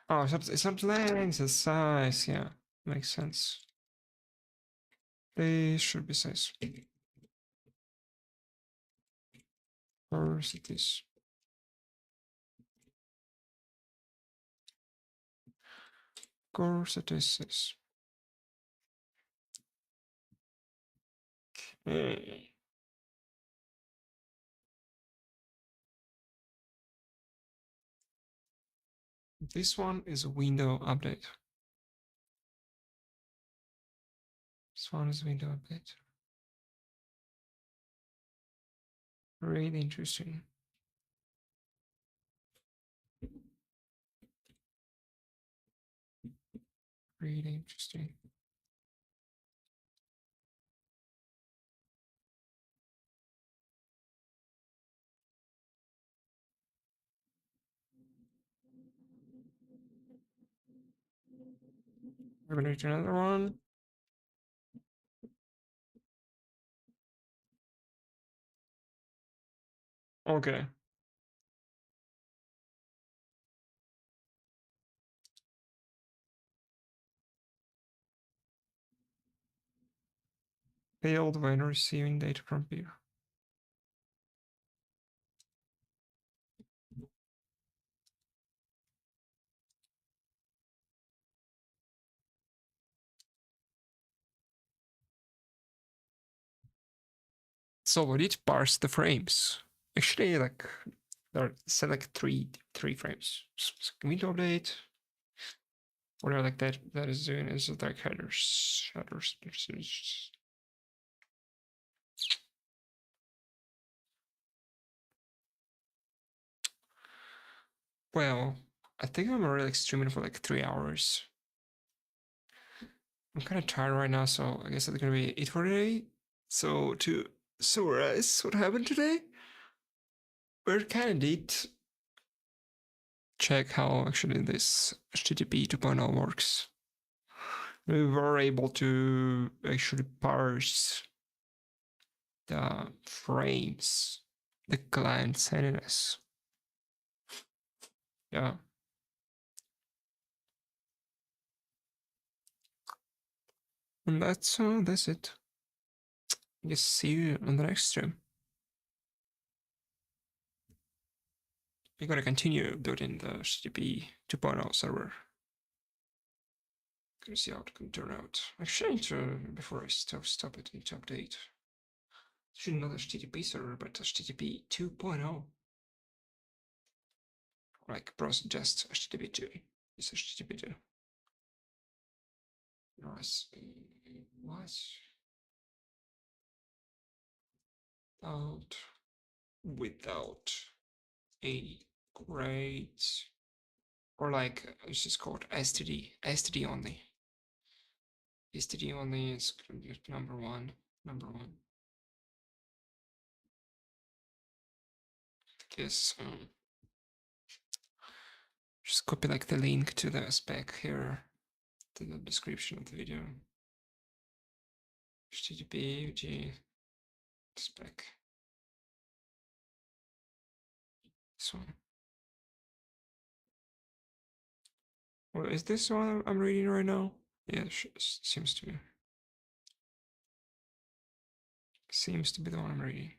Oh, it's not length, it's size. Yeah, makes sense. They should be size. Of course it is. Of course it is size. Okay. This one is a window update. This one is window update. Really interesting. Really interesting. We're gonna do another one. Okay. Failed when receiving data from peer. So we need to parse the frames. Actually, like there are set like three frames. So window update. Whatever like that is doing is like headers. Well, I think I'm already like streaming for like 3 hours. I'm kind of tired right now, so I guess that's gonna be it for today. So to summarize what happened today, we kind of did check how actually this HTTP 2.0 works. We were able to actually parse the frames the client sending us. Yeah. And that's it. Just see you on the next stream. We're gonna continue building the HTTP 2.0 server. Gonna see how it can turn out. Actually, I need to, before I stop it, I need to update. Should not HTTP server, but HTTP 2.0. Like just HTTP 2. It's HTTP 2. Nice. What? Without a great, or like it's just called STD. STD only. STD only is number one. Number one. Guess just copy like the link to the spec here, to the description of the video. HTTP UG spec. This one. Well, is this one I'm reading right now? Yeah, seems to be. Seems to be the one I'm reading.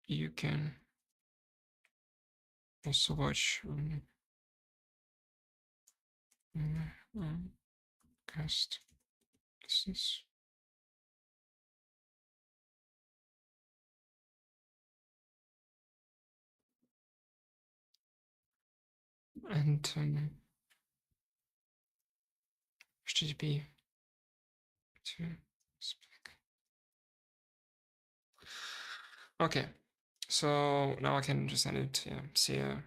You can also watch cast. Is this? And HTTP to spec. Okay, so now I can just send it. Yeah, see ya.